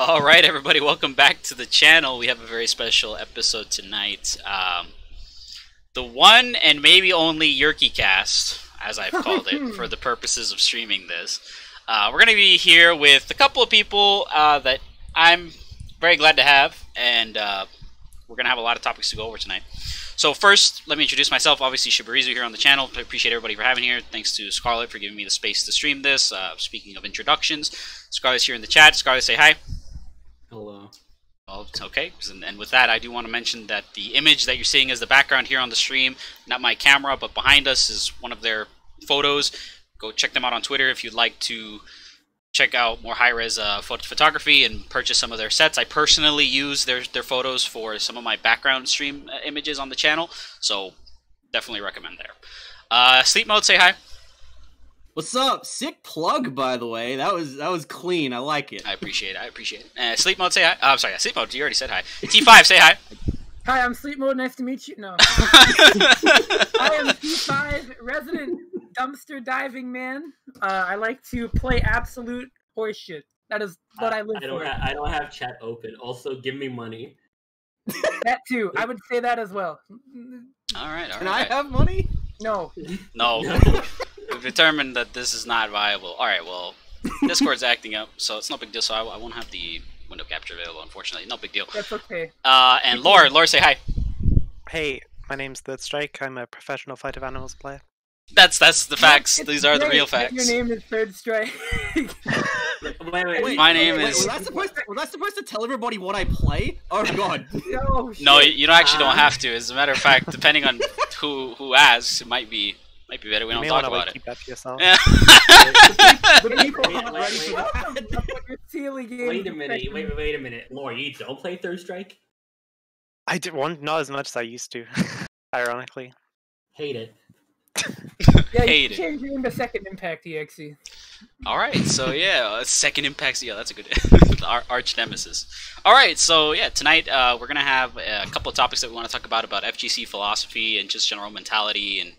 All right, everybody, welcome back to the channel. We have a very special episode tonight. The one and maybe only Yurkeycast, as I've called it, for the purposes of streaming this. We're going to be here with a couple of people that I'm very glad to have, and we're going to have a lot of topics to go over tonight. So first, let me introduce myself. Obviously, Shiburizu here on the channel. I appreciate everybody for having here. Thanks to Scarlet for giving me the space to stream this. Speaking of introductions, Scarlet's here in the chat. Scarlet, say hi. Hello. Well, okay, and with that, I do want to mention that the image that you're seeing as the background here on the stream, not my camera, but behind us is one of their photos. Go check them out on Twitter if you'd like to check out more high-res photography and purchase some of their sets. I personally use their photos for some of my background stream images on the channel, so definitely recommend there. Sleepmode, say hi. What's up? Sick plug, by the way. That was clean. I like it. I appreciate it. Sleepmode, say hi. I'm sorry, Sleepmode, you already said hi. T5, say hi. Hi, I'm Sleepmode. Nice to meet you. No. I am T5, resident dumpster diving man. I like to play absolute horseshit. That is what I live for. I don't have chat open. Also, give me money. That too. I would say that as well. All right. Can I have money? No. No. We've determined that this is not viable. Alright, well, Discord's acting up, so it's no big deal, so I won't have the window capture available, unfortunately. No big deal. That's okay. And Lore, say hi. Hey, my name's Third Strike. I'm a professional Fight of Animals player. That's the facts. These are the real facts. Your name is Third Strike. Wait. My name is... Was I supposed to tell everybody what I play? Oh, God. No, you don't actually don't have to. As a matter of fact, depending on who asks, it might be better we don't talk about it. Keep that to yourself. Yeah. Wait a minute. Laura, you don't play Third Strike? I did not as much as I used to, ironically. Hate it. Yeah, Hate you it. changed your name to Second Impact EXE. Alright, so yeah, Second Impact, yeah, that's a good arch nemesis. Alright, so yeah, tonight we're going to have a couple of topics that we want to talk about FGC philosophy and just general mentality. And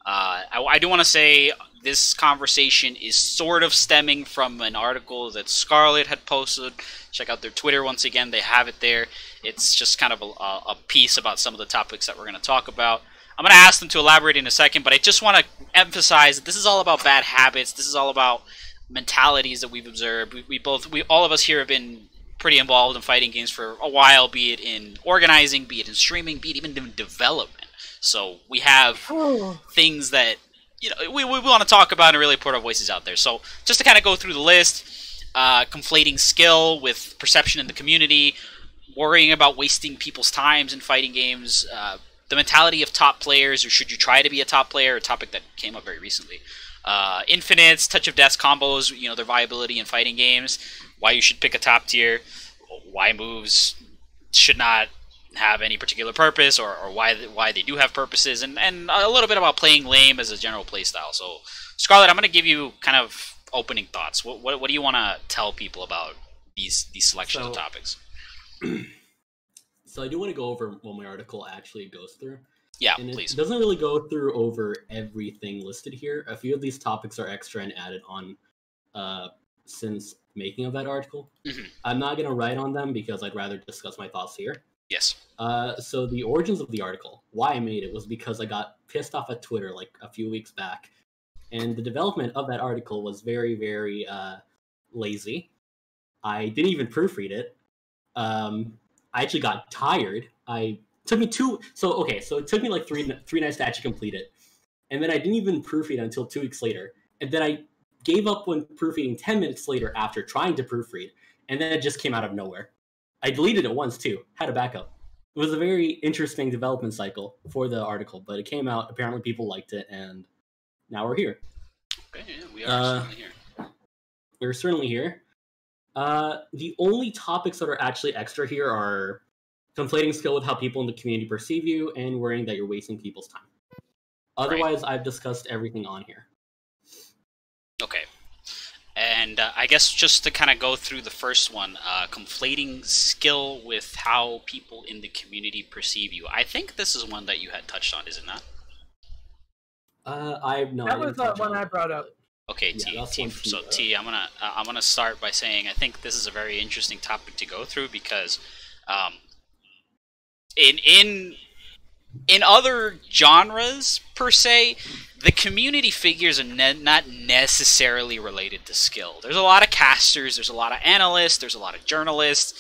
I do want to say this conversation is sort of stemming from an article that Scarlet had posted. Check out their Twitter once again, they have it there. It's just kind of a piece about some of the topics that we're going to talk about. I'm going to ask them to elaborate in a second, but I just want to emphasize that this is all about bad habits. This is all about mentalities that we've observed. All of us here have been pretty involved in fighting games for a while, be it in organizing, be it in streaming, be it even in development. So we have things that we want to talk about and really put our voices out there. So just to kind of go through the list, conflating skill with perception in the community, worrying about wasting people's times in fighting games, the mentality of top players, or should you try to be a top player, a topic that came up very recently. Infinites, Touch of Death combos, their viability in fighting games, why you should pick a top tier, why moves should not have any particular purpose, or why they do have purposes, and a little bit about playing lame as a general playstyle. So, Scarlet, I'm going to give you kind of opening thoughts. What do you want to tell people about these selections of topics? So I do want to go over what my article actually goes through. Yeah, and please. It doesn't really go through over everything listed here. A few of these topics are extra and added on since making of that article. Mm-hmm. I'm not going to write on them because I'd rather discuss my thoughts here. Yes. So the origins of the article, why I made it, was because I got pissed off at Twitter like a few weeks back. And the development of that article was very, very lazy. I didn't even proofread it. I actually got tired. It took me like three nights to actually complete it. And then I didn't even proofread until 2 weeks later. And then I gave up when proofreading 10 minutes later after trying to proofread. And then it just came out of nowhere. I deleted it once too, had a backup. It was a very interesting development cycle for the article, but it came out, apparently people liked it, and now we're here. Okay, yeah, we are certainly here. We're certainly here. The only topics that are actually extra here are conflating skill with how people in the community perceive you and worrying that you're wasting people's time. Otherwise, I've discussed everything on here. Okay. And I guess just to kind of go through the first one, conflating skill with how people in the community perceive you. I think this is one that you had touched on, is it not? I've not. That was the one I brought up. Okay, Yeah, that's T. one So to, T, I'm gonna start by saying I think this is a very interesting topic to go through because, um, in other genres per se, the community figures are not necessarily related to skill. There's a lot of casters, there's a lot of analysts, there's a lot of journalists,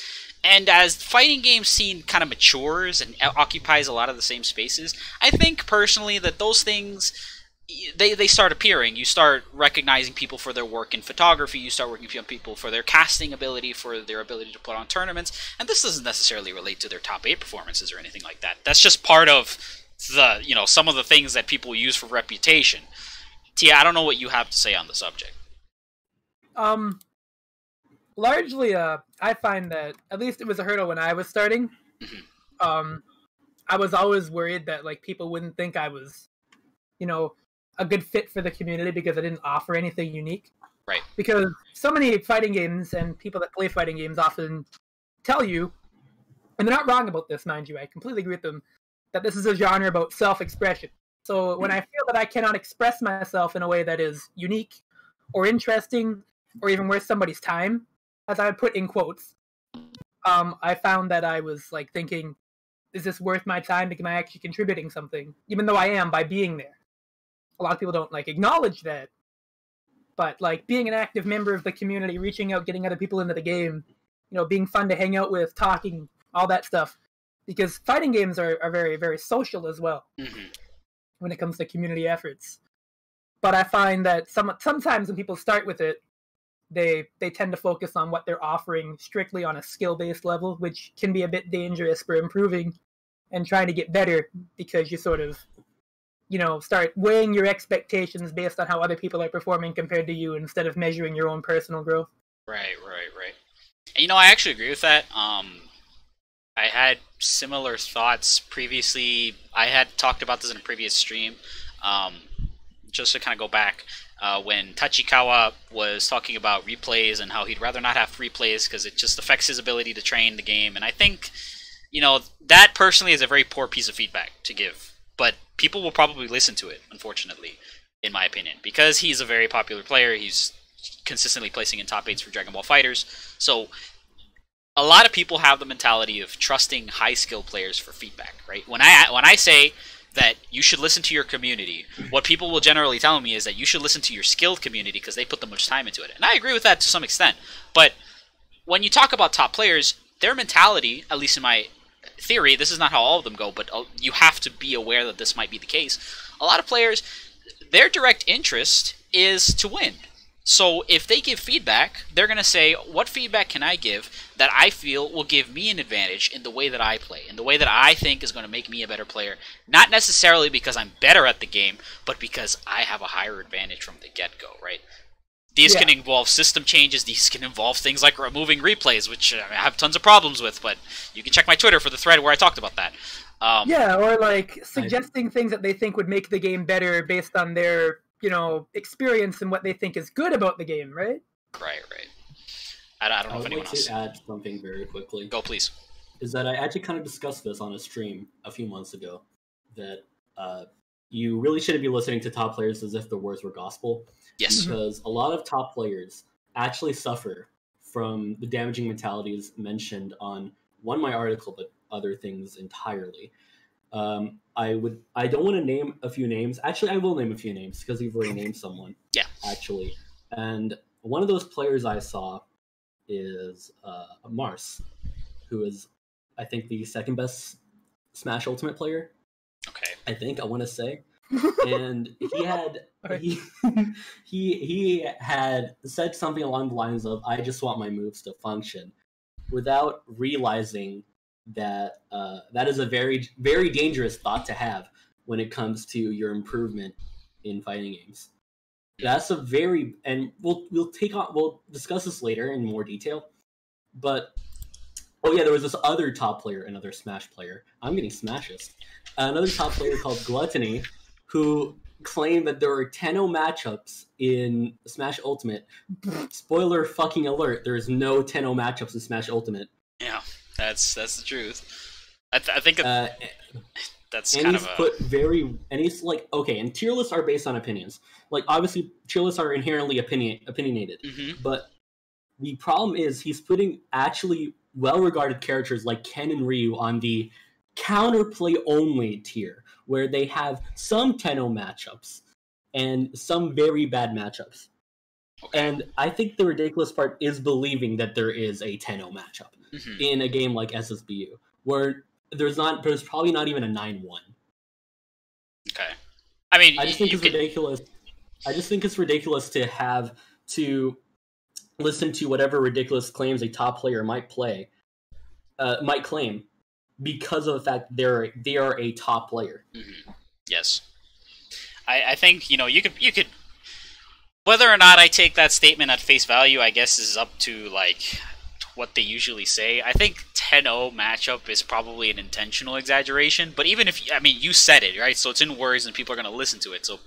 and as the fighting game scene kind of matures and occupies a lot of the same spaces, I think personally that those things they start appearing. You start recognizing people for their work in photography. You start working with people for their casting ability, for their ability to put on tournaments. And this doesn't necessarily relate to their top 8 performances or anything like that. That's just part of the, some of the things that people use for reputation. Tia, I don't know what you have to say on the subject. Largely, I find that at least it was a hurdle when I was starting. I was always worried that like people wouldn't think I was, a good fit for the community because I didn't offer anything unique. Right. Because so many fighting games and people that play fighting games often tell you, and they're not wrong about this, mind you, I completely agree with them, that this is a genre about self-expression. So when I feel that I cannot express myself in a way that is unique or interesting or even worth somebody's time, as I would put in quotes, I found that I was like thinking, is this worth my time? Am I actually contributing something? Even though I am by being there. A lot of people don't like acknowledge that, but like being an active member of the community, reaching out, getting other people into the game, being fun to hang out with, talking, all that stuff, because fighting games are very, very social as well when it comes to community efforts. But I find that sometimes when people start with it, they tend to focus on what they're offering strictly on a skill-based level, which can be a bit dangerous for improving and trying to get better, because you sort of start weighing your expectations based on how other people are performing compared to you instead of measuring your own personal growth. Right. And I actually agree with that. I had similar thoughts previously. I had talked about this in a previous stream. Just to kind of go back, when Tachikawa was talking about replays and how he'd rather not have replays because it just affects his ability to train the game. And I think, that personally is a very poor piece of feedback to give. But people will probably listen to it, unfortunately, in my opinion, because he's a very popular player. He's consistently placing in top 8s for Dragon Ball FighterZ. So a lot of people have the mentality of trusting high-skill players for feedback, right? When I say that you should listen to your community, what people will generally tell me is that you should listen to your skilled community because they put the much time into it. And I agree with that to some extent. But when you talk about top players, their mentality, at least in my theory, this is not how all of them go, but you have to be aware that this might be the case. A lot of players, their direct interest is to win. So if they give feedback, they're going to say, what feedback can I give that I feel will give me an advantage in the way that I play, in the way that I think is going to make me a better player, not necessarily because I'm better at the game, but because I have a higher advantage from the get-go, right? These can involve system changes. These can involve things like removing replays, which I have tons of problems with, but you can check my Twitter for the thread where I talked about that. Or like suggesting things that they think would make the game better based on their, experience and what they think is good about the game, right? Right. I don't know if anyone else. I would like to add something very quickly. Go, please. Is that I actually kind of discussed this on a stream a few months ago, that you really shouldn't be listening to top players as if their words were gospel. Yes. Because a lot of top players actually suffer from the damaging mentalities mentioned on my article, but other things entirely. I don't want to name a few names. Actually, I will name a few names because you've already named someone. Yeah. Actually. And one of those players I saw is Mars, who is, I think, the second best Smash Ultimate player. Okay. I want to say. And he had said something along the lines of, I just want my moves to function, without realizing that that is a very, very dangerous thought to have when it comes to your improvement in fighting games. That's a very, and we'll discuss this later in more detail. But there was this other top player, another Smash player. I'm getting Smashist. Another top player called Gluttony, who claimed that there were 10-0 matchups in Smash Ultimate. Spoiler fucking alert, there is no 10-0 matchups in Smash Ultimate. Yeah, that's the truth. I think that's and kind he's of a put very, and he's like, okay, and tier lists are based on opinions. Like, obviously, tier lists are inherently opinionated, but the problem is he's putting actually well-regarded characters like Ken and Ryu on the counterplay only tier, where they have some Tenno matchups and some very bad matchups. And I think the ridiculous part is believing that there is a Tenno matchup in a game like SSBU, where there's probably not even a 9-1. Okay. I mean, I just think it's ridiculous. I just think it's ridiculous to have to listen to whatever ridiculous claims a top player might claim, because of the fact they are a top player. Yes. I think, you could whether or not I take that statement at face value, I guess is up to like what they usually say. I think 10-0 matchup is probably an intentional exaggeration, but even if you said it, right? So it's in words and people are going to listen to it. So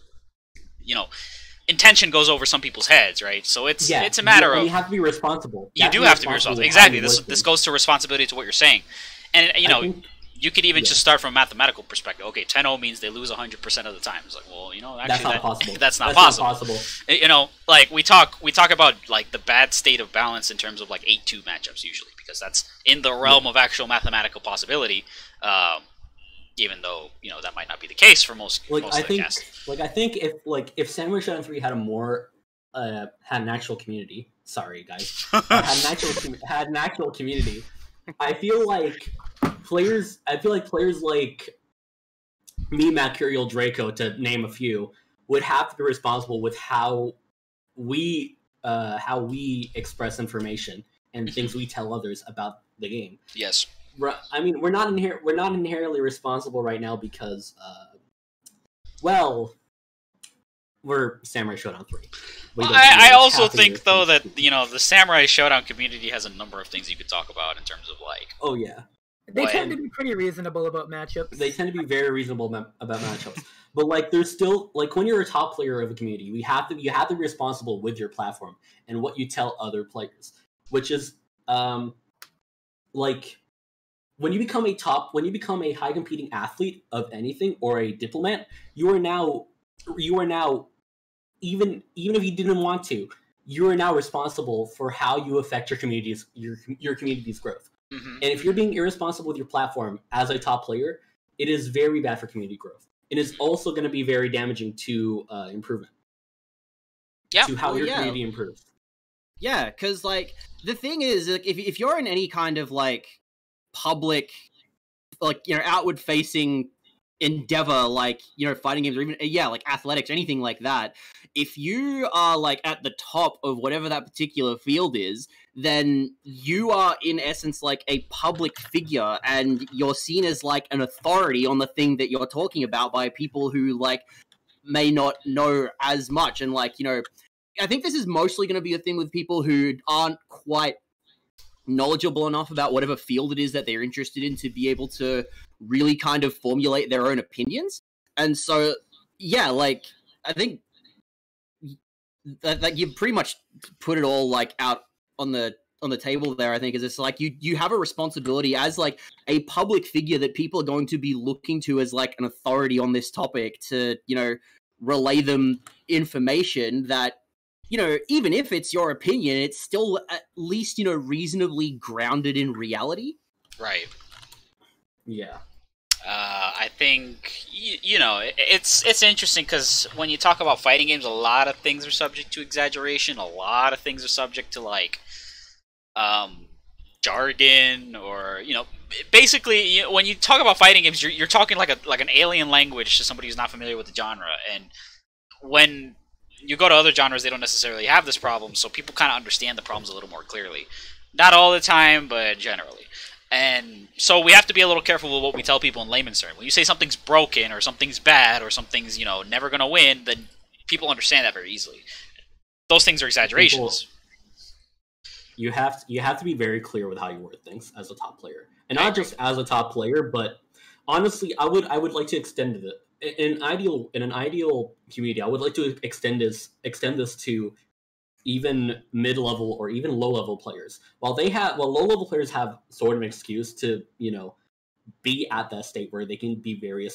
intention goes over some people's heads, right? So it's a matter of you have to be responsible. You do have to be responsible. Exactly. This goes to responsibility to what you're saying. And you could even just start from a mathematical perspective. Okay, 10-0 means they lose 100% of the time. It's like, well, actually that's not possible. That's not possible. Like we talk about like the bad state of balance in terms of like 8-2 matchups usually, because that's in the realm of actual mathematical possibility. Even though that might not be the case for most of the cast. I think if Samurai Shodown 3 had a more had an actual community. Sorry, guys. had an actual community. I feel like players like me, Mercurial, Draco, to name a few, would have to be responsible with how we express information and things we tell others about the game. Yes. I mean, we're not inherently responsible right now because, we're Samurai Shodown 3. I also think though that the Samurai Shodown community has a number of things you could talk about in terms of like. Oh yeah. They tend to be pretty reasonable about matchups. They tend to be very reasonable about matchups. But like, there's still like when you're a top player of a community, you have to be responsible with your platform and what you tell other players, which is like. When you become a high competing athlete of anything or a diplomat, you are now even if you didn't want to, you are now responsible for how you affect your community's growth. And if you're being irresponsible with your platform as a top player, it is very bad for community growth. It is also going to be very damaging to improvement. Yeah, to how your community improves. Yeah, because like the thing is, like, if you're in any kind of like public, like outward facing endeavor, like fighting games or even like athletics, anything like that, if you are like at the top of whatever that particular field is, then you are in essence like a public figure and you're seen as like an authority on the thing that you're talking about by people who like may not know as much. And like I think this is mostly going to be a thing with people who aren't quite knowledgeable enough about whatever field it is that they're interested in to be able to really kind of formulate their own opinions. And so, yeah, like, I think that you've pretty much put it all like out on the table there. I think is it's like you have a responsibility as like a public figure that people are going to be looking to as like an authority on this topic to relay them information that even if it's your opinion, it's still at least, reasonably grounded in reality. Right. Yeah. I think, it's interesting because when you talk about fighting games, a lot of things are subject to exaggeration. A lot of things are subject to, like, jargon or, basically, when you talk about fighting games, you're talking like an alien language to somebody who's not familiar with the genre. And when you go to other genres, they don't necessarily have this problem, so people kind of understand the problems a little more clearly. Not all the time, but generally. And so we have to be a little careful with what we tell people in layman's terms. When you say something's broken, or something's bad, or something's, never going to win, then people understand that very easily. Those things are exaggerations. You have to be very clear with how you word things as a top player. And not just as a top player, but honestly, I would like to extend it. In an ideal community, I would like to extend this to even mid-level or even low-level players. While low-level players have sort of an excuse to be at that state where they can be very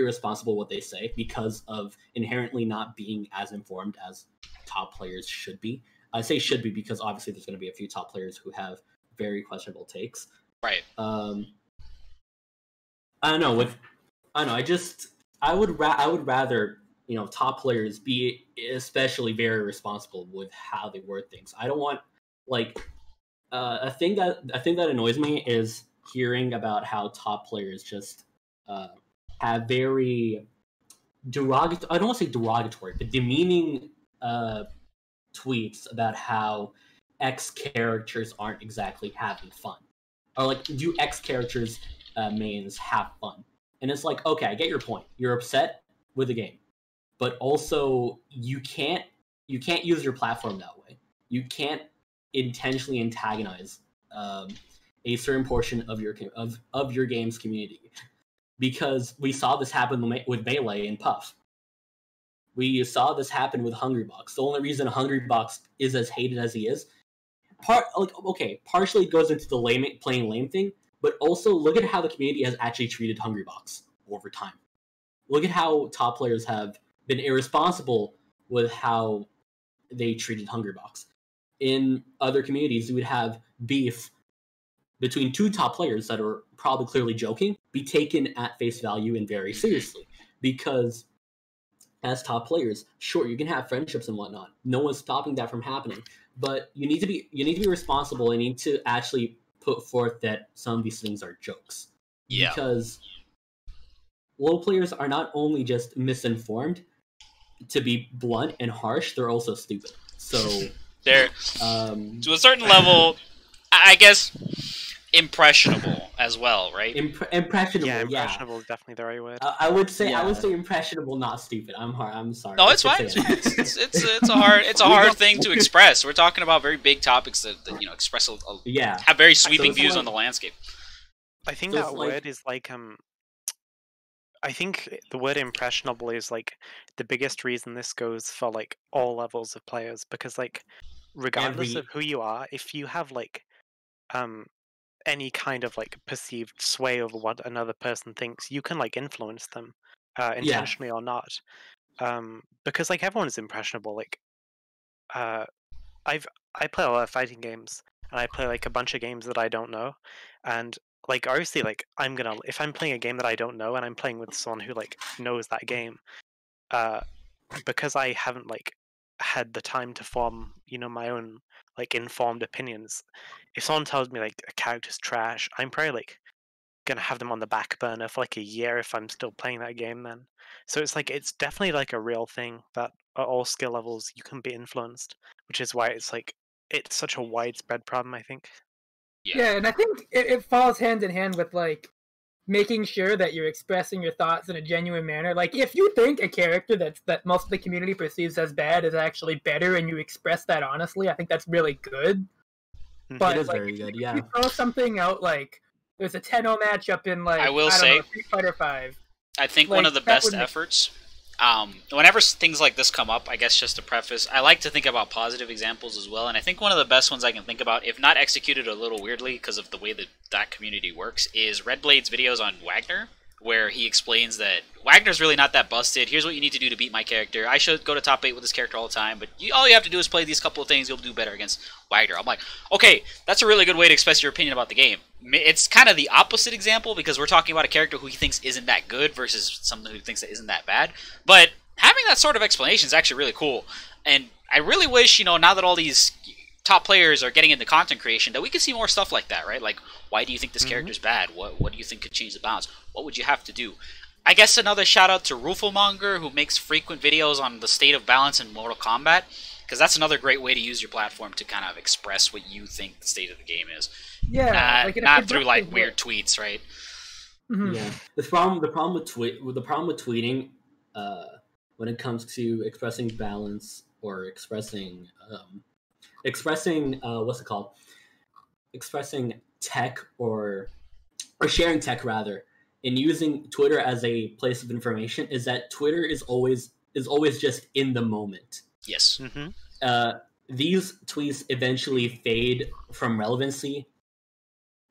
responsible what they say because of inherently not being as informed as top players should be. I say should be because obviously there's going to be a few top players who have very questionable takes. Right. I don't know. I would rather top players be especially very responsible with how they word things. I don't want a thing that annoys me is hearing about how top players just have very derogatory. I don't want to say derogatory, but demeaning tweets about how X characters aren't exactly having fun, or do X characters mains have fun? And it's like, okay, I get your point. You're upset with the game, but also you can't use your platform that way. You can't intentionally antagonize a certain portion of your game's community, because we saw this happen with Melee and Puff. We saw this happen with Hungrybox. The only reason Hungrybox is as hated as he is, partially goes into the playing lame thing, but also look at how the community has actually treated Hungrybox over time. Look at how top players have been irresponsible with how they treated Hungrybox. In other communities, you would have beef between two top players that are probably clearly joking be taken at face value and very seriously, because as top players, sure, you can have friendships and whatnot. No one's stopping that from happening, but you need to be responsible. You need to actually put forth that some of these things are jokes. Yeah. Because low players are not only just misinformed, to be blunt and harsh, they're also stupid. So they're to a certain level, I guess, impressionable as well, right? Impressionable. Yeah, impressionable is definitely the right word. I would say impressionable, not stupid. I'm sorry. No, it's fine. It's a hard thing to express. We're talking about very big topics that express have very sweeping views on the landscape. I think that word is I think the word impressionable is the biggest reason this goes for all levels of players, because regardless of who you are, if you have any kind of perceived sway over what another person thinks, you can influence them intentionally or not, because everyone is impressionable. I play a lot of fighting games, and I play a bunch of games that I don't know, and obviously if I'm playing a game that I don't know and I'm playing with someone who knows that game, because I haven't had the time to form my own informed opinions. If someone tells me a character's trash, I'm probably gonna have them on the back burner for a year if I'm still playing that game then. So it's definitely a real thing that at all skill levels you can be influenced, which is why it's it's such a widespread problem, I think. Yeah, and I think it falls hand in hand with making sure that you're expressing your thoughts in a genuine manner. If you think a character that most of the community perceives as bad is actually better, and you express that honestly, I think that's really good. But it is very good. Yeah, if you throw something out there's a 10-0 matchup in I will say Street Fighter 5. I think one of the best efforts. Whenever things like this come up, I guess just to preface, I like to think about positive examples as well, and I think one of the best ones I can think about, if not executed a little weirdly because of the way that community works, is Red Blade's videos on Wagner, where he explains that Wagner's really not that busted. Here's what you need to do to beat my character. I should go to top 8 with this character all the time, but all you have to do is play these couple of things. You'll do better against Wagner. I'm like, okay, that's a really good way to express your opinion about the game. It's kind of the opposite example, because we're talking about a character who he thinks isn't that good versus someone who thinks that isn't that bad. But having that sort of explanation is actually really cool. And I really wish, now that all these top players are getting into content creation, that we could see more stuff like that, right? Why do you think this character's bad? What do you think could change the balance? What would you have to do? I guess another shout out to Rufelmonger, who makes frequent videos on the state of balance in Mortal Kombat, because that's another great way to use your platform to kind of express what you think the state of the game is. Yeah, not through weird tweets, right? Mm-hmm. Yeah, the problem with tweeting, when it comes to expressing balance or expressing what's it called? Expressing tech or sharing tech rather, and using Twitter as a place of information, is that Twitter is always just in the moment. Yes. Mm-hmm. These tweets eventually fade from relevancy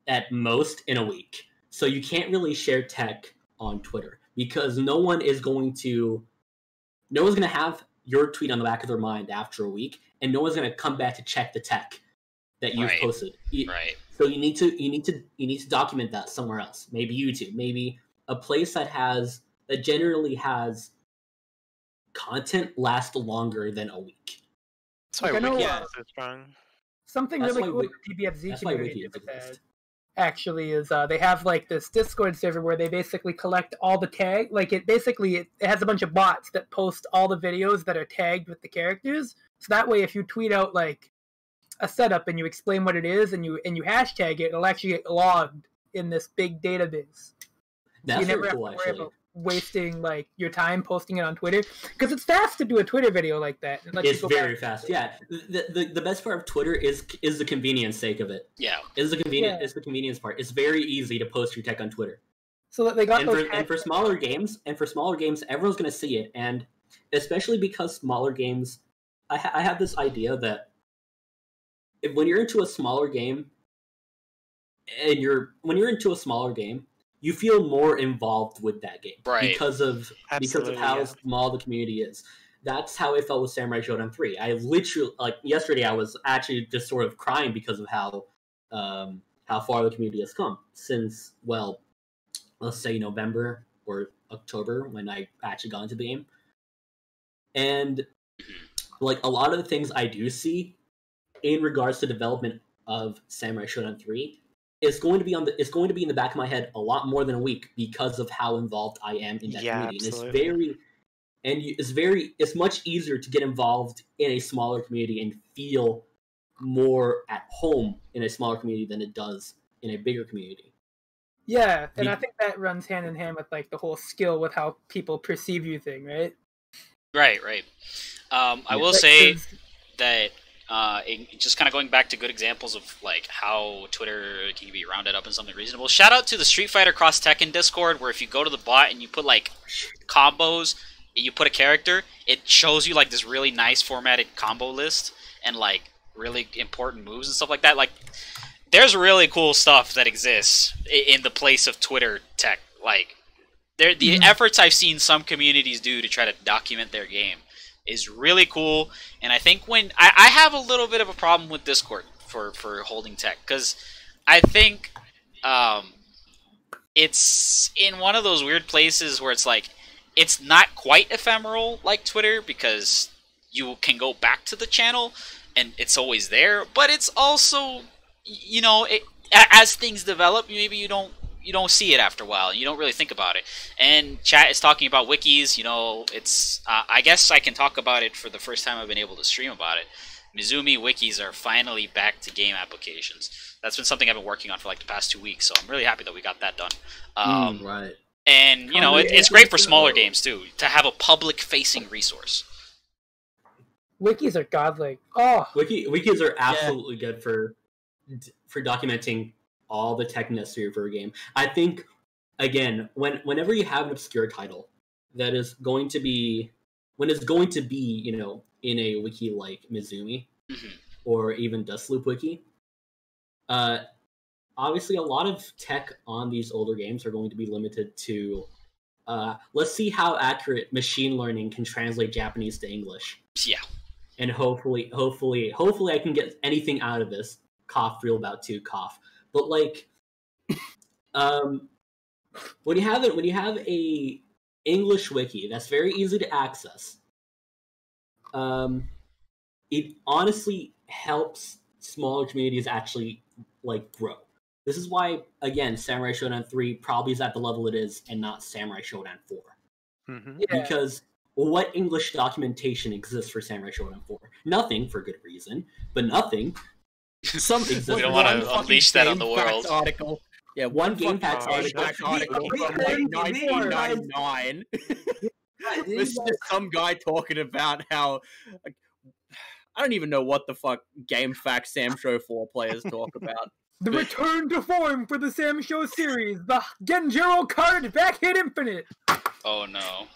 at most in a week. So you can't really share tech on Twitter because no one's going to have your tweet on the back of their mind after a week, and no one's going to come back to check the tech that you've posted. Right. So you need to document that somewhere else. Maybe YouTube, maybe a place that generally has content last longer than a week. That's why Wiki is so strong. Something really cool the DBFZ community did with that, actually, is they have like this Discord server where they basically collect all the tag. Like it has a bunch of bots that post all the videos that are tagged with the characters. So that way, if you tweet out like a setup and you explain what it is and you hashtag it, it'll actually get logged in this big database. That's you never very have cool, to worry actually. about wasting like your time posting it on Twitter, because it's fast to do a Twitter video like that. It's very fast. Yeah, the best part of Twitter is the convenience sake of it. Yeah, is the convenience part. It's very easy to post your tech on Twitter. So that they got and for smaller games, everyone's going to see it, and especially because smaller games, I have this idea that when you're into a smaller game, you feel more involved with that game, right? Because of how small the community is. That's how it felt with Samurai Shodown 3. I literally, like yesterday, I was actually just sort of crying because of how far the community has come since, well, let's say November or October when I actually got into the game. And like a lot of the things I do see in regards to development of Samurai Shodown 3 is going to be in the back of my head a lot more than a week because of how involved I am in that community. Absolutely. And it's much easier to get involved in a smaller community and feel more at home in a smaller community than it does in a bigger community. Yeah, and I think that runs hand in hand with like the whole skill with how people perceive you thing, right? Right. I will say that just kind of going back to good examples of like how Twitter can be rounded up in something reasonable. Shout out to the Street Fighter Cross Tekken Discord, where if you go to the bot and you put like combos, you put a character, it shows you like this really nice formatted combo list and like really important moves and stuff like that. Like, there's really cool stuff that exists in the place of Twitter tech. Like, the efforts I've seen some communities do to try to document their game is really cool. And I think when I have a little bit of a problem with Discord for holding tech, because I think it's in one of those weird places where it's like it's not quite ephemeral like Twitter, because you can go back to the channel and it's always there, but it's also, you know, as things develop, maybe you don't see it after a while. You don't really think about it. And chat is talking about wikis. You know, it's I guess I can talk about it for the first time I've been able to stream about it. Mizumi wikis are finally back to game applications. That's been something I've been working on for like the past 2 weeks, so I'm really happy that we got that done. Right. And, you know, it's great for smaller games, too, to have a public-facing resource. Wikis are godlike. Oh, wikis are absolutely good for documenting all the tech necessary for a game. I think, again, whenever you have an obscure title that is going to be, you know, in a wiki like Mizumi, or even Dustloop wiki, obviously a lot of tech on these older games are going to be limited to, let's see how accurate machine learning can translate Japanese to English. Yeah. And hopefully I can get anything out of this. Cough, real about to cough. But like, when you have a English wiki that's very easy to access, it honestly helps smaller communities actually like grow. This is why, again, Samurai Shodown 3 probably is at the level it is, and not Samurai Shodown 4. Because what English documentation exists for Samurai Shodown 4? Nothing, for good reason, but nothing. We don't want to unleash that on the world. Article. Yeah, one GameFAQs article from like 1999. This is just some guy talking about how, like, I don't even know what the fuck GameFAQs Sam Show 4 players talk about. The return to form for the Sam Show series, the Genjiro card back hit infinite. Oh no.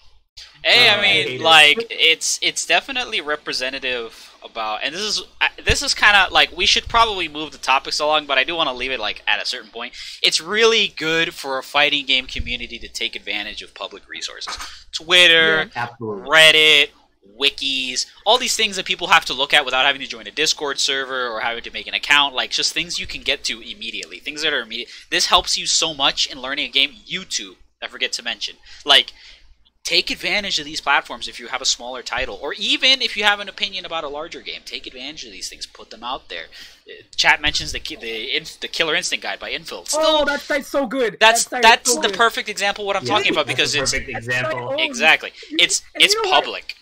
Hey, I I mean, hate it. like it's definitely representative about, and this is kind of like we should probably move the topics along, but I do want to leave it like at a certain point. It's really good for a fighting game community to take advantage of public resources, Twitter, Absolutely. Reddit, wikis, all these things that people have to look at without having to join a Discord server or having to make an account. Like just things you can get to immediately, things that are immediate. This helps you so much in learning a game. YouTube, I forget to mention, like. Take advantage of these platforms if you have a smaller title, or even if you have an opinion about a larger game. Take advantage of these things. Put them out there. Chat mentions the Killer Instinct guide by Infield. Oh, that site's so good. That's so the good. perfect example of what I'm talking about because That's it's a perfect example. exactly it's public.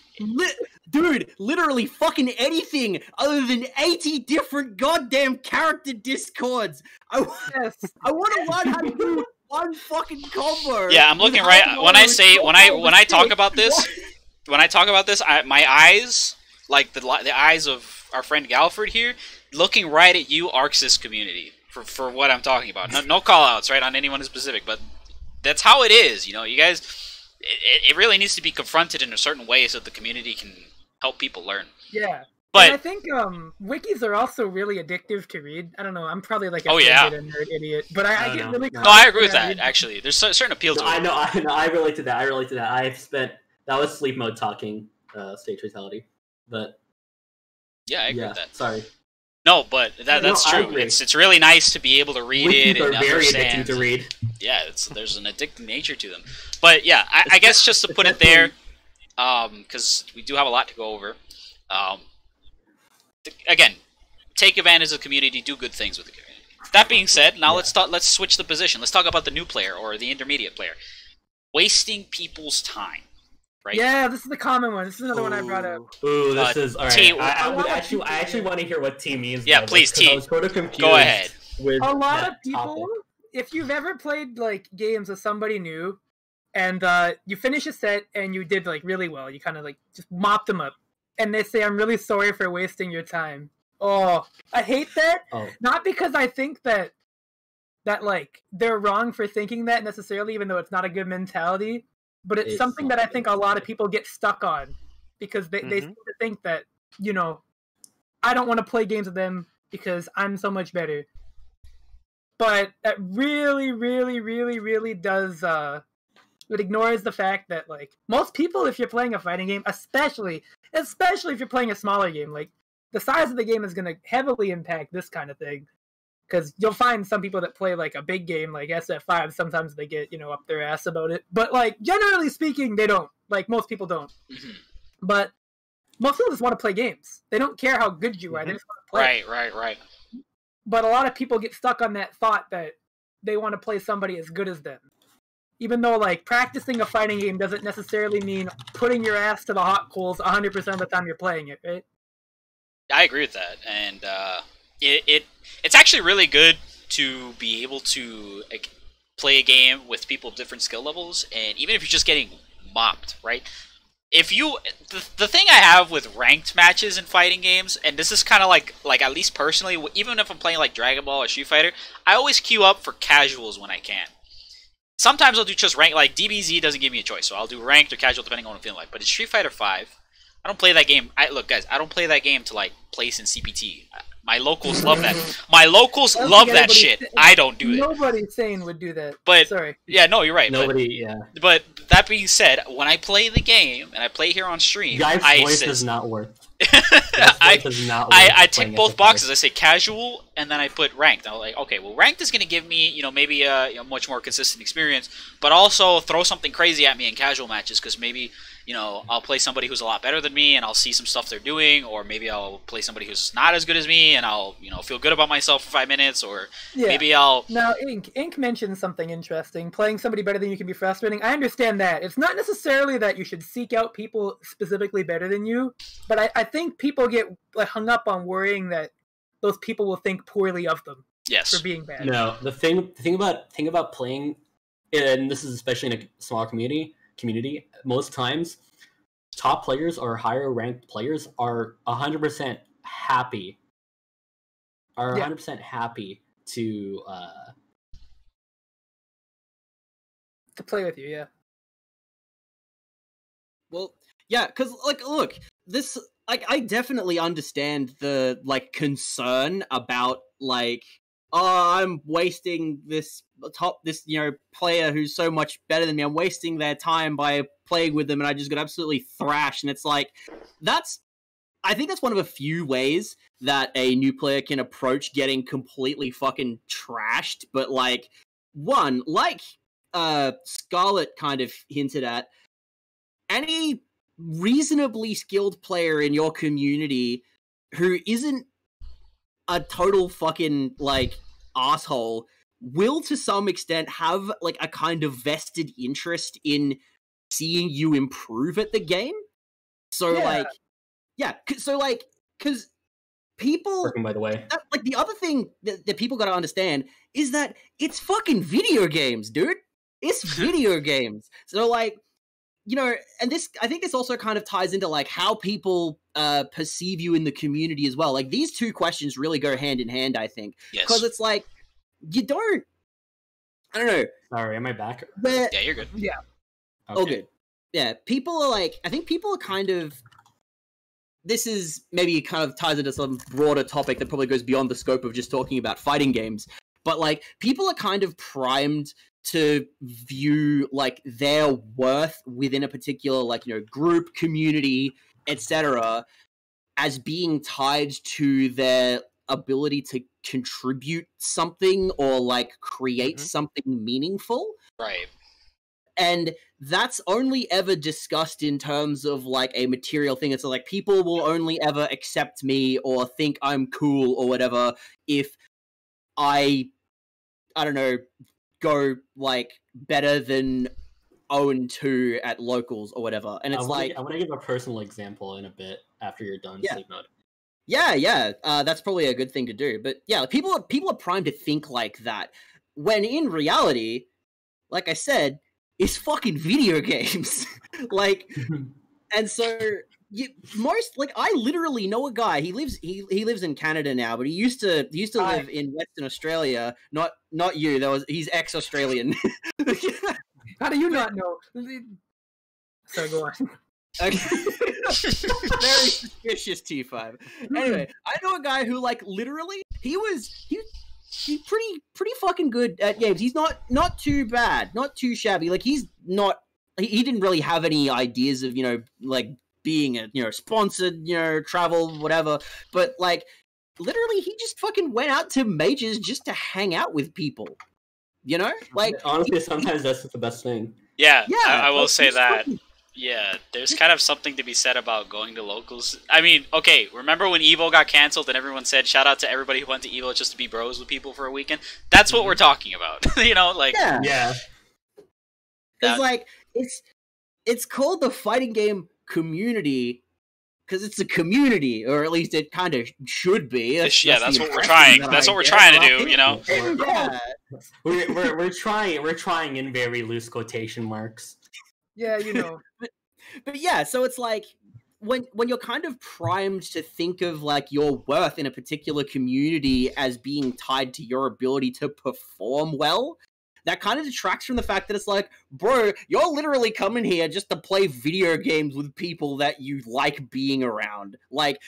Dude, literally fucking anything other than 80 different goddamn character discords. I want to learn how to do one fucking combo. Yeah, I'm looking right when I talk about this. When I talk about this, my eyes, like the eyes of our friend Galford here, looking right at you, Arxis community, for what I'm talking about. No call outs, right, on anyone specific, but that's how it is. You know, you guys, it really needs to be confronted in a certain way so the community can help people learn. Yeah. But and I think wikis are also really addictive to read. I don't know. I'm probably like a nerd idiot, but I get really. No, I agree with that. Actually, there's a certain appeal to it. I relate to that. That was Sleep Mode talking stage fatality, but yeah, I agree with that. Sorry. No, but that's true. It's really nice to be able to read Wikis it and are very understand. addicting to read. Yeah, there's an addictive nature to them. But yeah, I guess just to put it there, because we do have a lot to go over. Again, take advantage of the community, do good things with the community. That being said, now let's switch the position. Let's talk about the new player or the intermediate player. Wasting people's time, right? Yeah, this is the common one. This is another one I brought up. Ooh, this is all right. I actually want to hear what T means. Yeah, please, T. I was sort of confused. Go ahead. With a lot of people, topic. if you've ever played like games with somebody new, and you finish a set and you did like really well, you kind of like just mopped them up. And they say, I'm really sorry for wasting your time. Oh, I hate that. Oh. Not because I think that like they're wrong for thinking that necessarily, even though it's not a good mentality. But it's something that I think a lot of people get stuck on because they seem to think that, you know, I don't want to play games with them because I'm so much better. But that really, really, really, really does it ignores the fact that like most people, if you're playing a fighting game, especially if you're playing a smaller game, like the size of the game is going to heavily impact this kind of thing. Because you'll find some people that play like a big game like SF5, sometimes they get, you know, up their ass about it. But like generally speaking, they don't. Like most people don't. Mm-hmm. But most people just want to play games. They don't care how good you are. They just want to play. Right. But a lot of people get stuck on that thought that they want to play somebody as good as them. Even though, like, practicing a fighting game doesn't necessarily mean putting your ass to the hot coals 100% of the time you're playing it, right? I agree with that, and it's actually really good to be able to like, play a game with people of different skill levels, and even if you're just getting mopped, right? If you the thing I have with ranked matches in fighting games, and this is kind of like at least personally, even if I'm playing like Dragon Ball or Street Fighter, I always queue up for casuals when I can. Sometimes I'll do just ranked, like DBZ doesn't give me a choice, so I'll do ranked or casual depending on what I'm feeling like. But in Street Fighter 5, I don't play that game. Look, guys, I don't play that game to like place in CPT. My locals love that. My locals love that shit. I don't do it. Nobody sane would do that. But sorry. Yeah, no, you're right. Yeah. But that being said, when I play the game and I play here on stream, Guy's voice is not worth. I tick both boxes. I say casual, and then I put ranked. I'm like, okay, well, ranked is going to give me, you know, maybe a much more consistent experience, but also throw something crazy at me in casual matches because maybe, you know, I'll play somebody who's a lot better than me, and I'll see some stuff they're doing, or maybe I'll play somebody who's not as good as me, and I'll, you know, feel good about myself for 5 minutes, or maybe I'll. Now, Ink mentioned something interesting. Playing somebody better than you can be frustrating. I understand that. It's not necessarily that you should seek out people specifically better than you, but I think people get like hung up on worrying that those people will think poorly of them. Yes. For being bad. No, the thing about playing, and this is especially in a smaller community, most times top players or higher ranked players are 100% happy. Are 100% happy to play with you, yeah. Well, yeah, because like, look, this like I definitely understand the like concern about like, oh, I'm wasting this player who's so much better than me. I'm wasting their time by playing with them, and I just got absolutely thrashed. And it's like, I think that's one of a few ways that a new player can approach getting completely fucking trashed. But like, one, like Scarlet kind of hinted at, any reasonably skilled player in your community who isn't a total fucking like asshole will to some extent have like a kind of vested interest in seeing you improve at the game. So because people Working, by the way. like the other thing that people gotta understand is that it's fucking video games, dude. It's video games. So like, you know, and this, I think this also kind of ties into like how people perceive you in the community as well. Like these two questions really go hand in hand, I think. Yes. Because it's like, I don't know. Sorry, am I back? Yeah, you're good. Yeah. Okay. Oh, good. Yeah, people are like, I think people are kind of, this is maybe kind of ties into some broader topic that probably goes beyond the scope of just talking about fighting games. But like, people are kind of primed to view like their worth within a particular like, you know, group, community, etc., as being tied to their ability to contribute something or like create something meaningful. Right. And that's only ever discussed in terms of like a material thing. It's like people will only ever accept me or think I'm cool or whatever if I don't know, go like better than 0-2 at locals or whatever. And it's I want to give a personal example in a bit after you're done. Yeah. Sleep mode. Yeah, that's probably a good thing to do. But yeah, people are primed to think like that, when in reality, like I said, it's fucking video games. Like, and so I literally know a guy. He lives in Canada now, but he used to live in Western Australia. Not you. He's ex-Australian. How do you not know? So go on. Okay. Very suspicious, T5. Anyway, I know a guy who like literally he's pretty fucking good at games. He's not too bad, not too shabby. Like he didn't really have any ideas of, you know, like being a, you know, sponsored, you know, travel, whatever. But like literally he just fucking went out to majors just to hang out with people. You know? Like Honestly, sometimes that's the best thing. Yeah, Yeah, I will like, say he's that. fucking- Yeah, there's kind of something to be said about going to locals. I mean, okay, remember when EVO got canceled and everyone said, shout out to everybody who went to EVO just to be bros with people for a weekend? That's what we're talking about. You know, like... Yeah. Yeah. It's like it's called the fighting game community because it's a community, or at least it kind of should be. That's the what we're impression trying. that That's I what we're get, trying to right? do, you know? Yeah. We're trying in very loose quotation marks. Yeah, you know. But yeah, so it's like when you're kind of primed to think of like your worth in a particular community as being tied to your ability to perform well, that kind of detracts from the fact that it's like, bro, you're literally coming here just to play video games with people that you like being around. Like,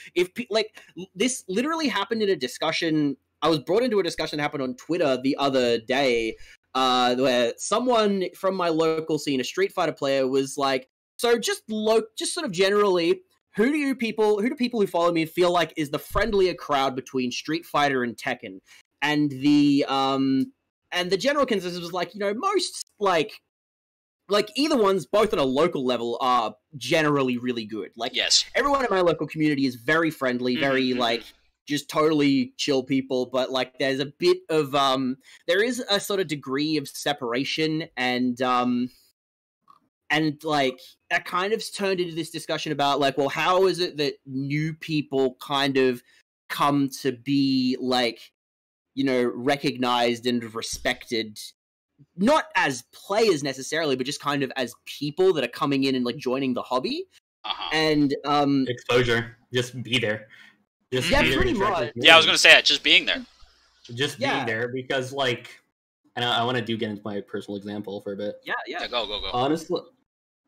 this literally happened in a discussion. I was brought into a discussion that happened on Twitter the other day, where someone from my local scene, a Street Fighter player, was like, so just sort of generally, who do people who follow me feel like is the friendlier crowd between Street Fighter and Tekken? And the general consensus was like, you know, most like either ones, both on a local level, are generally really good. Like, Yes. everyone in my local community is very friendly, very like just totally chill people. But like, there's a bit of there is a sort of degree of separation, and like that kind of turned into this discussion about like, well, how is it that new people kind of come to be like, you know, recognized and respected, not as players necessarily, but just kind of as people that are coming in and like joining the hobby. And Exposure. Just be there. Just Yeah, be there pretty and interact much. with Yeah, I was community. going to say that, just being there. Just Yeah. being there, because like, and I want to get into my personal example for a bit. yeah, Yeah, go.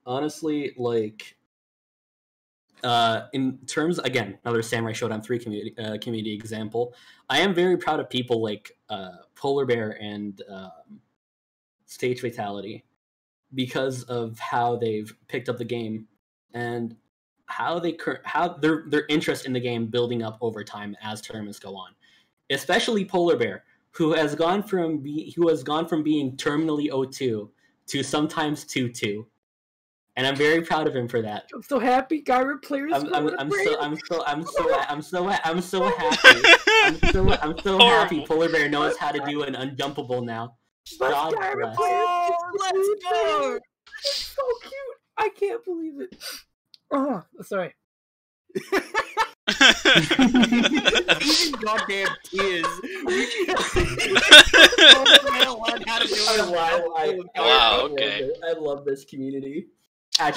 Honestly, like, in terms, again, another Samurai Shodown 3 community example, I am very proud of people like Polar Bear and Stage Fatality because of how they've picked up the game and how their interest in the game building up over time as tournaments go on. Especially Polar Bear, who has gone from being terminally 0-2 to sometimes 2-2. And I'm very proud of him for that. I'm so happy, Gyra players. I'm so happy. I'm so happy. Polar Bear knows how to do an unjumpable now. God bless. Let's go! It's so cute. I can't believe it. Oh, sorry. Even goddamn tears. Wow. Okay. I love this community.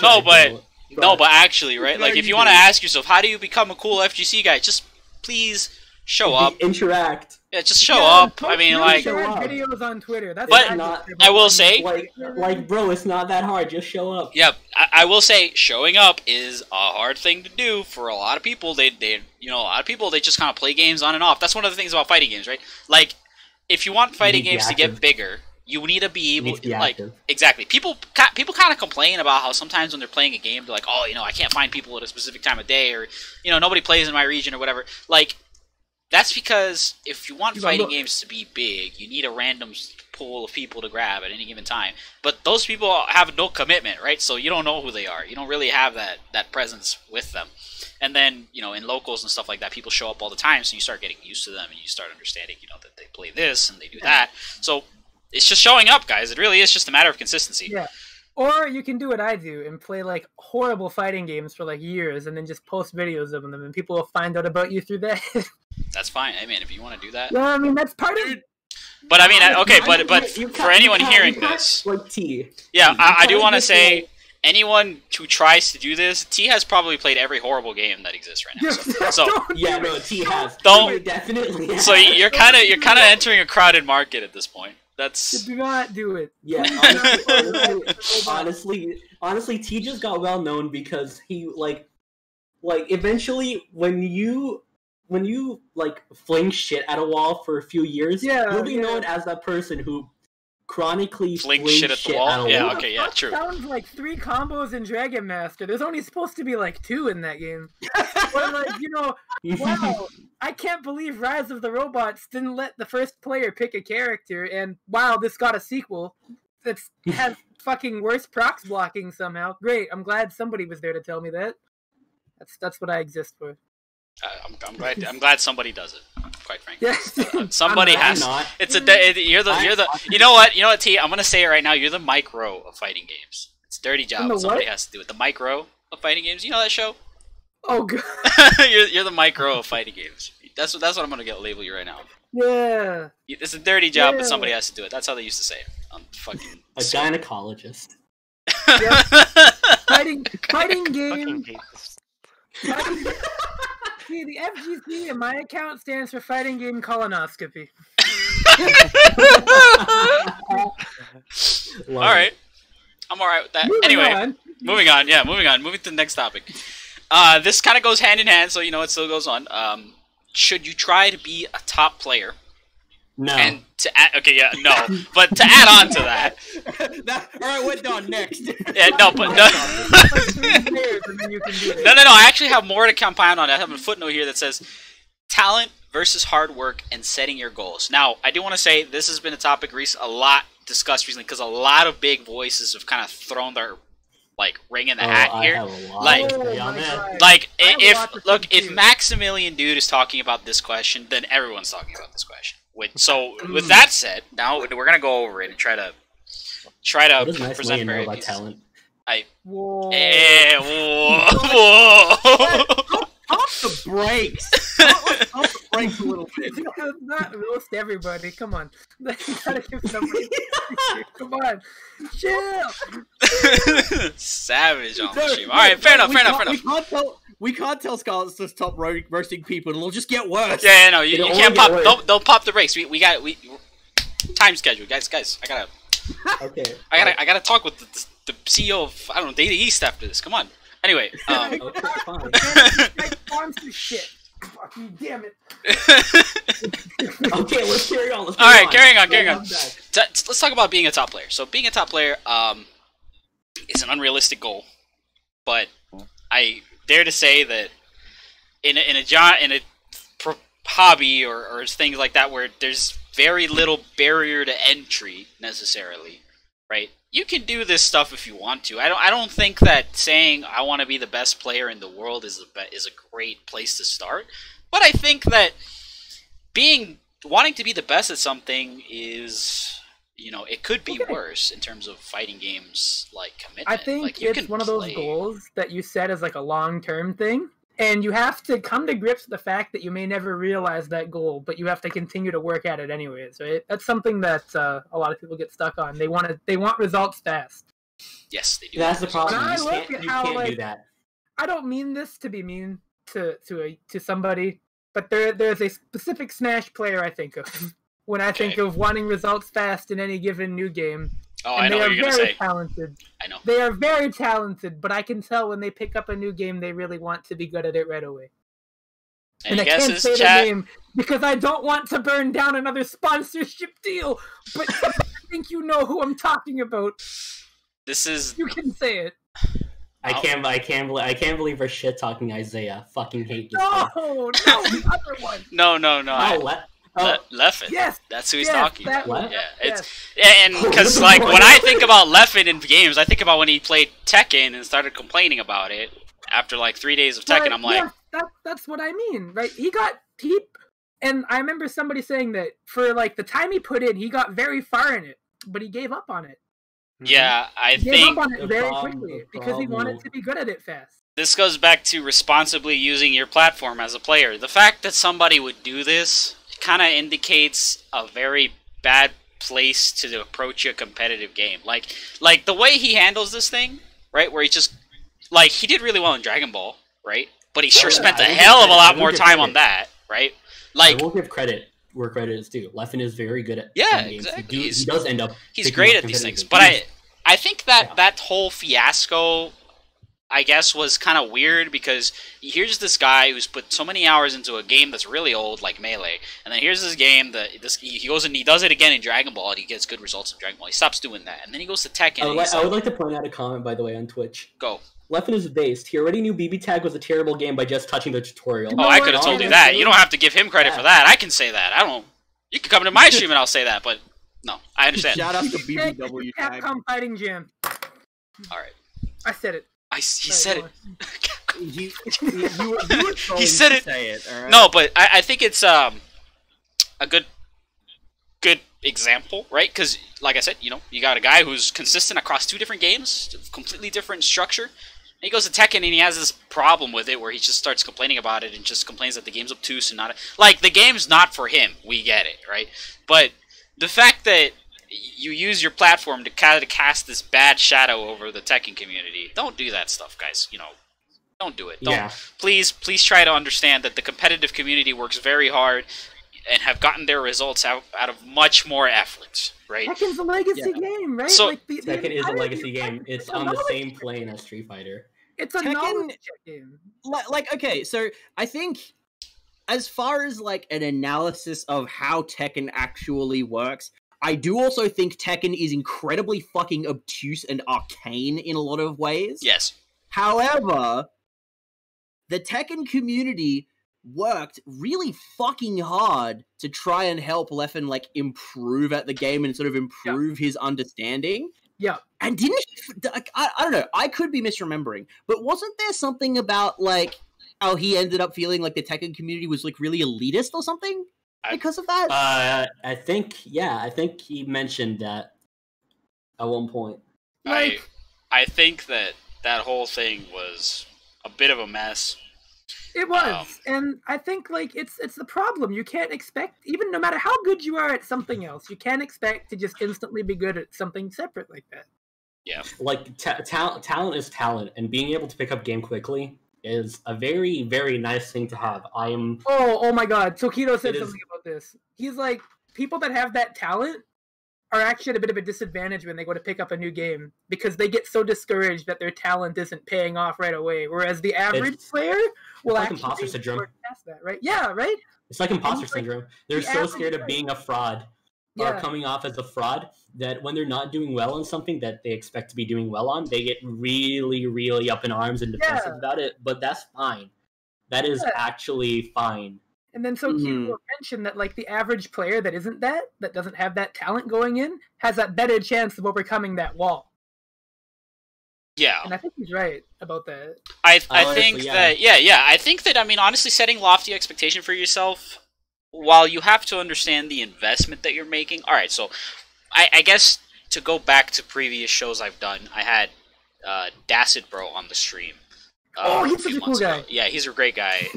No, but actually, right? Like, if you want to ask yourself, how do you become a cool FGC guy? Just please show up. Interact. Yeah, just show up. I mean, like, videos on Twitter. That's but I will say, like, bro, it's not that hard. Just show up. Yeah, I will say, showing up is a hard thing to do for a lot of people. They a lot of people, they just kind of play games on and off. That's one of the things about fighting games, right? Like, if you want fighting games to get bigger, you need to be able to, like, exactly. People kind of complain about how sometimes when they're playing a game, they're like, oh, I can't find people at a specific time of day, or, nobody plays in my region or whatever. Like, that's because if you want fighting games to be big, you need a random pool of people to grab at any given time. But those people have no commitment, right? So you don't know who they are. You don't really have that presence with them. And then, in locals and stuff like that, people show up all the time, so you start getting used to them, and you start understanding, that they play this and they do that. So it's just showing up, guys. It really is just a matter of consistency. Yeah. Or you can do what I do and play, like, horrible fighting games for, like, years and then just post videos of them, and people will find out about you through that. That's fine. I mean, if you want to do that. Yeah, I mean, that's part of it. But, I mean, okay, but for anyone hearing this. Like T. Yeah, I do want to say, anyone who tries to do this, T has probably played every horrible game that exists right now. So yeah, no, T has. Definitely has. So you're kind of entering a crowded market at this point. That's. Do not do it. Yeah, honestly, T just got well known because he like eventually when you like fling shit at a wall for a few years, you'll be known as that person who chronically flings shit at the wall. Yeah, okay, yeah, true. Sounds like 3 combos in Dragon Master. There's only supposed to be like 2 in that game. But like, wow, I can't believe Rise of the Robots didn't let the first player pick a character, and wow, this got a sequel that has fucking worse procs blocking somehow. Great, I'm glad somebody was there to tell me that. That's what I exist for. I'm glad somebody does it. Quite frankly, yes. Somebody has. You're the. You know what, T? I'm gonna say it right now. You're the micro of fighting games. It's a dirty job. Somebody has to do it. The micro of fighting games. You know that show? Oh god. you're the micro of fighting games. That's what I'm gonna label you right now. Yeah. It's a dirty job, but somebody has to do it. That's how they used to say it. I'm fucking a gynecologist. Yeah. Fighting game. See, the FGC in my account stands for Fighting Game Colonoscopy. Alright. I'm alright with that. Moving on. Moving to the next topic. This kind of goes hand in hand, so it still goes on. Should you try to be a top player? No. And no. But to add on to that. Alright, we're done. Next. Yeah, no, but no. No. I actually have more to compound on. I have a footnote here that says talent versus hard work and setting your goals. Now, I do want to say this has been a topic a lot discussed recently because a lot of big voices have kind of thrown their ring in the hat here. If Maximilian Dude is talking about this question, then everyone's talking about this question. With that said, now we're gonna go over it and try to present very about talent. Whoa. Pump the brakes. Pump the brakes a little bit. Not roast everybody. Come on. You gotta give somebody. Come on. Chill. Savage on the stream. All right, fair enough. We can't tell Scarlet to stop roasting people, and it'll just get worse. Yeah, no, you can't pop. Don't pop the brakes. We got time schedule, guys. I gotta. Okay. I gotta talk with the CEO of Data East after this. Come on. Anyway, Okay, fine. Monster shit. Fuck me, damn it. Okay, let's carry on. All right, carrying on. Back. Let's talk about being a top player. So being a top player is an unrealistic goal, but I dare to say that in a hobby or things like that where there's very little barrier to entry necessarily, right? You can do this stuff if you want to. I don't think that saying I want to be the best player in the world is a great place to start. But I think that wanting to be the best at something is, it could be worse in terms of fighting games like commitment. I think like, it's one of those goals that you set as like a long-term thing. And you have to come to grips with the fact that you may never realize that goal, but you have to continue to work at it anyways. Right? That's something that a lot of people get stuck on. They want results fast. Yes, they do. That's the problem. You can't do that. I don't mean this to be mean to somebody, but there's a specific Smash player I think of when I think of wanting results fast in any given new game. Oh, I know what you're going to say. Talented. I know. They are very talented, but I can tell when they pick up a new game, they really want to be good at it right away. And I can't say the name because I don't want to burn down another sponsorship deal, but I think you know who I'm talking about. You can say it. I can't believe we're shit talking Isaiah. Fucking hate this. No, the other one. No. Leffen. Yes, that's who he's talking about. What? Yeah, and because like when I think about Leffen in games, I think about when he played Tekken and started complaining about it after like 3 days of Tekken. I'm like, that's what I mean, right? And I remember somebody saying that for like the time he put in, he got very far in it, but he gave up on it. Yeah, he gave up on it very quickly because he wanted to be good at it fast. This goes back to responsibly using your platform as a player. The fact that somebody would do this kind of indicates a very bad place to approach a competitive game. Like the way he handles this thing, right? Where he just he did really well in Dragon Ball, right? But he sure spent a hell of a lot more time on that, right? Like, I will give credit where credit is due. Leffen is very good at games. Exactly. He does end up. He's great at these things, but I think that whole fiasco, I guess, was kind of weird because here's this guy who's put so many hours into a game that's really old, like Melee, and then here's this game that he goes and he does it again in Dragon Ball, and he gets good results in Dragon Ball. He stops doing that, and then he goes to Tekken. I would like to point out a comment, by the way, on Twitch. Go. Leffen is based. He already knew BB Tag was a terrible game by just touching the tutorial. Oh, I could have told you that. You don't have to give him credit for that. I can say that. You can come to my stream and I'll say that, but no, I understand. Shout out to BBW Tag. Capcom Fighting Jam. All right. I said it. He said it. You He said it. Say it, all right? No, but I think it's a good example, right? Because, like I said, you got a guy who's consistent across two different games, completely different structure. And he goes to Tekken and he has this problem with it where he just starts complaining about it and just complains that the game's obtuse and not the game's not for him. We get it, right? But the fact that you use your platform to kind of cast this bad shadow over the Tekken community, don't do that stuff, guys. Don't do it. Please try to understand that the competitive community works very hard and have gotten their results out of much more effort, right? Tekken's a legacy game, right? So, Tekken is a legacy game. It's on the same plane as Street Fighter. It's a knowledge game. Okay, so I think as far as an analysis of how Tekken actually works, I do also think Tekken is incredibly fucking obtuse and arcane in a lot of ways. Yes. However, the Tekken community worked really fucking hard to try and help Leffen improve at the game and sort of improve his understanding. Yeah. And didn't I don't know, I could be misremembering, but wasn't there something about how he ended up feeling like the Tekken community was really elitist or something because of that? I think he mentioned that at one point. I think that whole thing was a bit of a mess. It was, and I think it's the problem. You can't expect, even no matter how good you are at something else, you can't expect to just instantly be good at something separate like that. Yeah, talent is talent, and being able to pick up game quickly is a very, very nice thing to have. Oh my God! Tokido said something about this. He's like, people that have that talent are actually at a bit of a disadvantage when they go to pick up a new game because they get so discouraged that their talent isn't paying off right away. Whereas the average player will like actually imposter syndrome. work past that, right? Yeah, right. It's like imposter syndrome. They're the so average scared of player- being a fraud or coming off as a fraud that when they're not doing well on something that they expect to be doing well on, they get really, really up in arms and defensive about it. But that's fine. That is actually fine. And then so Q will mention that like the average player that isn't that doesn't have that talent going in, has that better chance of overcoming that wall. Yeah. And I think he's right about that. I think that I think that, I mean, honestly, setting lofty expectation for yourself, while you have to understand the investment that you're making. All right, so I guess to go back to previous shows I've done, I had Dacid Bro on the stream. He's such a cool guy. Yeah, he's a great guy.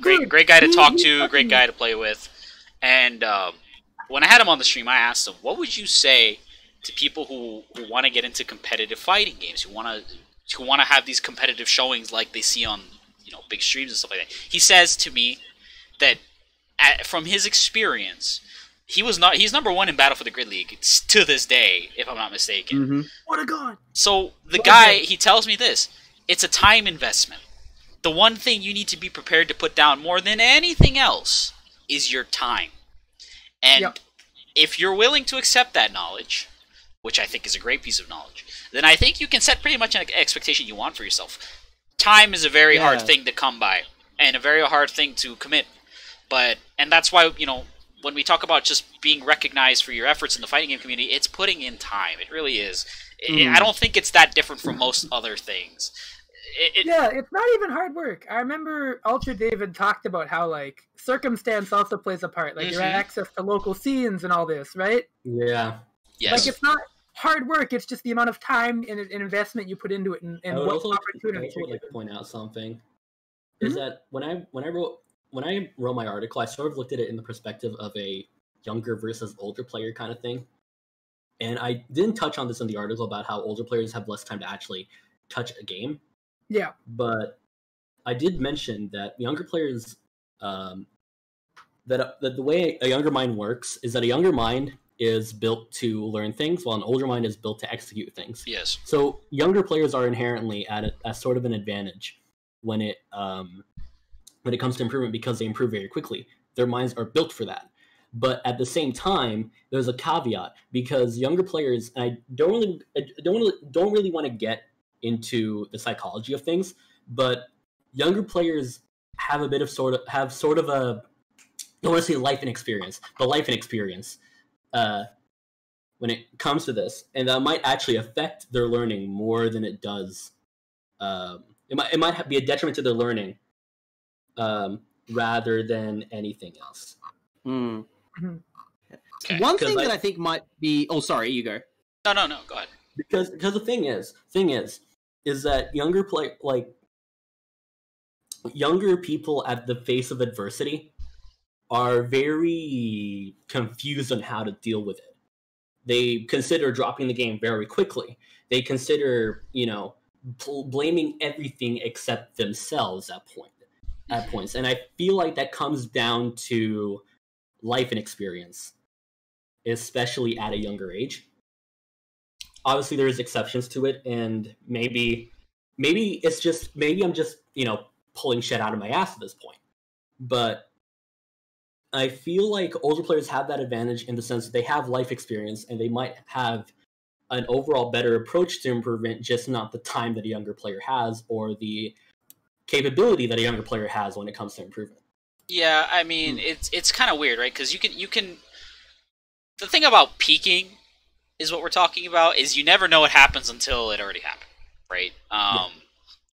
Great guy to talk to, great guy to play with. And when I had him on the stream, I asked him, what would you say to people who want to get into competitive fighting games, who want to have these competitive showings like they see on, you know, big streams and stuff like that? He says to me that from his experience, he's number 1 in Battle for the Grid League to this day, if I'm not mistaken. What a god! So the guy, he tells me this. It's a time investment. The one thing you need to be prepared to put down more than anything else is your time. And if you're willing to accept that knowledge, which I think is a great piece of knowledge, then I think you can set pretty much an expectation you want for yourself. Time is a very hard thing to come by, and a very hard thing to commit. And that's why, you know, when we talk about just being recognized for your efforts in the fighting game community, it's putting in time. It really is. I don't think it's that different from most other things. It's not even hard work. I remember Ultra David talked about how, like, circumstance also plays a part. Like, your access to local scenes and all this, right? Yeah. Yes. Like, it's not hard work. It's just the amount of time and investment you put into it and what opportunities I would like to point out something. Is that when I wrote my article, I sort of looked at it in the perspective of a younger versus older player kind of thing. And I didn't touch on this in the article about how older players have less time to actually touch a game. Yeah. But I did mention that younger players, that the way a younger mind works is that a younger mind is built to learn things, while an older mind is built to execute things. Yes. So younger players are inherently at a sort of an advantage when it comes to improvement because they improve very quickly. Their minds are built for that. But at the same time, there's a caveat because younger players, and I don't really want to get into the psychology of things, but younger players have a bit of sort of a, I don't want to say life and experience, but life and experience when it comes to this, and that might actually affect their learning more than it does. It might be a detriment to their learning rather than anything else. Okay. One thing that I think might be... Oh, sorry, you go. No, go ahead. Because the thing is that younger people at the face of adversity are very confused on how to deal with it. They consider dropping the game very quickly. They consider, blaming everything except themselves at points. And I feel like that comes down to life and experience, especially at a younger age. Obviously, there's exceptions to it, and maybe I'm just pulling shit out of my ass at this point. But I feel like older players have that advantage in the sense that they have life experience, and they might have an overall better approach to improvement, just not the time that a younger player has or the capability that a younger player has when it comes to improvement. Yeah, I mean, it's kind of weird, right? Because you can. The thing about peaking is what we're talking about is you never know what happens until it already happened, right?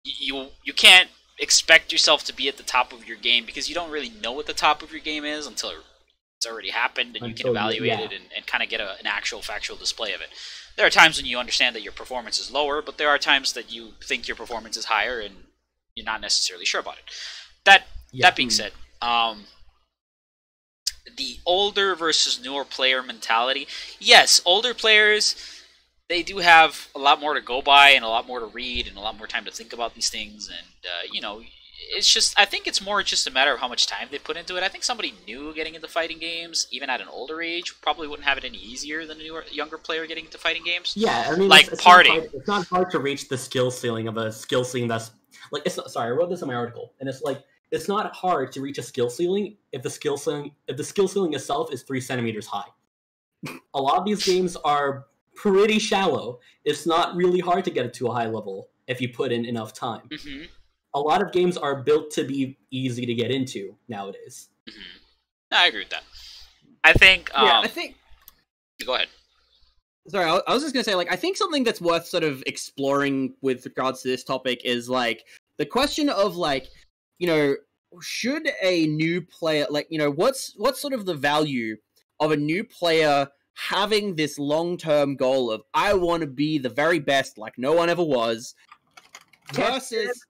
You can't expect yourself to be at the top of your game because you don't really know what the top of your game is until it's already happened, and you can evaluate it and kind of get an actual factual display of it. There are times when you understand that your performance is lower, but there are times that you think your performance is higher and you're not necessarily sure about it. That being said, the older versus newer player mentality. Yes, older players, they do have a lot more to go by and a lot more to read and a lot more time to think about these things. And, it's just, I think it's more just a matter of how much time they put into it. I think somebody new getting into fighting games, even at an older age, probably wouldn't have it any easier than a younger player getting into fighting games. Yeah, I mean, like it's party. It's not hard to reach the skill ceiling of a skill ceiling that's like. It's not, sorry, I wrote this in my article, and it's like it's not hard to reach a skill ceiling if the skill ceiling itself is 3 centimeters high. A lot of these games are pretty shallow. It's not really hard to get it to a high level if you put in enough time. Mm-hmm. A lot of games are built to be easy to get into nowadays. Mm-hmm. No, I agree with that. I think. I think. Go ahead. Sorry, I was just gonna say, like, I think something that's worth sort of exploring with regards to this topic is like the question of like, you know, should a new player, like, you know, what's sort of the value of a new player having this long-term goal of I want to be the very best, like no one ever was, versus.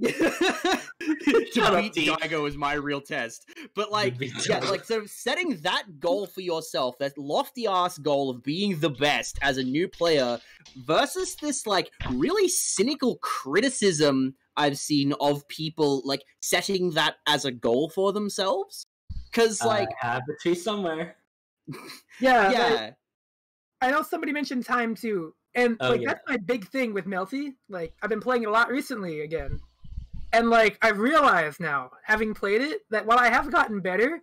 To beat Daigo is my real test. But like, yeah, like sort of setting that goal for yourself, that lofty ass goal of being the best as a new player, versus this like really cynical criticism I've seen of people like setting that as a goal for themselves. Because like, I have the tree somewhere. Yeah. I know somebody mentioned time too, and that's my big thing with Melty. Like, I've been playing it a lot recently again. And, like, I realize now, having played it, that while I have gotten better,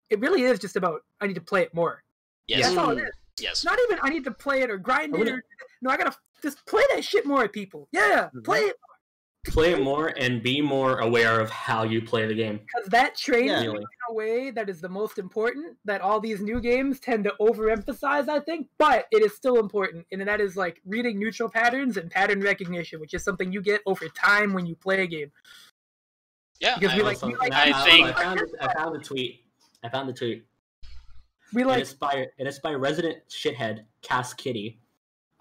it really is just about, I need to play it more. Yes. That's all it is. Yes. Not even, I need to play it or grind it. No, I gotta just play that shit more at people. Yeah, play it more. Play it more and be more aware of how you play the game. Because that trains you in a way that is the most important, that all these new games tend to overemphasize, I think, but it is still important, and that is like reading neutral patterns and pattern recognition, which is something you get over time when you play a game. Yeah, because I found the tweet. We like it's by resident shithead Cass Kitty.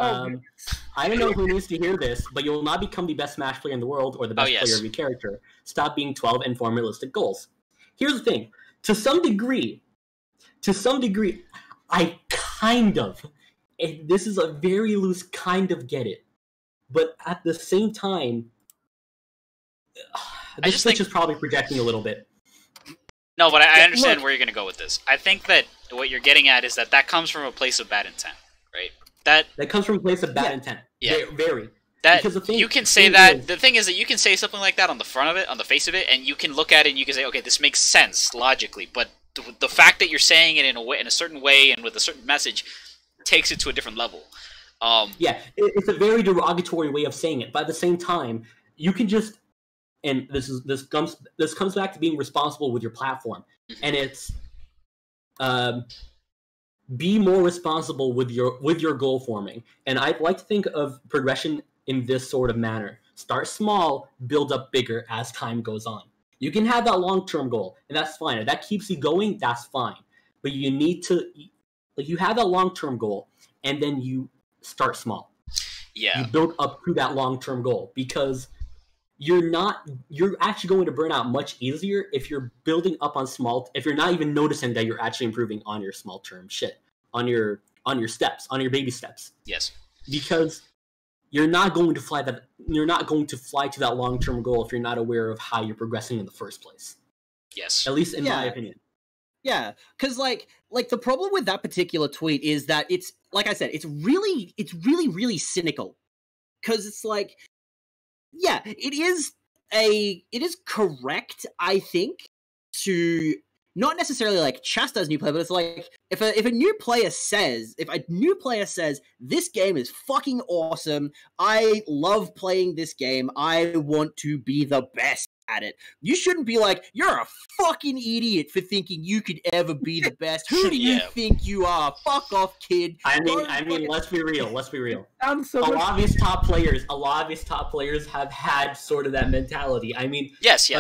I don't know who needs to hear this, but you will not become the best Smash player in the world or the best player of your character. Stop being 12 and form realistic goals. Here's the thing. To some degree, I kind of, and this is a very loose kind of get it, but at the same time, this Switch is probably projecting a little bit. No, but I understand where you're going to go with this. I think that what you're getting at is that comes from a place of bad intent, right? That comes from a place of bad intent. Yeah, very. You can say that. The thing is that you can say something like that on the front of it, on the face of it, and you can look at it and you can say, okay, this makes sense logically. But the fact that you're saying it in a certain way, and with a certain message, takes it to a different level. It's a very derogatory way of saying it. But at the same time, you can just, and this comes back to being responsible with your platform, and it's be more responsible with your goal forming. And I'd like to think of progression in this sort of manner. Start small, build up bigger as time goes on. You can have that long-term goal, and that's fine. If that keeps you going, that's fine. But you need to, like, you have that long-term goal, and then you start small. Yeah. You build up to that long-term goal, because you're actually going to burn out much easier if you're building up on small, if you're not even noticing that you're actually improving on your small-term shit, on your steps, on your baby steps. Yes. Because you're not going to fly to that long-term goal if you're not aware of how you're progressing in the first place. Yes. At least in my opinion. Yeah, because like the problem with that particular tweet is that it's, like I said, it's really, really cynical. Because it's like, yeah, it is correct, I think, to not necessarily like chastise new player, but it's like if a new player says this game is fucking awesome, I love playing this game, I want to be the best at it. You shouldn't be like, you're a fucking idiot for thinking you could ever be the best. Who do you think you are? Fuck off, kid. I mean, let's be real. I'm so a lot of these top players have had sort of that mentality. I mean, yes.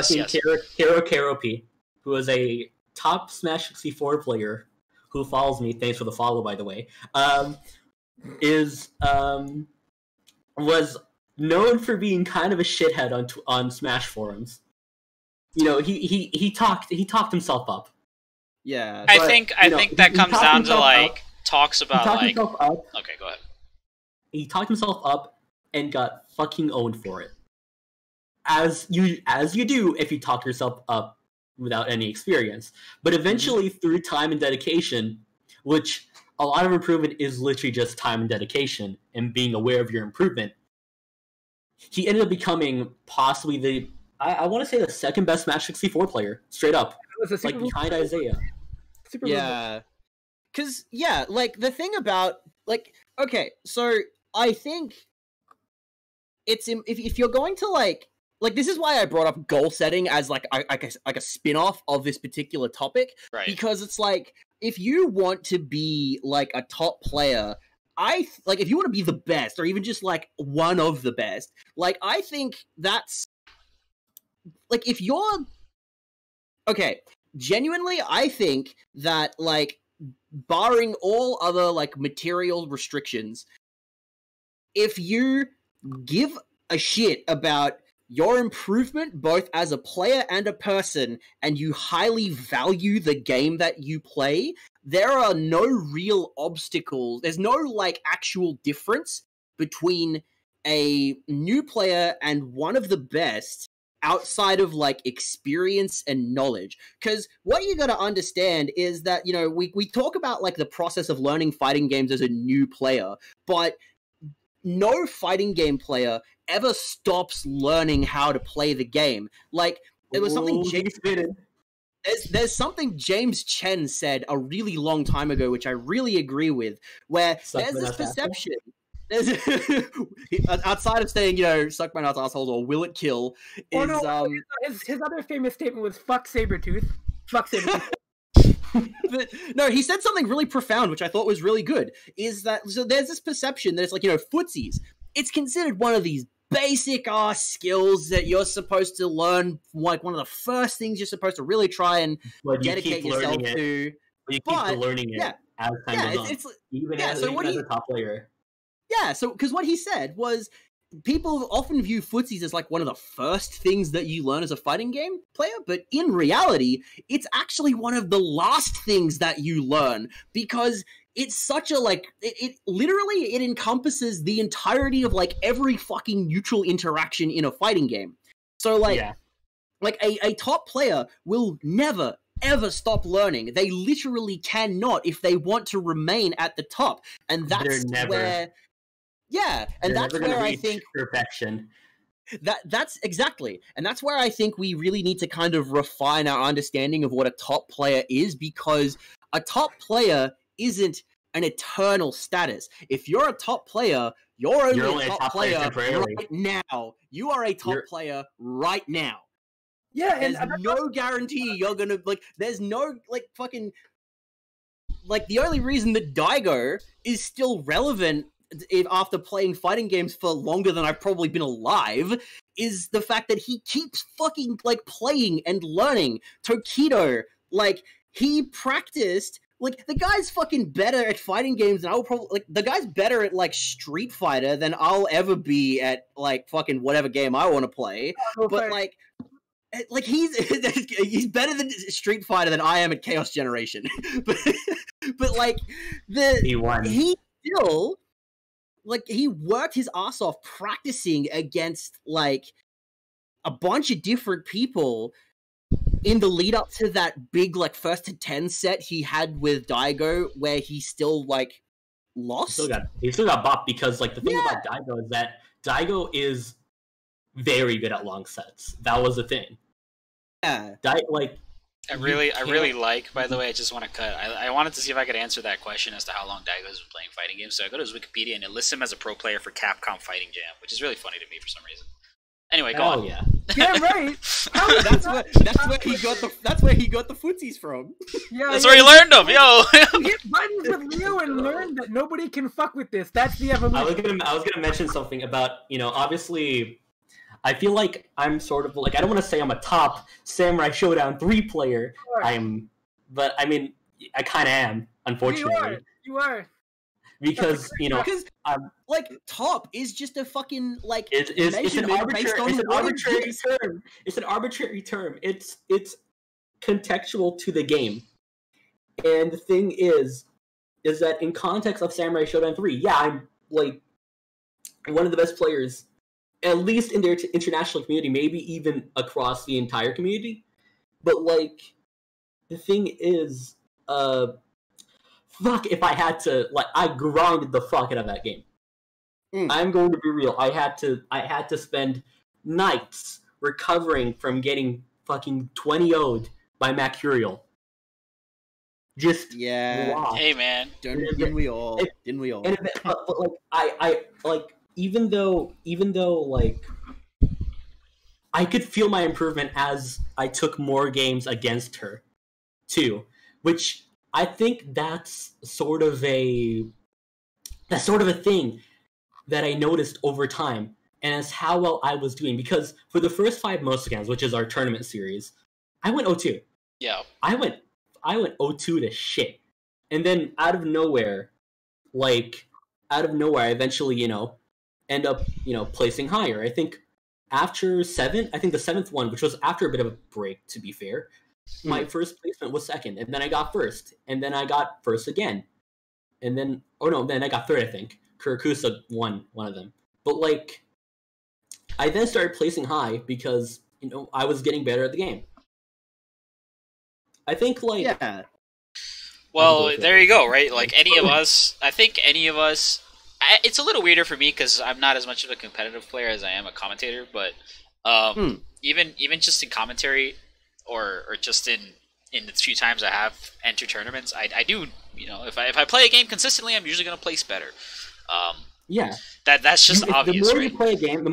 Karo P, who is a top Smash 64 player who follows me, thanks for the follow, by the way, was known for being kind of a shithead on Smash forums. You know, he talked himself up. Yeah, I think that comes down to like talks about like. Okay, go ahead. He talked himself up and got fucking owned for it. as you do if you talk yourself up without any experience. But eventually, through time and dedication, which a lot of improvement is literally just time and dedication and being aware of your improvement, he ended up becoming possibly I want to say the second best Match 64 player, straight up, like behind Isaiah. Yeah, because like the thing about like, okay, so I think it's if you're going to like this is why I brought up goal setting as like a spin-off of this particular topic, Right. Because it's like, if you want to be like a top player, if you want to be the best or even just like one of the best, like I think that's like, if you're okay, genuinely, I think that like, barring all other like material restrictions, if you give a shit about your improvement both as a player and a person, and you highly value the game that you play, there are no real obstacles. There's no like actual difference between a new player and one of the best outside of like experience and knowledge. Because what you got to understand is that, you know, we talk about like the process of learning fighting games as a new player, but no fighting game player ever stops learning how to play the game. Like, there was something there's something James Chen said a really long time ago, which I really agree with, where there's this perception. There's outside of saying, you know, suck my nuts, assholes, or will it kill? His other famous statement was "fuck Sabretooth." Fuck Sabretooth. But, no, he said something really profound, which I thought was really good. Is that so? There's this perception that it's like, you know, footsies. It's considered one of these basic ass skills that you're supposed to learn, like one of the first things you're supposed to really try and dedicate yourself to. But you keep learning it as time goes on. Even as a top player. Yeah, so because what he said was, people often view footsies as like one of the first things that you learn as a fighting game player, but in reality, it's actually one of the last things that you learn, because it's such a like, it literally encompasses the entirety of like every fucking neutral interaction in a fighting game. So like, like a top player will never ever stop learning. They literally cannot if they want to remain at the top, and that's where. Yeah, and that's where I think perfection. That's exactly, and that's where I think we really need to kind of refine our understanding of what a top player is, because a top player isn't an eternal status. If you're a top player, you're only a top player right now. You are a top player right now. Yeah, there's no guarantee you're gonna like. There's no like fucking like, the only reason that Daigo is still relevant after playing fighting games for longer than I've probably been alive is the fact that he keeps fucking like playing and learning. Tokido, like, he practiced, like, the guy's fucking better at fighting games than I'll probably, like, the guy's better at like Street Fighter than I'll ever be at like fucking whatever game I want to play. But like he's better than Street Fighter than I am at Chaos Generation. but like he still, like, he worked his ass off practicing against, like, a bunch of different people in the lead up to that big, like, 1st to 10 set he had with Daigo, where he still, like, lost. He still got bopped, because, like, the thing about Daigo is that Daigo is very good at long sets. That was the thing. Yeah. I really like, by the way, I just want to cut. I wanted to see if I could answer that question as to how long Daigo has been playing fighting games. So I go to his Wikipedia and it lists him as a pro player for Capcom Fighting Jam, which is really funny to me for some reason. Anyway, go on. Yeah. Yeah, right. That's where he got the footsies from. Yeah, that's where he learned them, yo. He hit buttons with Leo and learned that nobody can fuck with this. That's the evolution. I was gonna mention something about, you know, obviously, I feel like I'm sort of like, I don't want to say I'm a top Samurai Showdown 3 player. But I mean, I kind of am, unfortunately. You are. Because, you know, like, top is just a fucking, like, it's an arbitrary term. It's an arbitrary term. It's contextual to the game. And the thing is that in context of Samurai Showdown 3, yeah, I'm, like, one of the best players at least in their international community, maybe even across the entire community. But like, the thing is, fuck, if I had to, like, I grinded the fuck out of that game. I'm going to be real. I had to spend nights recovering from getting fucking 20-0'd by Mercurial. Just lost. Hey man, didn't we all? But like I like even though like I could feel my improvement as I took more games against her too, which I think that's sort of a thing that I noticed over time, and it's how well I was doing, because for the first 5 Mosicans, which is our tournament series, I went 0-2. Yeah. I went 0-2 to shit. And then out of nowhere, I eventually, end up, placing higher. I think after the 7th one, which was after a bit of a break, to be fair, my first placement was 2nd, and then I got 1st, and then I got 1st again. And then, then I got 3rd, I think. Kurakusa won one of them. But, like, I then started placing high because, I was getting better at the game. I think, like... Yeah. Well, there you go, right? Like, any of us, it's a little weirder for me because I'm not as much of a competitive player as I am a commentator, but even just in commentary or just in the few times I have entered tournaments, I do, if I play a game consistently, I'm usually going to place better. Yeah. That's just obvious, the more right? you play a game, the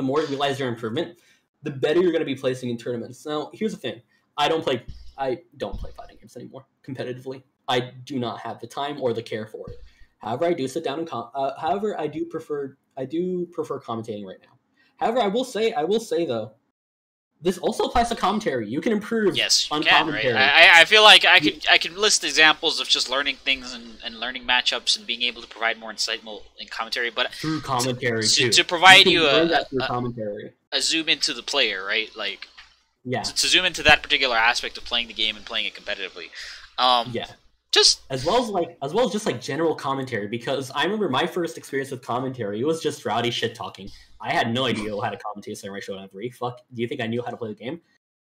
more you realize your improvement, the better you're going to be placing in tournaments. Now, here's the thing. I don't play fighting games anymore competitively. I do not have the time or the care for it. However, I do sit down and however, I do prefer commentating right now. However, I will say though, this also applies to commentary. You can improve on commentary. Right? I feel like I could list examples of just learning things and learning matchups and being able to provide more insightful in commentary, but through commentary to provide you commentary. A zoom into the player, right? Like, yeah, to zoom into that particular aspect of playing the game and playing it competitively. Just as well as just like general commentary, because I remember my first experience with commentary, it was just rowdy shit talking. I had no idea how to commentate Samurai Shodown 3. Fuck, do you think I knew how to play the game?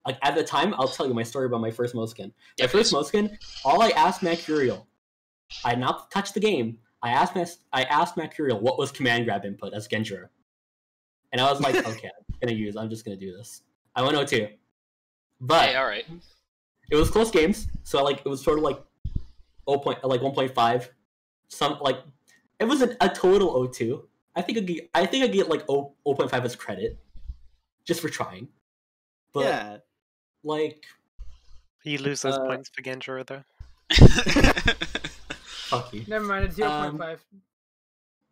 Like, at the time, I'll tell you my story about my first Moskin. First Moskin, all I asked Mercurial, I had not touched the game. I asked Mercurial what was command grab input as Genjiro. And I was like, okay, I'm just gonna do this. I went 0-2. But hey, all right. It was close games, so it was sort of like 1.5. It wasn't a total 0-2. I think I get like 0.5 as credit, just for trying. But yeah, like, you lose those points for Genjiro though. Fuck you. Never mind, it's 0.5.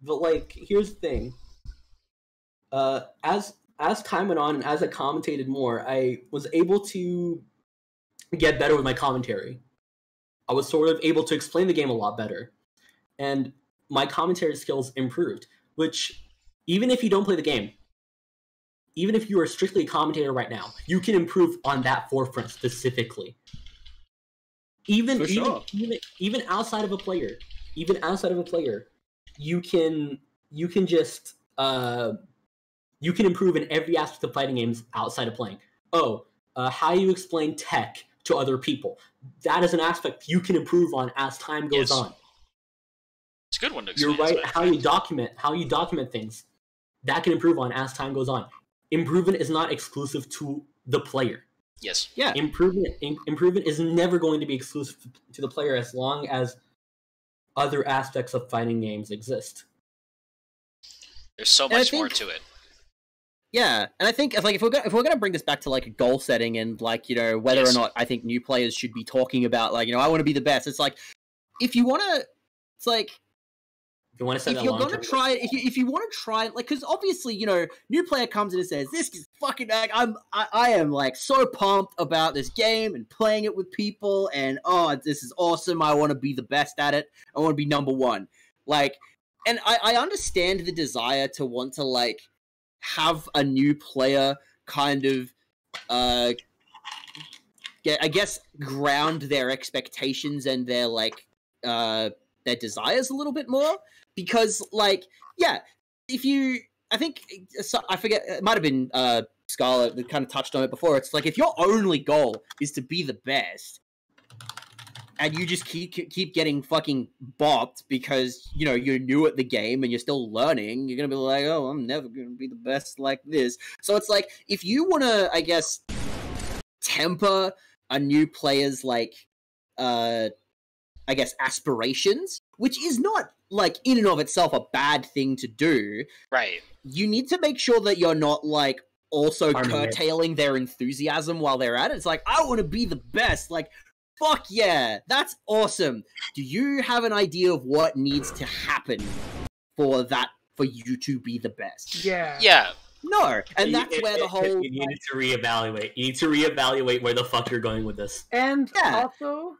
But like, here's the thing. As time went on and as I commentated more, I was able to get better with my commentary. I was sort of able to explain the game a lot better, and my commentary skills improved. Which, even if you don't play the game, even if you are strictly a commentator right now, you can improve on that forefront specifically. Even outside of a player, you can just you can improve in every aspect of fighting games outside of playing. How you explain tech to other people. That is an aspect you can improve on as time goes on. It's a good one to explain. You're right. How you document things, that can improve on as time goes on. Improvement is not exclusive to the player. Yes. Yeah. Improvement is never going to be exclusive to the player as long as other aspects of fighting games exist. There's so much more to it. Yeah, and I think if we're gonna bring this back to like a goal setting and like whether or not I think new players should be talking about like I want to be the best. It's like if you want to try, like, because obviously, new player comes in and says, this is fucking, like, I am, like, so pumped about this game and playing it with people, and, this is awesome, I want to be the best at it, I want to be number one. Like, and I understand the desire to want to, like, have a new player kind of, I guess, ground their expectations and their, like, their desires a little bit more. Because, like, yeah, if you I think I forget. It might have been Scarlet that kind of touched on it before. It's like if your only goal is to be the best, and you just keep getting fucking bopped because you're new at the game and you're still learning, you're gonna be like, oh, I'm never gonna be the best like this. So it's like if you wanna, I guess, temper a new player's I guess aspirations, which is not like in and of itself a bad thing to do. Right. You need to make sure that you're not like also curtailing their enthusiasm while they're at it. It's like, I want to be the best. Like, fuck yeah, that's awesome. Do you have an idea of what needs to happen for you to be the best? Yeah. Yeah. No, and that's where the whole... You need to reevaluate. You need to reevaluate where the fuck you're going with this. And also,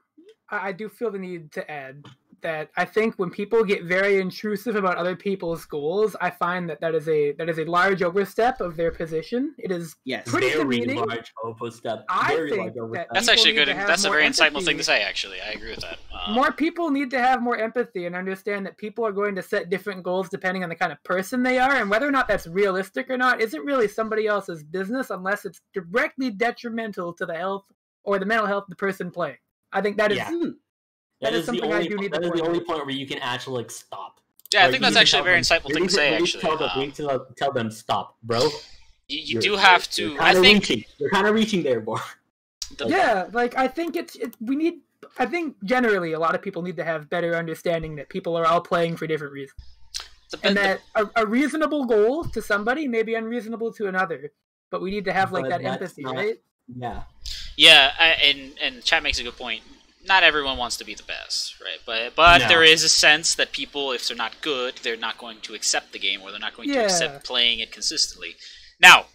I do feel the need to add that I think when people get very intrusive about other people's goals, I find that is a large overstep of their position. It is pretty demeaning. Large overstep. That's actually good. That's a very insightful thing to say. Actually, I agree with that. More people need to have more empathy and understand that people are going to set different goals depending on the kind of person they are, and whether or not that's realistic or not isn't really somebody else's business unless it's directly detrimental to the health or the mental health of the person playing. I think that is. Yeah. That is something I do need to point out. That is the only point where you can actually stop. Yeah, I think that's actually a very insightful thing to say. Actually, we need to tell them stop, bro. You do have to. I think you're kind of reaching there, boy. Yeah, like I think we need. I think generally a lot of people need to have better understanding that people are all playing for different reasons, and that a reasonable goal to somebody may be unreasonable to another. But we need to have like that empathy, right? Yeah. Yeah, and chat makes a good point. Not everyone wants to be the best, right? But there is a sense that people, if they're not good, they're not going to accept the game, or they're not going to accept playing it consistently. Now,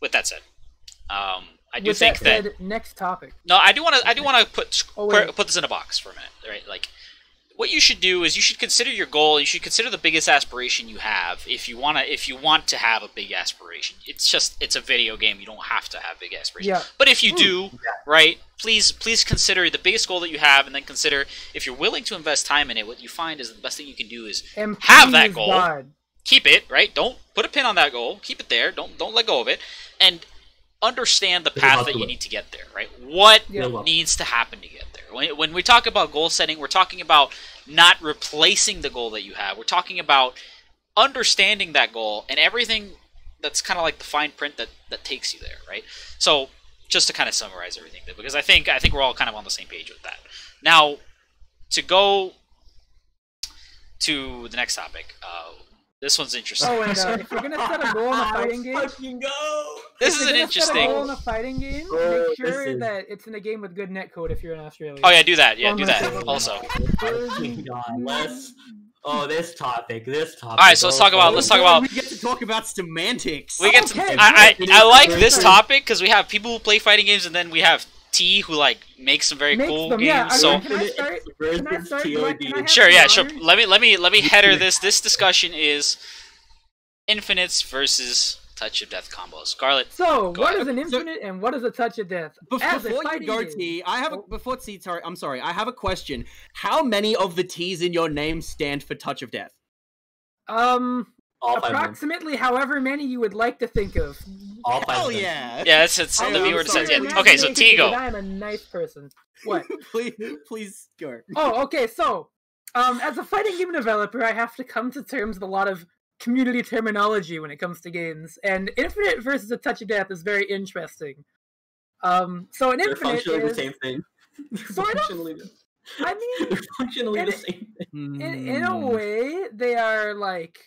with that said, I do think that next topic. No, I do want to put this in a box for a minute, right? Like, what you should do is you should consider your goal. You should consider the biggest aspiration you have. If you want to have a big aspiration, it's a video game. You don't have to have big aspirations. Yeah. But if you do, right? Please consider the biggest goal that you have, and then consider if you're willing to invest time in it. What you find is the best thing you can do is have that goal, keep it, right? Don't put a pin on that goal. Keep it there. Don't let go of it, and understand the path that you need to get there, right? What needs to happen to get there? When we talk about goal setting, we're talking about not replacing the goal that you have. We're talking about understanding that goal and everything that's kind of like the fine print that takes you there, right? So just to kind of summarize everything, because I think we're all kind of on the same page with that. Now, to go to the next topic, this one's interesting. Oh, and if you're gonna set a goal in a fighting game, this is an interesting. Set a goal in a fighting game, make sure that it's in a game with good netcode. If you're in Australia. Oh yeah, do that. Yeah, do that. Also. This topic. All right, so let's talk about. We get to talk about semantics. We get to. I like this topic because we have people who play fighting games, and then we have T who like makes some very cool games. Yeah, so can I start? Sure, yeah, sure. Let me header this. This discussion is infinites versus touch of death combos. Scarlet. So what is an infinite and what is a touch of death? Before you go, T, I have a question. How many of the T's in your name stand for touch of death? Approximately however many you would like to think of. Hell yeah! Yeah, it's the viewer decides. Yeah. Okay, so T, go. I'm a nice person. What? please go. Oh, okay. So, as a fighting game developer, I have to come to terms with a lot of community terminology when it comes to games, and infinite versus a touch of death is very interesting. So an infinite is the same thing. Sort of. I mean, they're functionally the same thing. In a way, they are like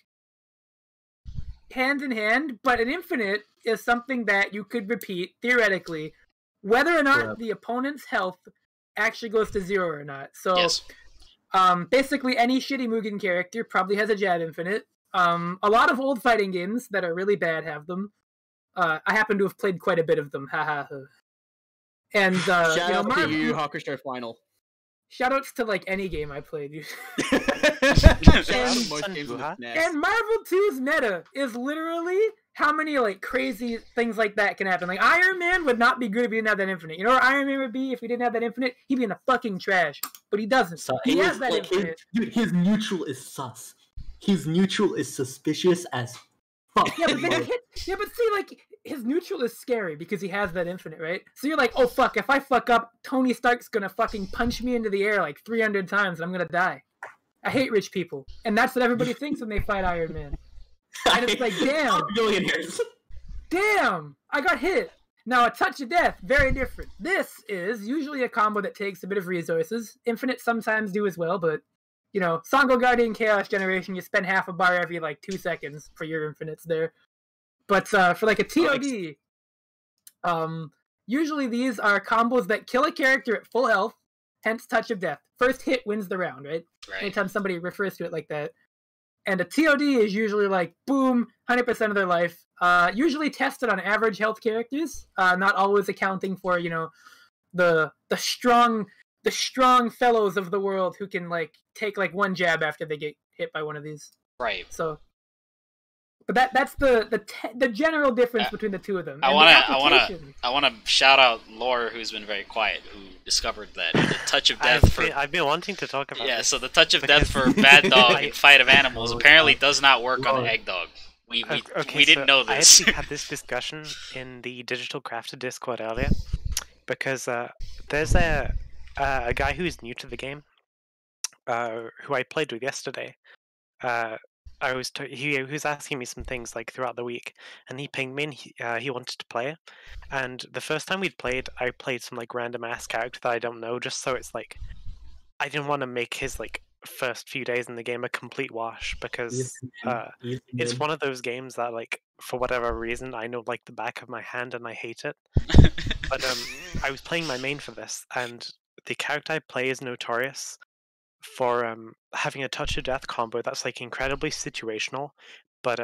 hand in hand, but an infinite is something that you could repeat theoretically, whether or not the opponent's health actually goes to 0 or not. So, basically, any shitty Mugen character probably has a jab infinite. A lot of old fighting games that are really bad have them. I happen to have played quite a bit of them. And shout out to you, Hawker Final. Shoutouts to like any game I played. And Marvel 2's meta is literally how many like crazy things like that can happen. Like Iron Man would not be good if he didn't have that infinite. You know where Iron Man would be if he didn't have that infinite? He'd be in the fucking trash. But he doesn't. So he has that infinite. His neutral is sus. His neutral is suspicious as Yeah, but then yeah, but see, like his neutral is scary because he has that infinite, right? So you're like, oh fuck, if I fuck up, Tony Stark's gonna fucking punch me into the air like 300 times and I'm gonna die. I hate rich people, and that's what everybody thinks when they fight Iron Man. And it's like, damn, billionaires. Damn, I got hit. Now a touch of death, very different. This is usually a combo that takes a bit of resources. Infinite sometimes do as well, but you know, Songo Guardian Chaos Generation, you spend half a bar every like 2 seconds for your infinites there. But for like a TOD, usually these are combos that kill a character at full health, hence touch of death. First hit wins the round, right? Anytime somebody refers to it like that. And a TOD is usually like, boom, 100% of their life. Usually tested on average health characters, not always accounting for, you know, the strong fellows of the world who can like take like one jab after they get hit by one of these. Right. So, but that's the general difference between the two of them. I want to shout out Laura, who's been very quiet, who discovered that the touch of death I've been wanting to talk about. Yeah, this so the touch of death for Bad Dog in Fight of Animals apparently does not work on Egg Dog. We didn't know this. I actually had this discussion in the Digital Crafter Discord earlier because there's a guy who's new to the game who I played with yesterday. He was asking me some things like throughout the week, and he pinged me and he wanted to play. And the first time we'd played, I played some like random ass character that I don't know, just so it's like I didn't want to make his like first few days in the game a complete wash because it's one of those games that like for whatever reason I know like the back of my hand and I hate it. But I was playing my main for this, and the character I play is notorious for having a touch of death combo that's like incredibly situational, but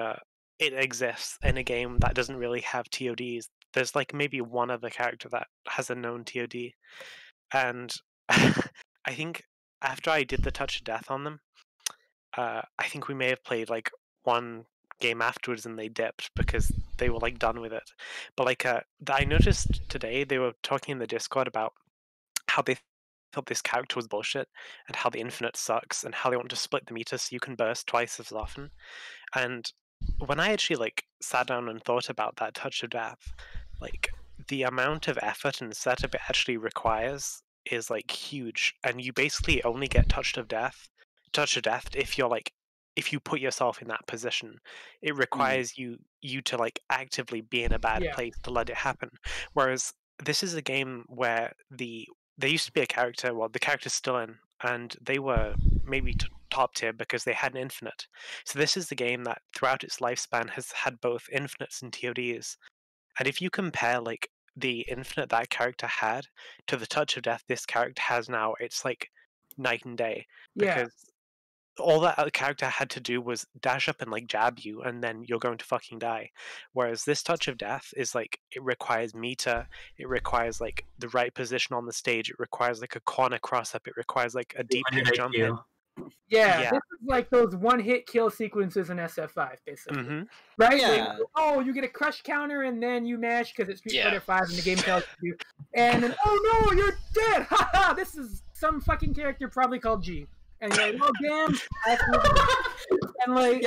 it exists in a game that doesn't really have TODs. There's like maybe one other character that has a known TOD, and I think after I did the touch of death on them, I think we may have played like one game afterwards and they dipped because they were like done with it. But like I noticed today they were talking in the Discord about how they thought this character was bullshit and how the infinite sucks and how they want to split the meter so you can burst twice as often. And when I actually like sat down and thought about that touch of death, like the amount of effort and setup it actually requires is like huge, and you basically only get touch of death if you're like if you put yourself in that position. It requires you to like actively be in a bad place to let it happen. Whereas this is a game where there used to be a character, well, the character's still in, and they were maybe top tier because they had an infinite. So this is the game that throughout its lifespan has had both infinites and TODs. And if you compare like the infinite that character had to the touch of death this character has now, it's like night and day. Because all that other character had to do was dash up and like jab you, and then you're going to fucking die. Whereas this touch of death is like it requires meter, it requires like the right position on the stage, it requires like a corner cross up, it requires like a deep hit jump in. Yeah, this is like those one-hit kill sequences in SF5, basically. Mm-hmm. Right? Yeah. Like, you get a crush counter and then you mash because it's Street Fighter 5 and the game tells you. And then, oh no, you're dead! Haha! This is some fucking character probably called G. And you're like, oh damn! And like,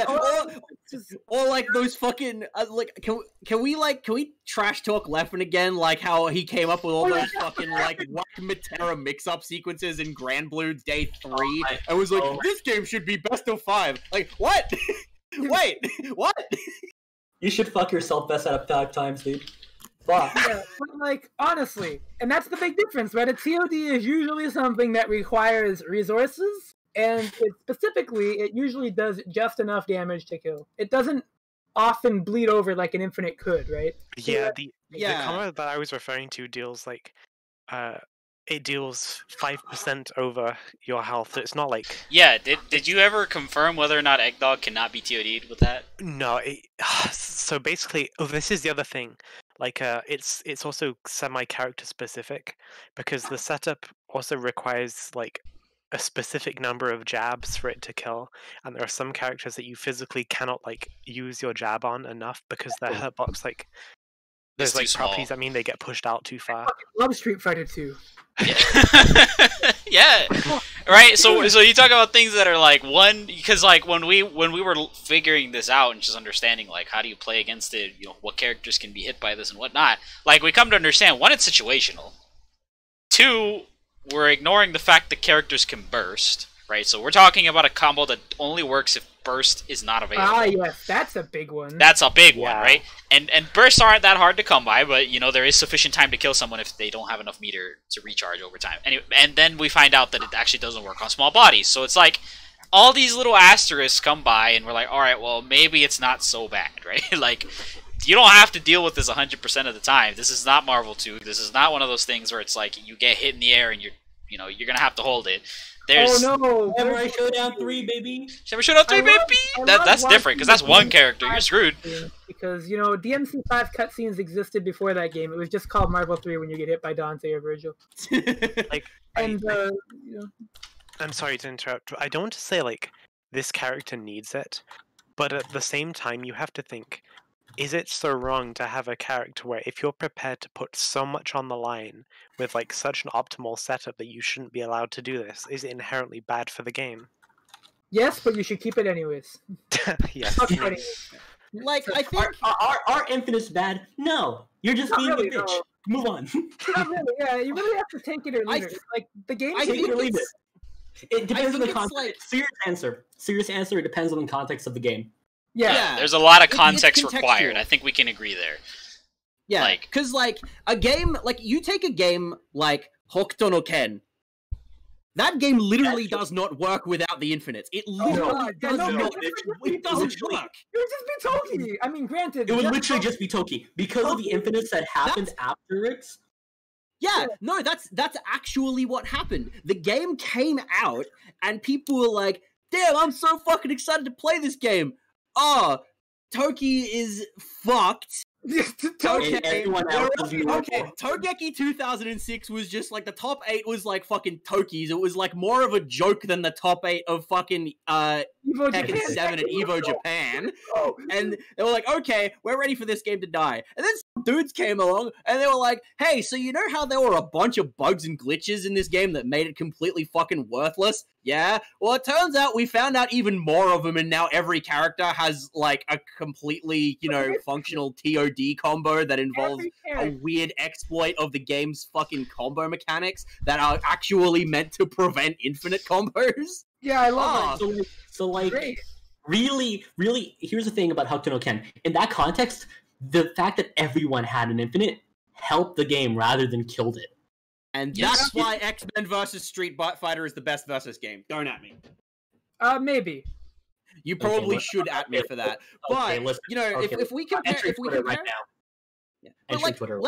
or like those fucking like, can we trash talk Leffen again? Like how he came up with all those fucking like Whack Matera mix-up sequences in Grand Blue's Day 3. I was like, this game should be best of 5. Like what? Wait, what? You should fuck yourself best out of 5 times, dude. Fuck. Yeah, but like honestly, and that's the big difference, right? A TOD is usually something that requires resources. And it usually does just enough damage to kill. It doesn't often bleed over like an infinite could, right? Yeah, the combo that I was referring to deals like it deals 5% over your health. It's not like Did you ever confirm whether or not Egg Dog cannot be TOD'd with that? No. So basically, this is the other thing. Like it's also semi-character specific because the setup also requires like a specific number of jabs for it to kill, and there are some characters that you physically cannot like use your jab on enough because their hitbox like There's too like small. properties that mean they get pushed out too far. Love Street Fighter 2. Yeah. Yeah. Right. So you talk about things that are like because like when we were figuring this out and just understanding like how do you play against it, what characters can be hit by this and whatnot. Like we come to understand one, it's situational. Two, we're ignoring the fact that characters can burst. Right. So we're talking about a combo that only works if burst is not available. Ah, yes, that's a big one. That's a big one, right? And bursts aren't that hard to come by, but there is sufficient time to kill someone if they don't have enough meter to recharge over time. Anyway, and then we find out that it actually doesn't work on small bodies. So it's like all these little asterisks come by, and we're like, all right, well maybe it's not so bad, right? Like you don't have to deal with this 100% of the time. This is not Marvel 2. This is not one of those things where it's like you get hit in the air and you're gonna have to hold it. There's Samurai Showdown 3, baby. Samurai Showdown 3, baby. That's different because that's one character. You're screwed. Because DMC5 cutscenes existed before that game. It was just called Marvel 3 when you get hit by Dante or Virgil. I'm sorry to interrupt. I don't want to say like this character needs it, but at the same time you have to think: is it so wrong to have a character where if you're prepared to put so much on the line with like such an optimal setup that you shouldn't be allowed to do this? Is it inherently bad for the game? Yes, but you should keep it anyways. Yes. Like I think are infinites bad? No, you're just being really, a bitch. no. Move on. Not really, yeah, you really have to take it or leave it. Like the game. I think leave it. It depends on the it's context. like- Serious answer. It depends on the context of the game. Yeah. There's a lot of It's context contextual. required. I think we can agree there. Yeah, Like- because a game you take a game like Hokuto no Ken. That game literally does not work without the infinites. It literally does not. It doesn't work. It would just be Toki. I mean, granted, It would literally just be Toki because of the infinites that happened after it. Yeah, no, that's actually what happened. The game came out, and people were like, "Damn, I'm so fucking excited to play this game." Oh, Toki is fucked. And everyone else is normal. Okay, Togeki 2006 was just like the top 8 was like fucking Tokis. It was like more of a joke than the top 8 of fucking Evo Tekken Japan. 7 and Evo Japan. And they were like, okay, we're ready for this game to die. And then some dudes came along and they were like, hey, so you know how there were a bunch of bugs and glitches in this game that made it completely fucking worthless? Yeah? Well, it turns out we found out even more of them, and now every character has like a completely, functional TOD combo that involves a weird exploit of the game's fucking combo mechanics that are actually meant to prevent infinite combos. Yeah, I love it. So like, Great. really, here's the thing about Hokuto no Ken. In that context, the fact that everyone had an infinite helped the game rather than killed it. And Yes. that's why X-Men vs. Street Fighter is the best versus game. Don't at me. Maybe. You probably Okay, should at me for that. But, listen, if we compare... Entry If we Twitter compare right now. Yeah. But Entry like, Twitter.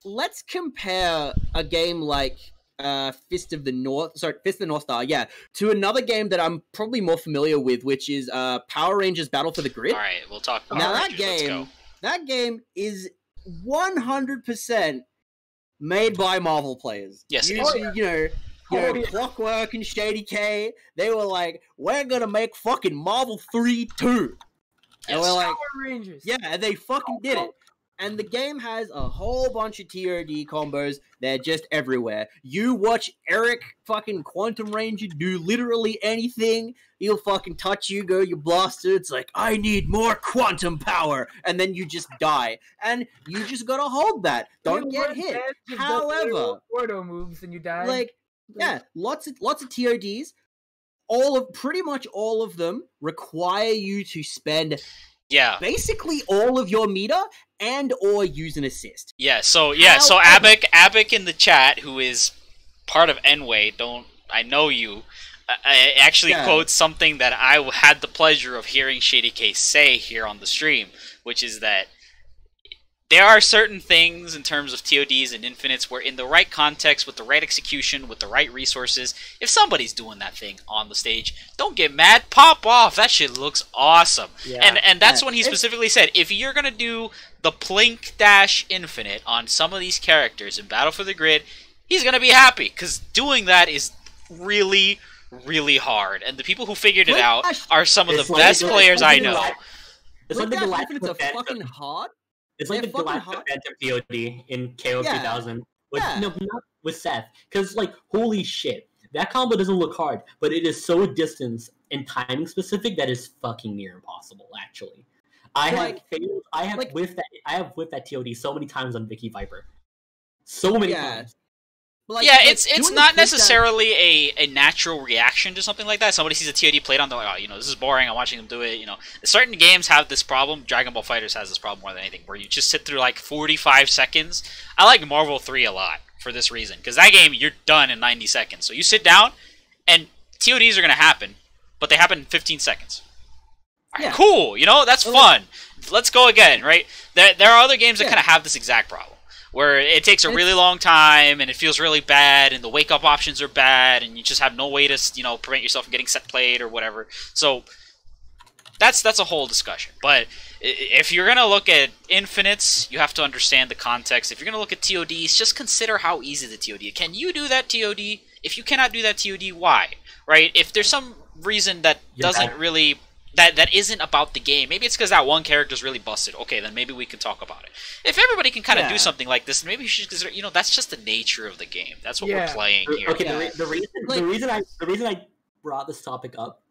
let's compare a game like Fist of the North Star, to another game that I'm probably more familiar with, which is Power Rangers Battle for the Grid. All right, we'll talk about Now Rangers. Let's go. that game is 100% made by Marvel players. Yes, it Using, is. Clockwork and Shady K. They were like, we're gonna make fucking Marvel 3 too. And Yes. we're like, Power Rangers. yeah, and they fucking did it. And the game has a whole bunch of TOD combos. They're just everywhere. You watch Eric fucking Quantum Ranger do literally anything. He'll fucking touch you, go, you blaster. It's like, I need more quantum power. And then you just die. And you just gotta hold that. Don't get hit. However, Ordo moves and you die. like, yeah, lots of TODs. Pretty much all of them require you to spend Yeah. basically all of your meter and or use an assist. So However- Abik in the chat, who is part of Enway, I know you, I actually quotes something that I had the pleasure of hearing Shady Case say here on the stream, which is that there are certain things in terms of TODs and infinites where in the right context, with the right execution, with the right resources, if somebody's doing that thing on the stage, don't get mad, pop off. That shit looks awesome. Yeah. And that's when he specifically said, if you're going to do the Plink Dash Infinite on some of these characters in Battle for the Grid, he's going to be happy, because doing that is really, really hard. And the people who figured it Plink out Dash- are some of It's the like- best it's players like I the know. la- It's like the It's galactic a event. fucking hard. It's like They're the fucking Galactic hard. Phantom POD in KO Yeah. 3000. With, Yeah. No, not with Seth. Because, like, holy shit. That combo doesn't look hard, but it is so distance and timing specific that is fucking near impossible, actually. I have whiffed that TOD so many times on Vicky Viper. So many times. Like, yeah, like, it's doing not the quick necessarily a natural reaction to something like that. Somebody sees a TOD played on, they're like, oh, this is boring. I'm watching them do it. Certain games have this problem. Dragon Ball FighterZ has this problem more than anything, where you just sit through like 45 seconds. I like Marvel 3 a lot for this reason, because that game you're done in 90 seconds. So you sit down, and TODs are gonna happen, but they happen in 15 seconds. Yeah. Cool, that's fun. Let's go again, right? There are other games that kind of have this exact problem, where it takes a really long time and it feels really bad and the wake up options are bad and you just have no way to prevent yourself from getting set played or whatever. So that's a whole discussion. But if you're gonna look at infinites, you have to understand the context. If you're gonna look at TODs, just consider how easy the TOD is. Can you do that TOD? If you cannot do that TOD, why? Right? If there's some reason that doesn't really that isn't about the game. Maybe it's because that one character's really busted. Okay, then maybe we can talk about it. If everybody can kind of do something like this, maybe we should consider. That's just the nature of the game. That's what we're playing here. Okay, the reason I brought this topic up,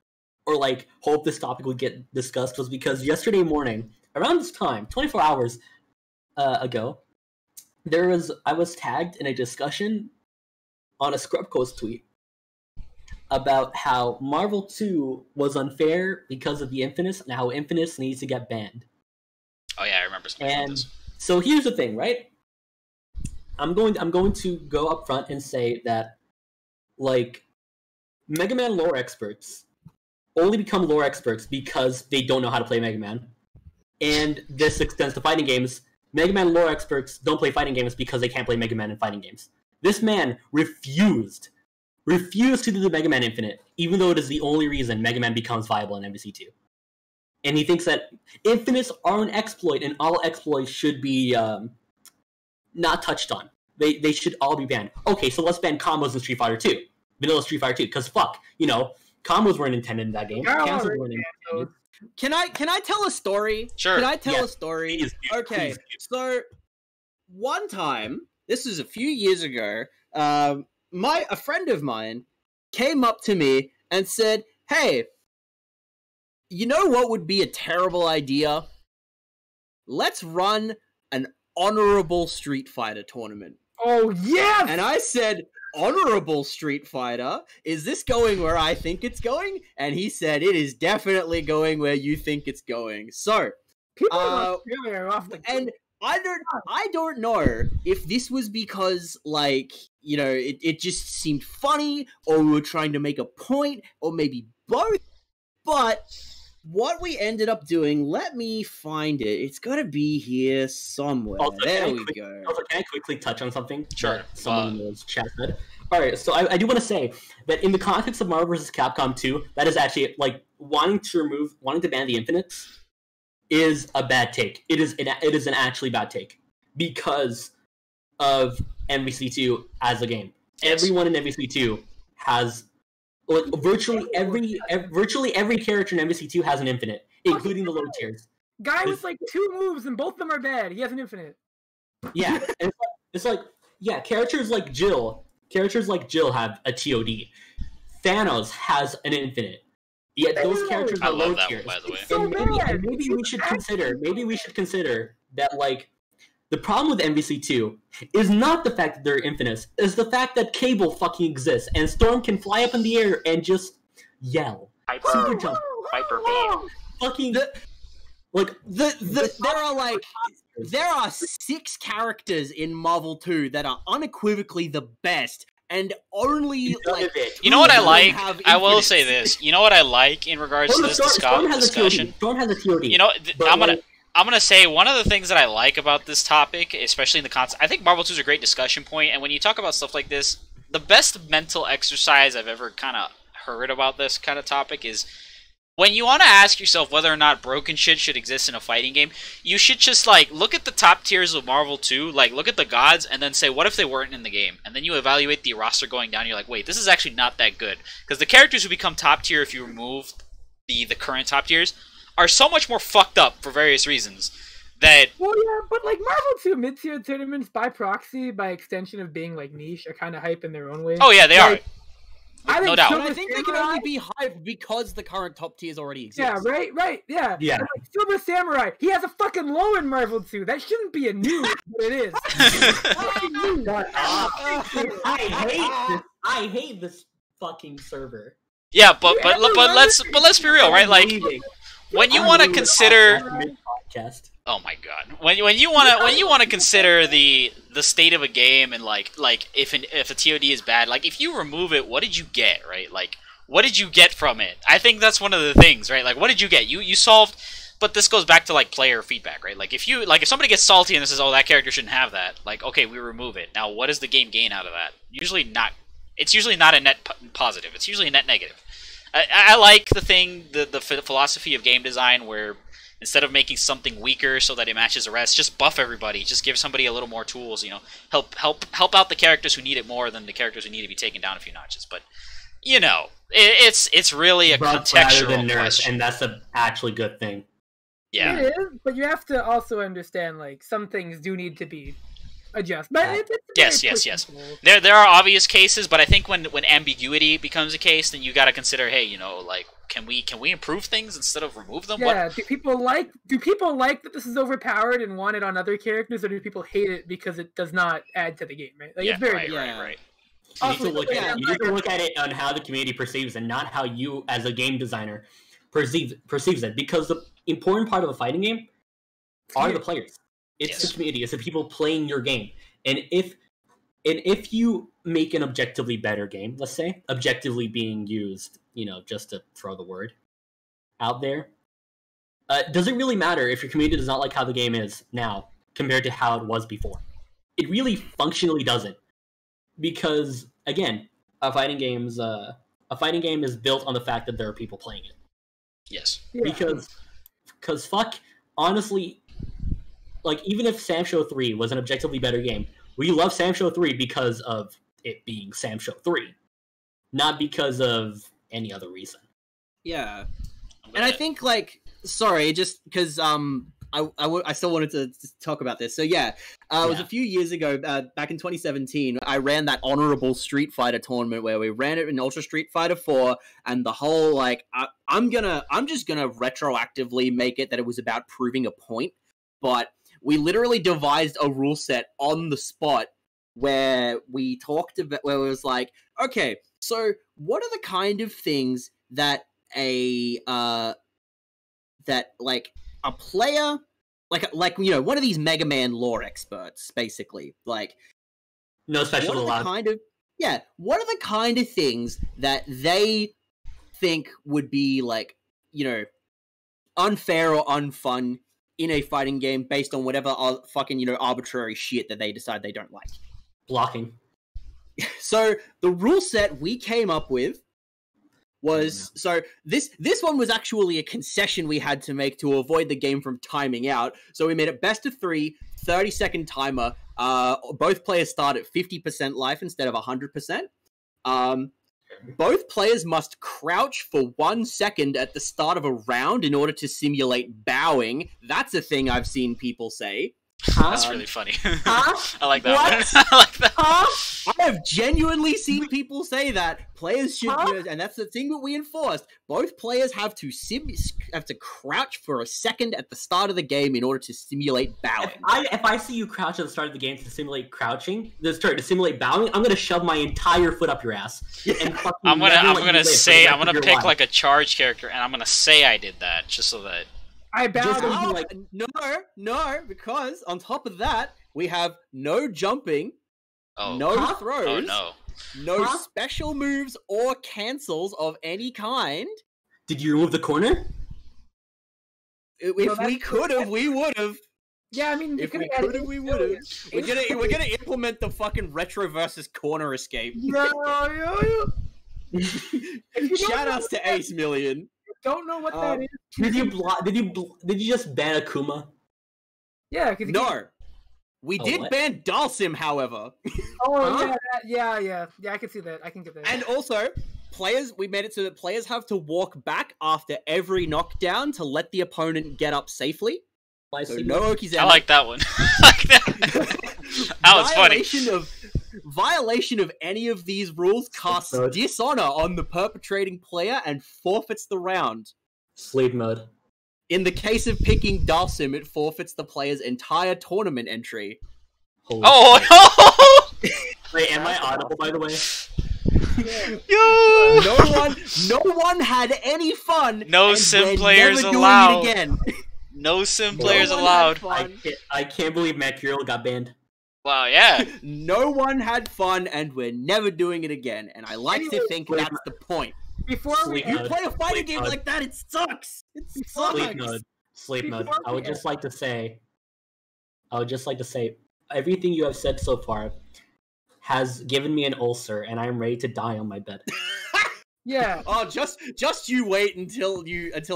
or like hope this topic would get discussed, was because yesterday morning, around this time, 24 hours ago, I was tagged in a discussion on a Scrub Coast tweet about how Marvel 2 was unfair because of the Infinites and how Infinites needs to get banned. Oh yeah, I remember something like this. So here's the thing, right? I'm going to go up front and say that, like, Mega Man lore experts only become lore experts because they don't know how to play Mega Man. And this extends to fighting games. Mega Man lore experts don't play fighting games because they can't play Mega Man in fighting games. This man refused to do the Mega Man Infinite, even though it is the only reason Mega Man becomes viable in MVC2. And he thinks that Infinites are an exploit, and all exploits should be not touched on. They should all be banned. Okay, so let's ban combos in Street Fighter 2. Vanilla Street Fighter 2, because fuck, combos weren't intended in that game. Cancels weren't intended. Can I tell a story? Sure. Can I tell a story? Please, okay, please. So one time, this was a few years ago, a friend of mine came up to me and said, "Hey, you know what would be a terrible idea? Let's run an honorable Street Fighter tournament." Oh, yes! And I said, "Honorable Street Fighter? Is this going where I think it's going?" And he said, "It is definitely going where you think it's going." So, People in Australia are off the and I don't know if this was because, like, it just seemed funny, or we were trying to make a point, or maybe both. But what we ended up doing, let me find it. It's gotta be here somewhere. There we go. Also, can I quickly touch on something? Sure. That someone in the chat said. Alright, so I do want to say that in the context of Marvel vs. Capcom 2, that is actually, like, wanting to ban the Infinites is a bad take. It is an actually bad take because of MVC2 as a game. Yes. Everyone in MVC2 has, like, virtually every character in MVC2 has an infinite, including the low tiers. guy with like 2 moves and both of them are bad. He has an infinite. Yeah, and it's like characters like Jill have a TOD. Thanos has an infinite. Yet those characters I are low love that tiers. one, by the way. So bad. Maybe we should consider that, like, the problem with MVC2 is not the fact that they're infinites, is the fact that Cable fucking exists and Storm can fly up in the air and just yell. Super jump. Hyper beam. Fucking there are 6 characters in Marvel 2 that are unequivocally the best, and only like You know what I two of them like? have I will infinites. say this. You know what I like in regards to this discussion? Storm has a TOD. You know, I'm gonna say one of the things that I like about this topic, especially in the concept, I think Marvel 2 is a great discussion point, and when you talk about stuff like this, the best mental exercise I've ever kind of heard about this kind of topic is when you want to ask yourself whether or not broken shit should exist in a fighting game, you should just, like, look at the top tiers of Marvel 2, like, look at the gods, and then say, what if they weren't in the game? And then you evaluate the roster going down, and you're like, wait, this is actually not that good. Because the characters who become top tier if you remove the current top tiers are so much more fucked up for various reasons that. Well, yeah, but like Marvel 2 mid-tier tournaments by proxy, by extension of being like niche, are kind of hype in their own way. Oh yeah, they are. I No doubt. But I think they can only be hyped because the current top tiers already exist. Yeah, right, yeah. Yeah. And, like, Silver Samurai, he has a fucking low in Marvel 2. That shouldn't be a news, but it is. I hate this fucking server. Yeah, but let's be real, right? Like when you want to consider. Podcast. Oh my god! When you want to consider the state of a game and like if a TOD is bad, like if you remove it, what did you get, right? Like what did you get from it? I think that's one of the things, right? Like what did you get? You solved, but this goes back to like player feedback, right? Like if somebody gets salty and says, "Oh, that character shouldn't have that," like okay, we remove it. Now what does the game gain out of that? Usually not. It's usually not a net positive. It's usually a net negative. I like the philosophy of game design where instead of making something weaker so that it matches the rest, just buff everybody. Just give somebody a little more tools. You know, help out the characters who need it more than the characters who need to be taken down a few notches. But you know, it's really a contextual question, and that's an actually good thing. Yeah, it is, but you have to also understand like some things do need to be adjusted. But yes. There are obvious cases, but I think when ambiguity becomes a case, then you got to consider, hey, you know, like can we improve things instead of remove them? Yeah. Do people like that this is overpowered and want it on other characters, or do people hate it because it does not add to the game? Right? Like, yeah, it's very right. You need to look at it on how the community perceives and not how you, as a game designer, perceives it. Because the important part of a fighting game are the players. It's the community. It's the people playing your game. And if you make an objectively better game, let's say, objectively being used, you know, just to throw the word out there, does it really matter if your community does not like how the game is now compared to how it was before? It really functionally doesn't. Because again, a fighting game is built on the fact that there are people playing it. Yes. Yeah. Because fuck, honestly, like even if Sam Show 3 was an objectively better game, we love Sam Show 3 because of it being Sam Show 3, not because of any other reason. Yeah, and I think like sorry, just because I still wanted to talk about this. So yeah, it was a few years ago, back in 2017, I ran that honorable Street Fighter tournament where we ran it in Ultra Street Fighter 4, and the whole like I'm just gonna retroactively make it that it was about proving a point, but we literally devised a rule set on the spot where we talked about where it was like, okay, so what are the kind of things that a player like you know, one of these Mega Man lore experts, basically, like no special allowed. What are the kind of things that they think would be like, you know, unfair or unfun in a fighting game based on whatever fucking, you know, arbitrary shit that they decide they don't like? Blocking. So the rule set we came up with was so this one was actually a concession we had to make to avoid the game from timing out. So we made it best of 3, 30-second timer. Both players start at 50% life instead of 100%. Both players must crouch for 1 second at the start of a round in order to simulate bowing. That's a thing I've seen people say. That's really funny. I like that one. I like that. I have genuinely seen people say that players should, and that's the thing that we enforced. Both players have to crouch for a second at the start of the game in order to simulate bowing. If I see you crouch at the start of the game to simulate to simulate bowing, I'm gonna shove my entire foot up your ass. And I'm gonna pick like a charge character, and I'm gonna say I did that just so that. I bowed. No, because on top of that, we have no jumping, no throws, no special moves or cancels of any kind. Did you remove the corner? If we could have, we would have. Yeah, I mean, if we could have, we would have. We're gonna implement the fucking retro versus corner escape. Shout outs to Ace Million. Don't know what that is. Did you just ban Akuma? Yeah. We did ban Dalsim, however. Yeah. I can see that. I can get that. And also, we made it so that players have to walk back after every knockdown to let the opponent get up safely. So no Okizeme. I like that one. That was funny. Violation of any of these rules casts dishonor on the perpetrating player and forfeits the round. Sleep mode. In the case of picking Dhalsim, it forfeits the player's entire tournament entry. Holy Oh no! Wait, am I audible, by the way? Yo! No one had any fun. No and sim we're players never allowed. Doing it again. No sim No players one had allowed. fun. I can't believe Mercurial got banned. Wow, yeah. No one had fun, and we're never doing it again. And I like to think that's the point. Before we You play a fighting game like that, it sucks. It sucks. Sleep mode. I would just like to say, everything you have said so far has given me an ulcer, and I'm ready to die on my bed. Yeah. Oh, just you wait until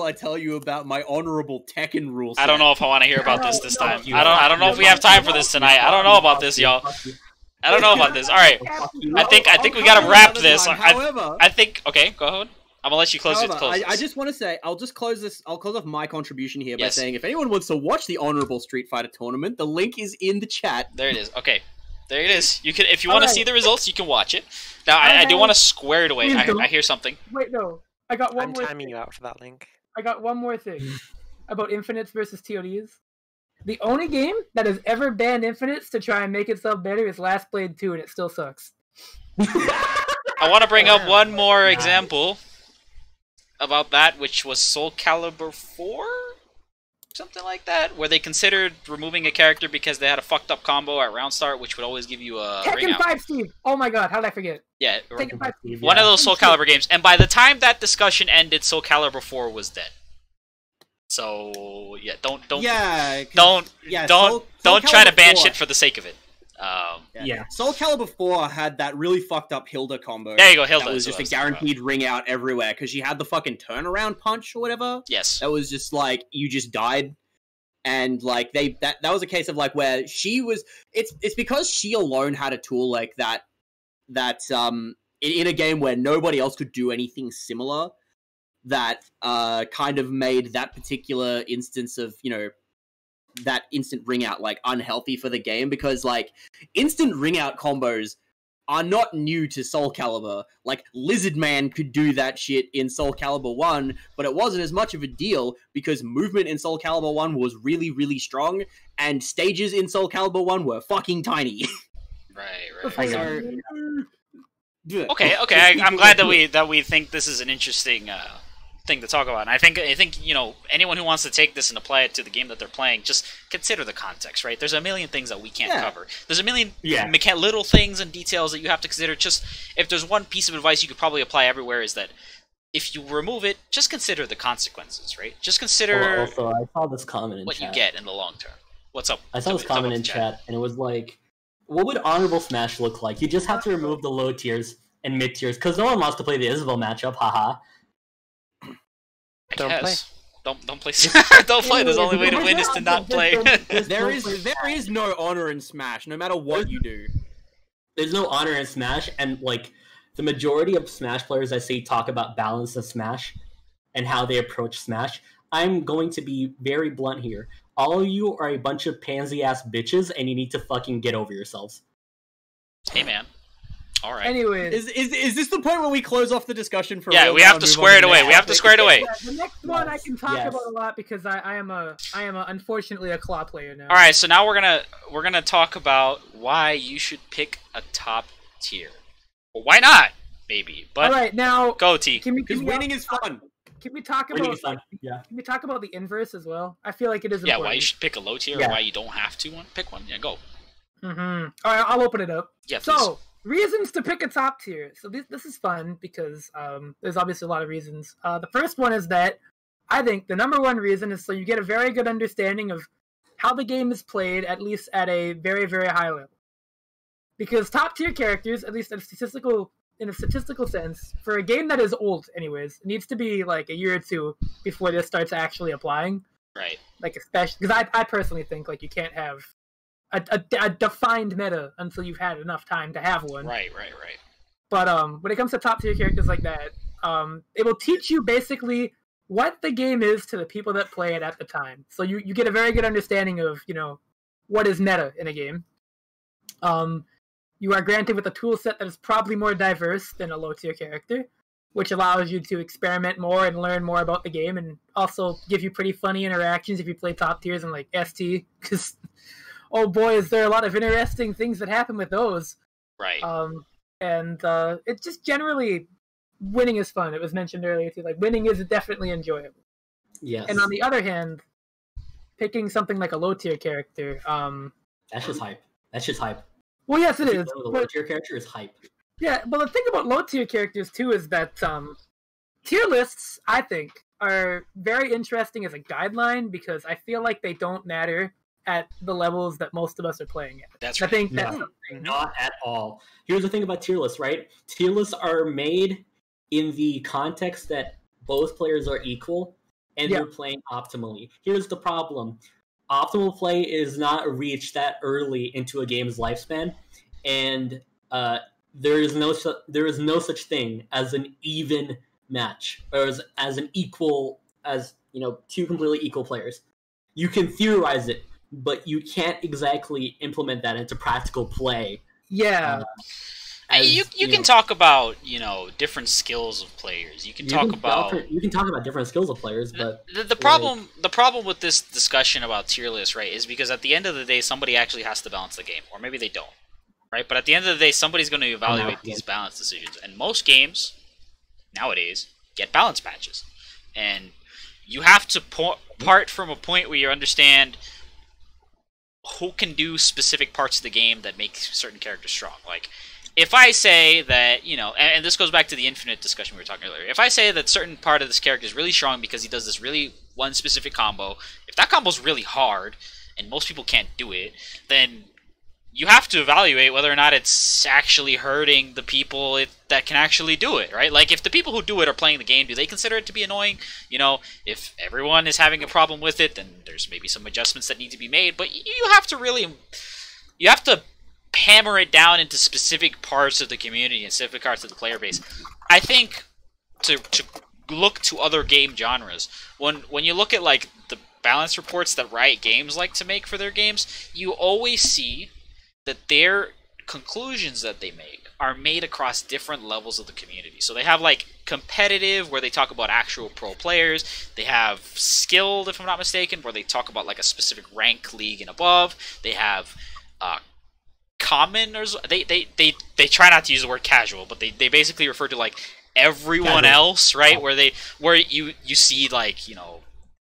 I tell you about my honorable Tekken rules. I don't know if I want to hear about this time. I don't know if we have time for this tonight. I don't know about this, y'all. I don't know about this. All right. I think we gotta wrap this. I think. Okay, go ahead. I'm gonna let you close it. I just want to say, I'll close off my contribution here by saying, if anyone wants to watch the honorable Street Fighter tournament, the link is in the chat. There it is. Okay, there it is. You can, if you want to see the results, you can watch it. Now, I do want to square it away. I hear something. Wait, no. I got one more. I'm timing you out for that link. I got one more thing about Infinites versus TODs. The only game that has ever banned Infinites to try and make itself better is Last Blade 2, and it still sucks. I want to bring up one more example about that, which was Soul Calibur 4? Something like that, where they considered removing a character because they had a fucked up combo at round start, which would always give you a ring Tekken out. 5 Steve! Oh my god, how did I forget? Yeah, Tekken 5 Steve. one of those Soul Calibur games. And by the time that discussion ended, Soul Calibur 4 was dead. So yeah, don't try to ban shit for the sake of it. Soul Calibur 4 had that really fucked up Hilda combo. There you go, Hilda. That was just a guaranteed ring out everywhere because she had the fucking turnaround punch or whatever. Yes. That was just like you just died, and like that was a case of like where she was. It's because she alone had a tool like that in a game where nobody else could do anything similar. That kind of made that particular instance of, that instant ring out like unhealthy for the game, because like instant ring out combos are not new to Soul Calibur. Like Lizard Man could do that shit in Soul Calibur 1, but it wasn't as much of a deal because movement in Soul Calibur 1 was really, really strong, and stages in Soul Calibur 1 were fucking tiny. Right. Okay. I'm glad that we think this is an interesting thing to talk about. And I think anyone who wants to take this and apply it to the game that they're playing, just consider the context, right? There's a million things that we can't cover. There's a million little things and details that you have to consider. Just if there's one piece of advice you could probably apply everywhere, is that if you remove it, just consider the consequences, right? Just consider also, I saw this comment in what chat. you get in the long term. What's up? I saw this comment in chat, and it was like, what would Honorable Smash look like? You just have to remove the low tiers and mid tiers, because no one wants to play the Isabel matchup, haha. Don't play. Don't play. Don't play. The only way to win is to not play. There is no honor in Smash, no matter what you do. There's no honor in Smash, and like the majority of Smash players I see talk about balance of Smash and how they approach Smash. I'm going to be very blunt here. All of you are a bunch of pansy-ass bitches, and you need to fucking get over yourselves. Hey, man. All right. Anyways, is this the point where we close off the discussion for? Yeah, we have to square it away. We have to square it away. The next one I can talk about a lot because I am unfortunately a claw player now. All right, so now we're gonna talk about why you should pick a top tier. Well, why not? Maybe, but all right, now go T. Because winning is fun. Can we talk about? Can we talk about the inverse as well? I feel like it is. Yeah, important. why you should pick a low tier, or why you don't have to pick one. Yeah, go. All right, I'll open it up. Yeah, please. So, reasons to pick a top tier. So this is fun because there's obviously a lot of reasons. The first one is that I think the number one reason is so you get a very good understanding of how the game is played, at least at a very, very high level. Because top tier characters, at least in a statistical sense, for a game that is old anyways, it needs to be like a year or two before this starts actually applying. Right. Like especially because I personally think like you can't have a defined meta until you've had enough time to have one. Right. But when it comes to top tier characters like that, it will teach you basically what the game is to the people that play it at the time. So you get a very good understanding of, what is meta in a game. You are granted with a tool set that is probably more diverse than a low-tier character, which allows you to experiment more and learn more about the game, and also give you pretty funny interactions if you play top tiers and like ST, because oh boy, is there a lot of interesting things that happen with those. Right. And it's just generally, winning is fun. It was mentioned earlier too, like winning is definitely enjoyable. Yes. And on the other hand, picking something like a low-tier character, that's just hype. That's just hype. Well, yes, it is. The low-tier character is hype. Yeah, but the thing about low-tier characters, too, is that tier lists, I think, are very interesting as a guideline, because I feel like they don't matter at the levels that most of us are playing at. That's I right. think that's Not at all. Here's the thing about tier lists, right? Tier lists are made in the context that both players are equal, and they're playing optimally. Here's the problem. Optimal play is not reached that early into a game's lifespan, and there is no such thing as an even match, or as an equal, as two completely equal players. You can theorize it, but you can't exactly implement that into practical play. Yeah. You can talk about different skills of players. You can talk about different skills of players, but the problem with this discussion about tier lists, right, is because at the end of the day, somebody actually has to balance the game, or maybe they don't, right? But at the end of the day, somebody's going to evaluate these balance decisions, and most games nowadays get balance patches, and you have to part from a point where you understand who can do specific parts of the game that make certain characters strong, like. If I say that, and this goes back to the infinite discussion we were talking earlier, if I say that certain part of this character is really strong because he does this really one specific combo, if that combo's really hard, and most people can't do it, then you have to evaluate whether or not it's actually hurting the people that can actually do it, right? Like, if the people who do it are playing the game, do they consider it to be annoying? If everyone is having a problem with it, then there's maybe some adjustments that need to be made, but you have to hammer it down into specific parts of the community and specific parts of the player base. I think to look to other game genres, when you look at like the balance reports that Riot Games like to make for their games, you always see that their conclusions that they make are made across different levels of the community. So they have like competitive, where they talk about actual pro players. They have skilled, if I'm not mistaken, where they talk about like a specific rank, league, and above. They have common, or they try not to use the word casual, but they basically refer to like everyone else, right? Where you see like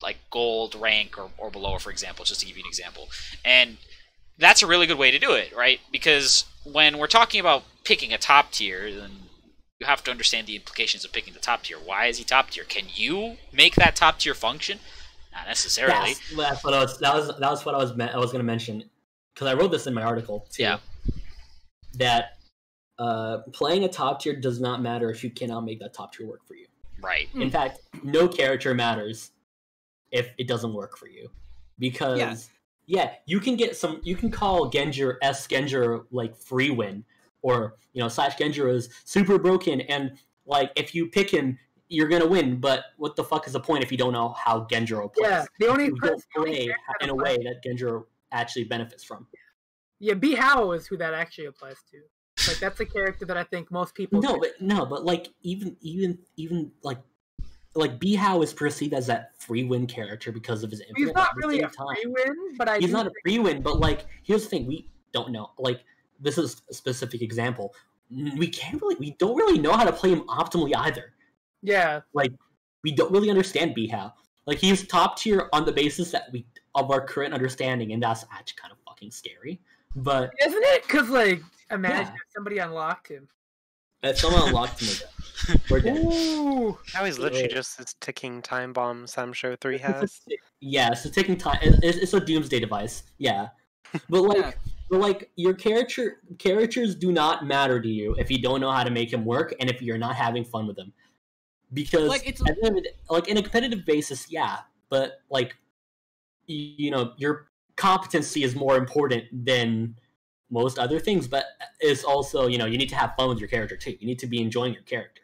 like gold rank or below, for example, just to give you an example. And that's a really good way to do it, right? Because when we're talking about picking a top tier, then you have to understand the implications of picking the top tier. Why is he top tier? Can you make that top tier function? Not necessarily. That's what I was going to mention. Because I wrote this in my article, too. Yeah. That playing a top tier does not matter if you cannot make that top tier work for you. Right. In fact, no character matters if it doesn't work for you. Because, you can call Genjiro Genjiro like free win, or, slash Genjiro is super broken, and, like, if you pick him, you're gonna win, but what the fuck is the point if you don't know how Genjiro plays? Yeah, the only you don't play in a way that Genjiro actually benefits from. Yeah, Bihao is who that actually applies to. Like, that's a character that I think most people. But like even like Bihao is perceived as that free win character because of his infinite. He's not really a free win, but he's not a free win. But like, here's the thing: we don't know. Like, this is a specific example. We don't really know how to play him optimally either. Yeah, like we don't really understand Bihao. Like, he's top tier on the basis of our current understanding, and that's actually kind of fucking scary. But isn't it? Because like, imagine if somebody unlocked him. If someone unlocked him, we're dead. Ooh, now he's literally just this ticking time bomb Sam Show 3 has. Yeah, it's a ticking time. It's a doomsday device. Yeah, but like your characters do not matter to you if you don't know how to make him work, and if you're not having fun with them. Because like, it's like in a competitive basis, yeah, but like your competency is more important than most other things, but it's also you need to have fun with your character too. You need to be enjoying your character.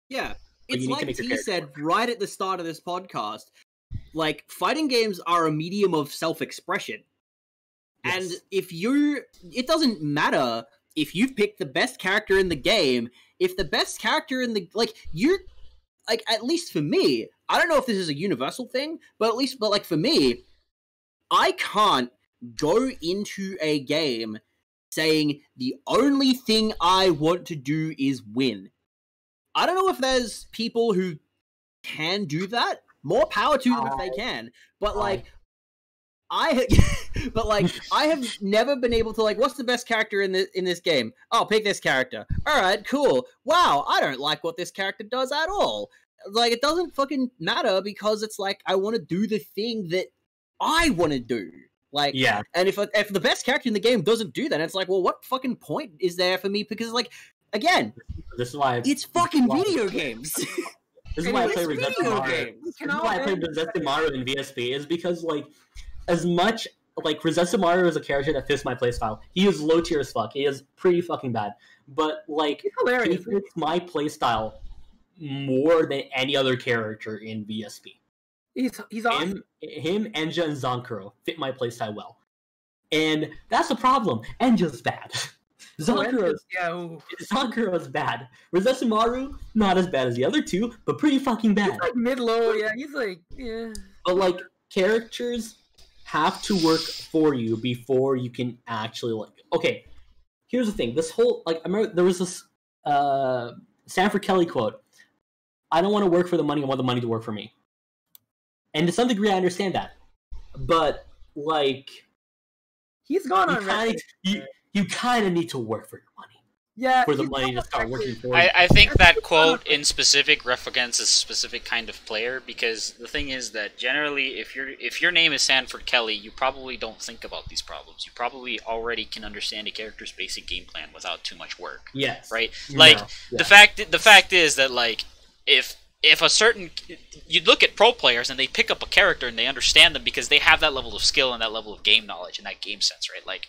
Yeah, But it's you need like to make your T character said work. right at the start of this podcast. Like, fighting games are a medium of self-expression. And Yes. it doesn't matter if you've picked the best character in the game, if the best character in the, at least for me, I don't know if this is a universal thing, but for me, I can't go into a game saying the only thing I want to do is win. I don't know if there's people who can do that. More power to them if they can. But I have never been able to, like, what's the best character in this game? Oh, pick this character. All right, cool. Wow, I don't like what this character does at all. Like, it doesn't fucking matter because it's like I want to do the thing that I want to do. Like, Yeah. And if the best character in the game doesn't do that, it's like, well, what fucking point is there for me? Because, like, again, This is why it's fucking video games. This is why I play It's Resistance video Mario. games. This is why I play Resistance Mario in VSP is because, like, as much like Resistance Mario is a character that fits my playstyle. He is low tier as fuck. He is pretty fucking bad. But like, he fits my playstyle more than any other character in VSP. He's awesome. Him, Enja, and Zonkuro fit my playstyle well. And that's the problem. Enja's bad. Zonkuro is bad. Resistance Maru, not as bad as the other two, but pretty fucking bad. He's like mid-low, yeah. He's like, yeah. But like, characters have to work for you before you can actually, like, okay, here's the thing. This whole, like, I remember there was this Sanford Kelly quote, I don't want to work for the money, I want the money to work for me. And to some degree I understand that. But, like, he's gone on record. You kind of need to work for your money. Yeah, for the money to start working for you. I think that quote in specific references a specific kind of player, because the thing is that generally if your name is Sanford Kelly, you probably don't think about these problems. You probably already can understand a character's basic game plan without too much work. Yes. Right? Like, the fact is that, like, if a certain, you look at pro players and they pick up a character and they understand them because they have that level of skill and that level of game knowledge and that game sense, right? Like,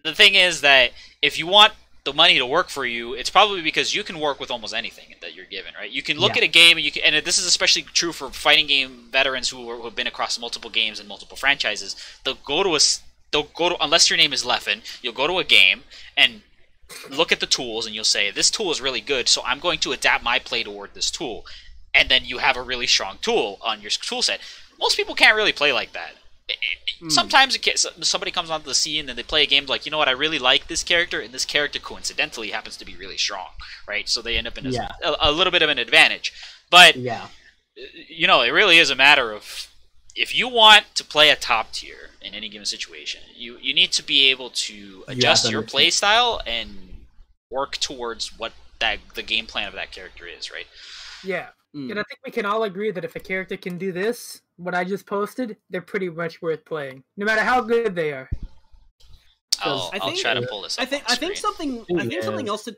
the thing is that if you want the money to work for you, it's probably because you can work with almost anything that you're given, right? You can look at a game and and this is especially true for fighting game veterans who have been across multiple games and multiple franchises. They'll go to unless your name is Leffen, you'll go to a game and look at the tools and you'll say, this tool is really good, so I'm going to adapt my play toward this tool. And then you have a really strong tool on your tool set. Most people can't really play like that. Sometimes somebody comes onto the scene and they play a game like, you know what, I really like this character, and this character coincidentally happens to be really strong, right? So they end up in a little bit of an advantage. But, you know, it really is a matter of, if you want to play a top tier in any given situation, you need to be able to adjust your play style and work towards what the game plan of that character is, right? Yeah. And I think we can all agree that if a character can do this, what I just posted, they're pretty much worth playing, no matter how good they are. I'll try to pull this up. I think something else to.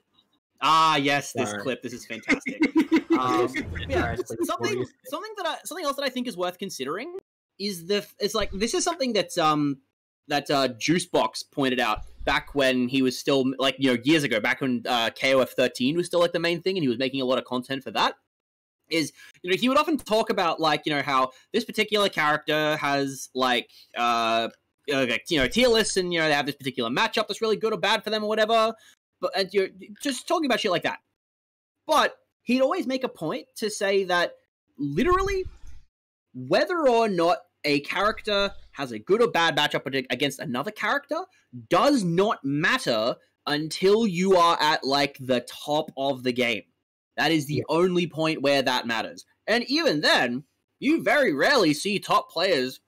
Yes, this clip. This is fantastic. Something else that I think is worth considering is this is something that Juicebox pointed out back when he was still, like, you know, years ago, back when KOF 13 was still like the main thing, and he was making a lot of content for that. Is, you know, he would often talk about, like, you know, how this particular character has, like, you know, tier lists, and, you know, they have this particular matchup that's really good or bad for them or whatever. But you're just talking about shit like that. But he'd always make a point to say that literally, whether or not a character has a good or bad matchup against another character does not matter until you are at, like, the top of the game. That is the only point where that matters. And even then, you very rarely see top players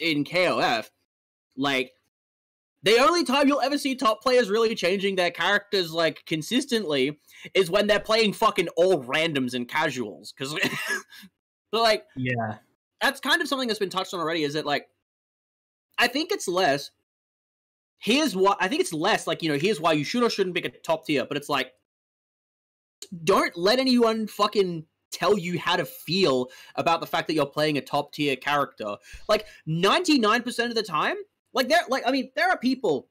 in KOF. Like, the only time you'll ever see top players really changing their characters, like, consistently is when they're playing fucking all randoms and casuals. Because, but, like, that's kind of something that's been touched on already, is that, like, I think it's less, like, you know, here's why you should or shouldn't pick a top tier, but it's like, don't let anyone fucking tell you how to feel about the fact that you're playing a top tier character. Like, 99% of the time, there are people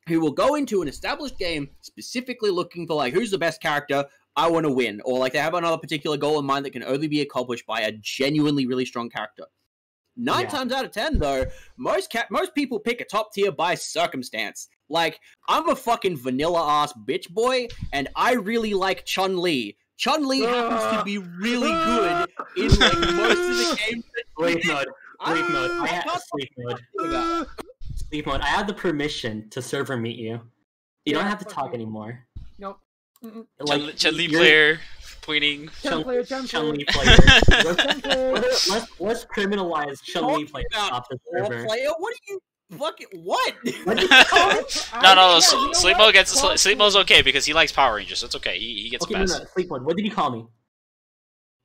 who will go into an established game specifically looking for, like, who's the best character? I want to win, or like they have another particular goal in mind that can only be accomplished by a genuinely really strong character. 9 times out of 10, though, most people pick a top tier by circumstance. Like, I'm a fucking vanilla-ass bitch boy, and I really like Chun-Li. Chun-Li happens to be really good in, like, most of the games. Sleep mode. Sleep mode. I have the permission to server meet you. You don't have to talk anymore. Nope. Like, Chun-Li player pointing. Chun-Li player. Let's criminalize Chun-Li player off the server. Player? What are you fucking what? No. Sleep mode's okay because he likes Power Rangers. So it's okay. He gets a pass. No, Sleep mode. What did you call me?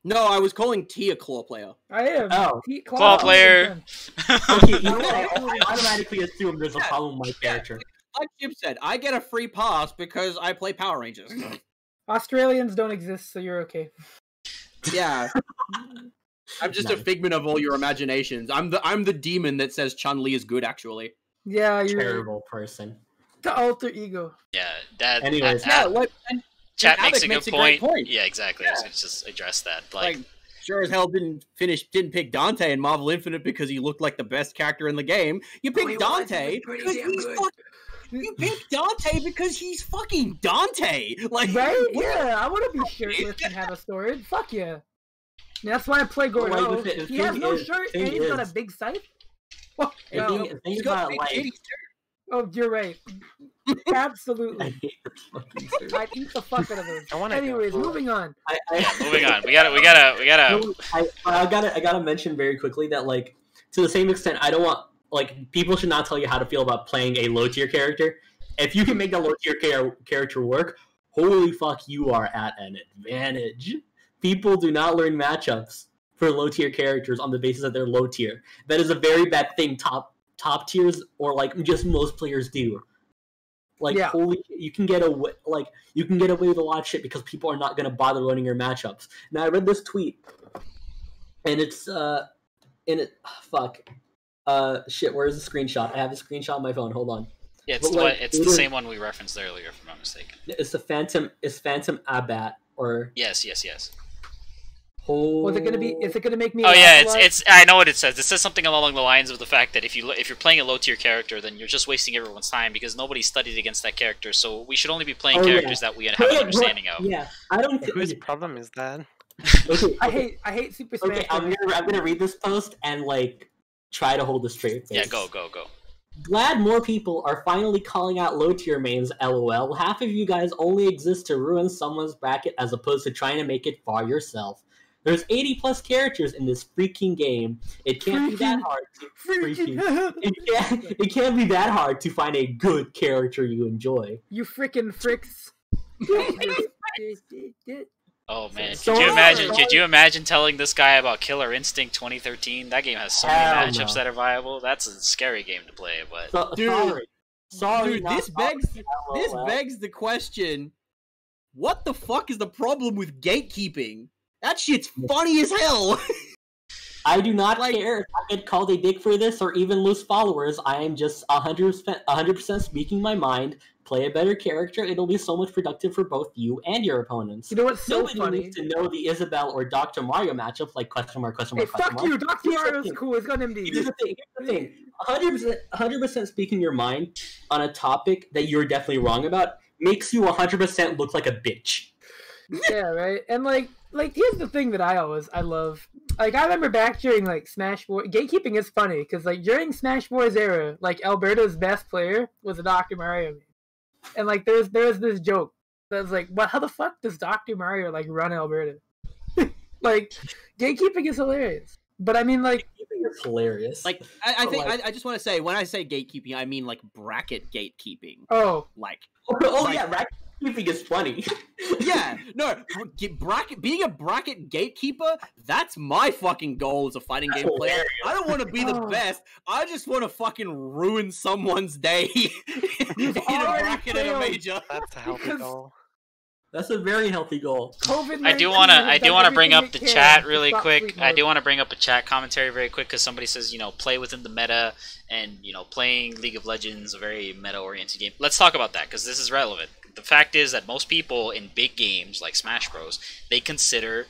No, I was calling T a claw player. I am. Oh, claw player. Okay, you know what? I automatically assume there's a problem with my character. Like Chip said, I get a free pass because I play Power Rangers. Australians don't exist, so you're okay. Yeah. I'm just a figment of all your imaginations. I'm the demon that says Chun-Li is good, actually. Yeah, you're terrible person. The alter ego. Yeah, that. Anyways, Chat makes a great good point. point. Yeah, exactly. I was gonna just address that. Like sure as hell didn't pick Dante in Marvel Infinite because he looked like the best character in the game. You picked Dante because you picked Dante because he's fucking Dante. Like, right? Yeah, I want to be shirtless and have a sword. Fuck yeah. That's why I play Gordo. He has no shirt and he's got a big scythe. Oh, he's got like. Oh, you're right. Absolutely. I hate the fucking shirt. I'd eat the fuck out of those. Anyways, moving on. Moving on. We gotta. I gotta mention very quickly that, like, to the same extent, I don't want, like, people should not tell you how to feel about playing a low tier character. If you can make the low tier character work, holy fuck, you are at an advantage. People do not learn matchups for low tier characters on the basis that they're low tier. That is a very bad thing. Top tiers, or like just most players do. Like, holy, you can get away with a lot of shit because people are not gonna bother learning your matchups. Now I read this tweet, and it's shit. Where's the screenshot? I have a screenshot on my phone. Hold on. Yeah, it's the same one we referenced earlier, if I'm not mistaken. It's the Phantom Abat, or yes. Was it gonna be? Is it gonna make me? Oh yeah, it's. I know what it says. It says something along the lines of the fact that if you're playing a low tier character, then you're just wasting everyone's time because nobody studied against that character. So we should only be playing characters that we have an understanding of. Yeah, I don't. Whose problem is that? Okay. I hate Super Smash. Okay, I'm gonna read this post and like try to hold a straight face. Yeah, go. Glad more people are finally calling out low tier mains. LOL. Half of you guys only exist to ruin someone's bracket as opposed to trying to make it far yourself. There's 80 plus characters in this freaking game. It can't be that hard it can't be that hard to find a good character you enjoy. You freaking fricks. Oh man, could you imagine telling this guy about Killer Instinct 2013? That game has so many matchups that are viable. That's a scary game to play, but dude, this begs the question: what the fuck is the problem with gatekeeping? That shit's funny as hell. I do not care if I get called a dick for this or even lose followers. I am just 100% speaking my mind. Play a better character. It'll be so much productive for both you and your opponents. You know what's so funny? Nobody needs to know the Isabelle or Dr. Mario matchup like question mark. Hey, fuck you! Dr. Mario's cool. He's got MD. Here's the thing. 100% speaking your mind on a topic that you're definitely wrong about makes you 100% look like a bitch. Yeah, right. And like here's the thing that I love. Like, I remember back during like Smash Wars, gatekeeping is funny because like during Smash Wars era, like Alberta's best player was a Dr. Mario, and like there's this joke that was like, "But how the fuck does Dr. Mario like run Alberta?" Like, gatekeeping is hilarious. But I mean, like, it's hilarious. Like, I think I just want to say, when I say gatekeeping, I mean like bracket gatekeeping. Oh, like yeah, bracket gatekeeping is funny. Yeah, no, being a bracket gatekeeper, that's my fuking goal as a fighting game player. I don't want to be the best. I just want to fucking ruin someone's day in a bracket at a major. That's a healthy goal. That's a very healthy goal. I do want to bring up the chat really quick. I do want to bring up a chat commentary very quick because somebody says, play within the meta and, playing League of Legends, a very meta-oriented game. Let's talk about that because this is relevant. the fact is that most people in big games like Smash Bros, they consider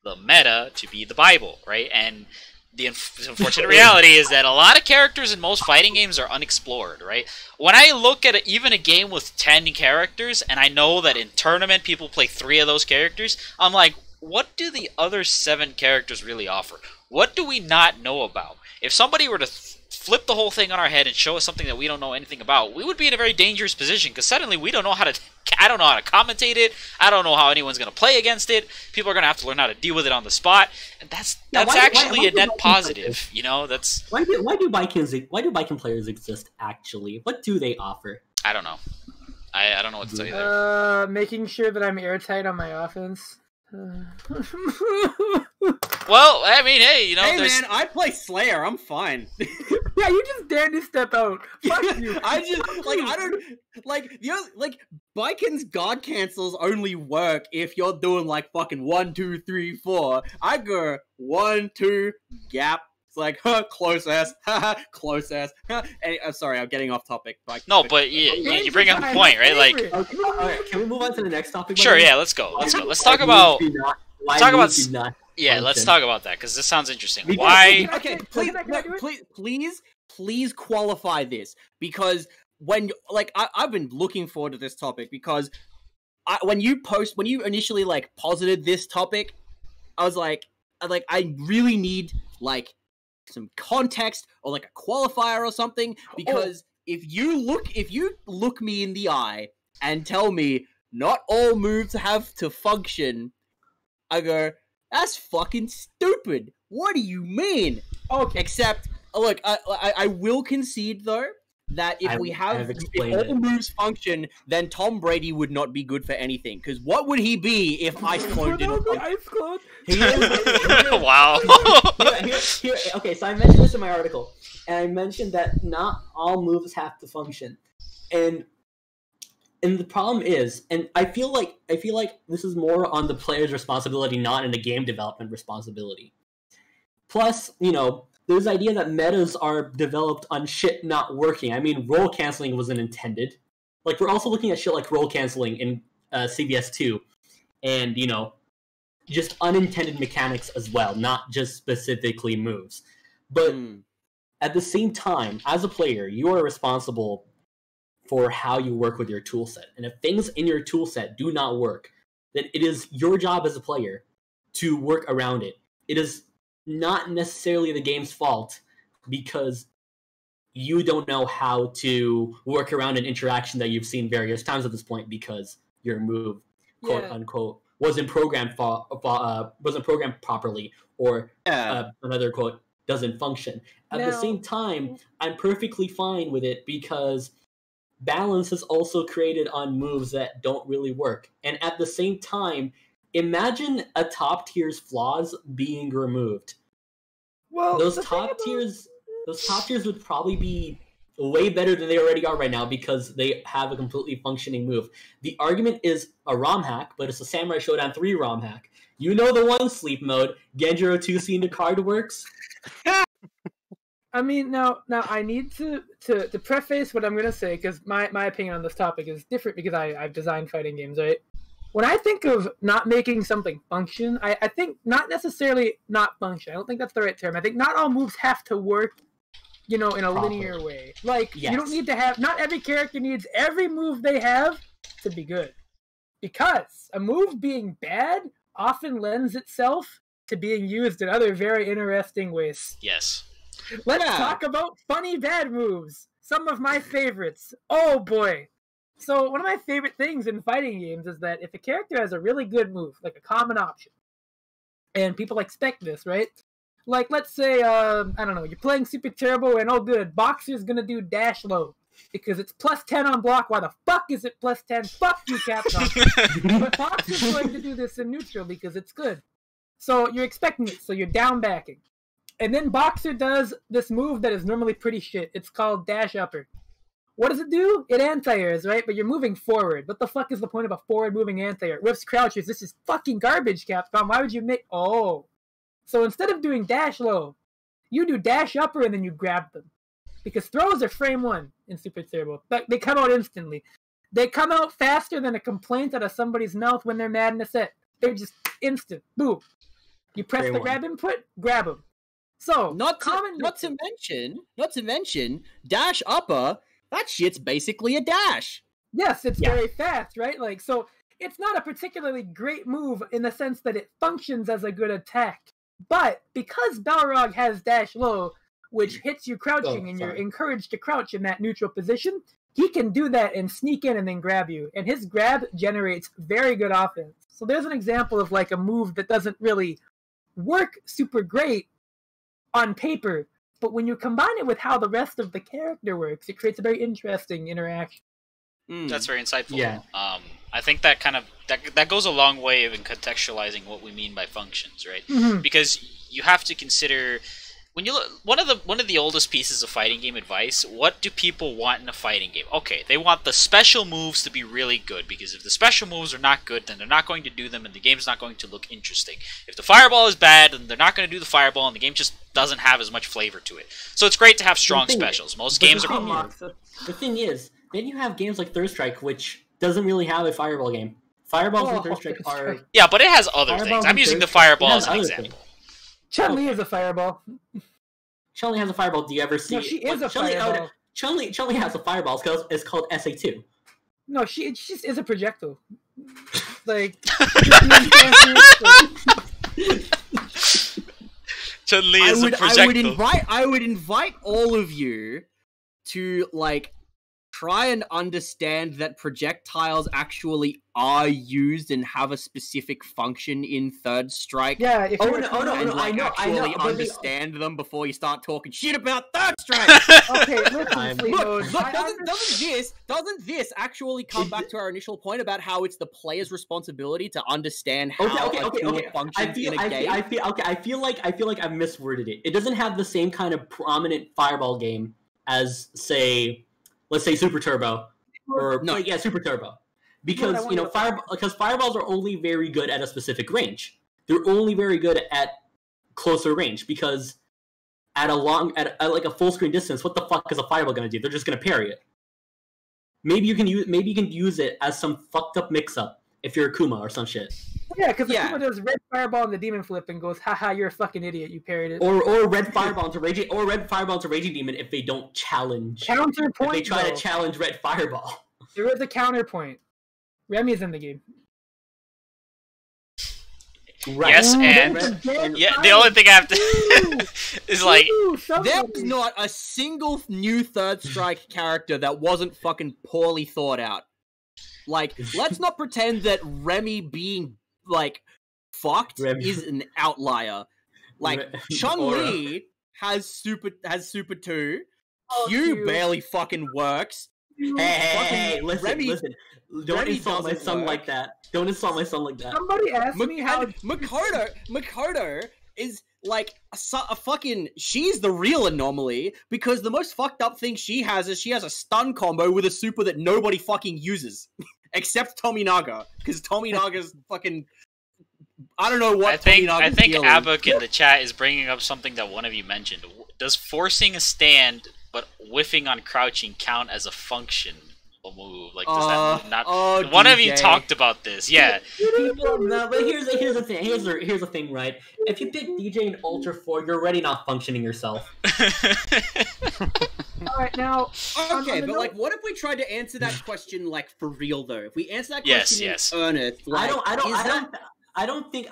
the meta to be the Bible, right? And the unfortunate reality is that a lot of characters in most fighting games are unexplored, right? When I look at even a game with 10 characters, and I know that in tournament people play 3 of those characters, I'm like, what do the other 7 characters really offer? What do we not know about? If somebody were to flip the whole thing on our head and show us something that we don't know anything about, we would be in a very dangerous position, because suddenly we don't know how to... I don't know how to commentate it. I don't know how anyone's going to play against it. People are going to have to learn how to deal with it on the spot. And that's actually a net positive, you know? That's... Why do Viking players exist, actually? What do they offer? I don't know. I don't know what to tell you there. Making sure that I'm airtight on my offense. Well, I mean, hey, you know, hey man, I play Slayer. I'm fine. Yeah, you just dare to step out. Fuck you. I just I don't like Vikings God cancels only work if you're doing like fucking 1, 2, 3, 4. I go 1, 2 gap. It's like close ass, close ass. Hey, I'm sorry, I'm getting off topic. No, but you bring up a point, right? Like, Okay, all right, can we move on to the next topic? Sure, yeah, let's go. Let's talk about. Let's talk about that, because this sounds interesting. Why? Okay, please qualify this, because when I've been looking forward to this topic, because when you initially like posited this topic, I was like I really need like some context or like a qualifier or something, because if you look me in the eye and tell me not all moves have to function, I go, that's fucking stupid. What do you mean? Okay. Except, look, I will concede, though, that if all moves function, then Tom Brady would not be good for anything. Because what would he be if Ice Clone didn't function? Ice Clone? Wow. Okay, so I mentioned this in my article, and I mentioned that not all moves have to function. And the problem is, and I feel like this is more on the player's responsibility, not in the game development responsibility. Plus, you know, there's the idea that metas are developed on shit not working. I mean, roll canceling wasn't intended. Like, we're also looking at shit like roll canceling in CBS 2, and, you know, just unintended mechanics as well, not just specifically moves. But at the same time, as a player, you are responsible for how you work with your toolset. And if things in your toolset do not work, then it is your job as a player to work around it. It is not necessarily the game's fault because you don't know how to work around an interaction that you've seen various times at this point because your move, quote unquote, wasn't programmed properly, or another quote, doesn't function. At the same time, I'm perfectly fine with it because balance is also created on moves that don't really work. And at the same time, imagine a top tier's flaws being removed. Well, those top tiers would probably be way better than they already are right now because they have a completely functioning move. The argument is a ROM hack, but it's a Samurai Showdown 3 ROM hack. You know the one, Sleepmode. Genjiro 2C into card works. I mean, now I need to preface what I'm going to say, because my opinion on this topic is different because I've designed fighting games, right? When I think of not making something function, I think not necessarily not function. I don't think that's the right term. I think not all moves have to work, you know, in a linear way. Like, you don't need to have, not every character needs every move they have to be good. Because a move being bad often lends itself to being used in other very interesting ways. Yes. Let's talk about funny bad moves. Some of my favorites. Oh boy. So one of my favorite things in fighting games is that if a character has a really good move, like a common option, and people expect this, right? Like, let's say, I don't know, you're playing Super Turbo and oh good, Boxer's gonna do dash low. Because it's plus 10 on block. Why the fuck is it plus 10? Fuck you, Capcom. But Boxer's going to do this in neutral because it's good. So you're expecting it, so you're down backing. And then Boxer does this move that is normally pretty shit. It's called dash upper. What does it do? It anti-airs, right? But you're moving forward. What the fuck is the point of a forward-moving anti-air? Whiffs crouches. This is fucking garbage, Capcom. Why would you make... Oh. So instead of doing dash low, you do dash upper and then you grab them. Because throws are frame 1 in Super Turbo. But they come out instantly. They come out faster than a complaint out of somebody's mouth when they're mad in a set. They're just instant. Boom. You press the grab input, grab them. So not to mention dash upper. That shit's basically a dash. Yes, it's very fast, right? Like, so it's not a particularly great move in the sense that it functions as a good attack. But because Balrog has dash low, which hits you crouching and you're encouraged to crouch in that neutral position, he can do that and sneak in and then grab you. And his grab generates very good offense. So there's an example of like a move that doesn't really work super great on paper, but when you combine it with how the rest of the character works, it creates a very interesting interaction. That's very insightful. Yeah. I think that kind of that goes a long way in contextualizing what we mean by functions, right? Mm-hmm. Because you have to consider when you look one of the oldest pieces of fighting game advice. What do people want in a fighting game? Okay, they want the special moves to be really good, because if the special moves are not good, then they're not going to do them, and the game's not going to look interesting. If the fireball is bad, then they're not going to do the fireball, and the game just doesn't have as much flavor to it. So it's great to have strong specials. Most games are. The thing is, then you have games like Third Strike, which doesn't really have a fireball game. Fireballs in Third Strike are... Yeah, but it has other things. I'm using the fireball as an example. Chun-Li is a fireball. Chun-Li has a fireball. Do you ever see... No, she is a fireball. Chun-Li has a fireball. It's called SA2. No, she just is a projectile. Like... Chun-Li is a projectile. I would invite all of you to, like, try and understand that projectiles actually are used and have a specific function in Third Strike. Yeah, if you I know. Understand them before you start talking shit about Third Strike. Okay, listen, look, doesn't this actually come back to our initial point about how it's the player's responsibility to understand how a functions in a game? I feel like I've misworded it. It doesn't have the same kind of prominent fireball game as, say, let's say Super Turbo, Super Turbo, because because fireballs are only very good at a specific range. They're only very good at closer range, because at a full screen distance, what the fuck is a fireball gonna do? They're just gonna parry it. Maybe you can use it as some fucked up mix up if you're a Kuma or some shit. Yeah, because Kuma does red fireball and the demon flip and goes, haha, you're a fucking idiot, you parried it. Or red fireball into Raging Demon if they don't challenge. Counterpoint. If they try to challenge red fireball. There is a counterpoint. Remy's in the game. Right. Yes, and the only thing I have to is like there's not a single new Third Strike character that wasn't fucking poorly thought out. Like, let's not pretend that Remy being like fucked is an outlier. Like, Chun-Li has super 2. Q barely fucking works. Hey, listen. Don't insult my son like that. Somebody asked me how Makoto is like a fucking... She's the real anomaly, because the most fucked up thing she has is she has a stun combo with a super that nobody fucking uses. Except Tominaga, because Tominaga's fucking... I don't know what I think Abuk in the chat is bringing up something that one of you mentioned. Does forcing a stand but whiffing on crouching count as a function move? Like, does that move not? One of you talked about this, yeah. No, but here's the thing. Here's the thing, right? If you pick DJ in Ultra 4, you're already not functioning yourself. Alright, now... Okay, but like, what if we tried to answer that question, like, for real, though? If we answer that question in earnest, like, I don't think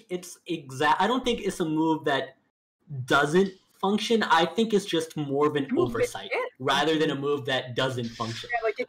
it's a move that doesn't function. I think it's just more of an oversight rather than a move that doesn't function. Yeah, like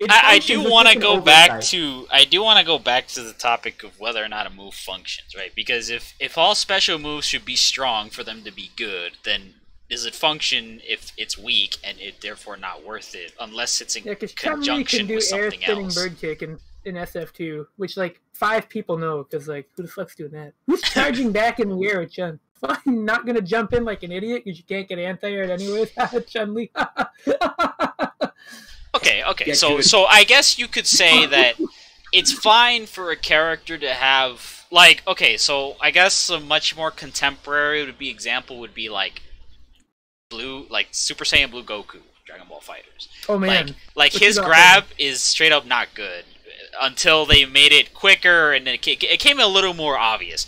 I do want to go back to the topic of whether or not a move functions, right? Because if all special moves should be strong for them to be good, then does it function if it's weak and it therefore not worth it unless it's in conjunction with something else? Bird kick in SF2, which like 5 people know, because like who the fuck's doing that? Who's charging back in the air with Chun? I'm not gonna jump in like an idiot because you can't get anti-aired anyways. Chun-Li. Okay. So I guess you could say that it's fine for a character to have like so I guess a much more contemporary example would be like Blue, like Super Saiyan Blue Goku, Dragon Ball Fighters. Oh man, like his grab is straight up not good until they made it quicker and it came a little more obvious.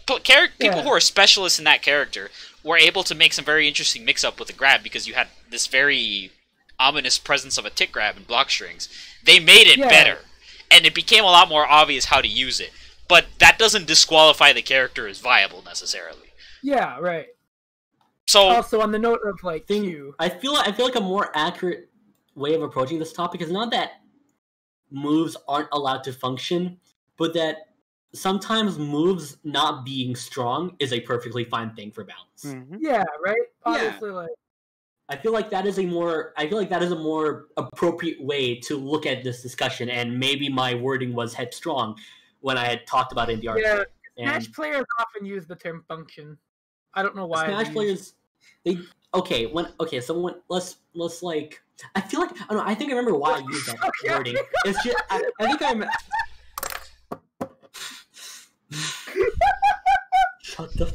People who are specialists in that character were able to make some very interesting mix-up with the grab because you had this very ominous presence of a tick grab and block strings. They made it better, and it became a lot more obvious how to use it. But that doesn't disqualify the character as viable necessarily. Yeah, right. So also on the note of like Q, I feel like a more accurate way of approaching this topic is not that moves aren't allowed to function, but that sometimes moves not being strong is a perfectly fine thing for balance. Mm-hmm. Yeah, right. Obviously, like I feel like that is a more appropriate way to look at this discussion, and maybe my wording was headstrong when I had talked about it in the article. Yeah, Smash players often use the term function. I don't know why. Smash players, let's like. I feel like I don't know. I think I remember why I used that wording. It's just I think I remember. Shut the.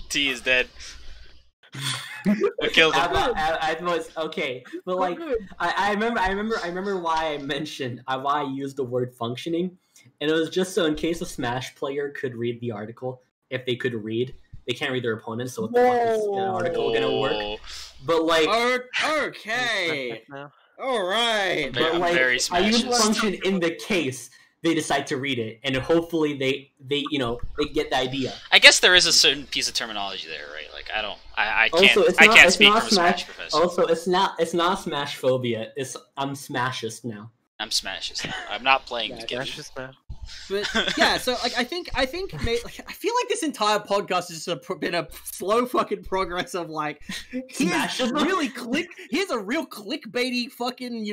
T is dead. What killed him? I was okay, but like I remember why I mentioned why I used the word functioning, and it was just so in case a Smash player could read the article, if they could read, they can't read their opponent, so what the fuck is an article gonna work? But like, okay, all right, but like, I use function in the case they decide to read it, and hopefully they get the idea. I guess there is a certain piece of terminology there, right? Like I can't can't speak from a Smash professor. Also, it's not Smash phobia. I'm Smashist now. I'm Smashist now. I'm not playing the game. But yeah, so like I think I feel like this entire podcast has just been a slow fucking progress of like here's a real clickbaity fucking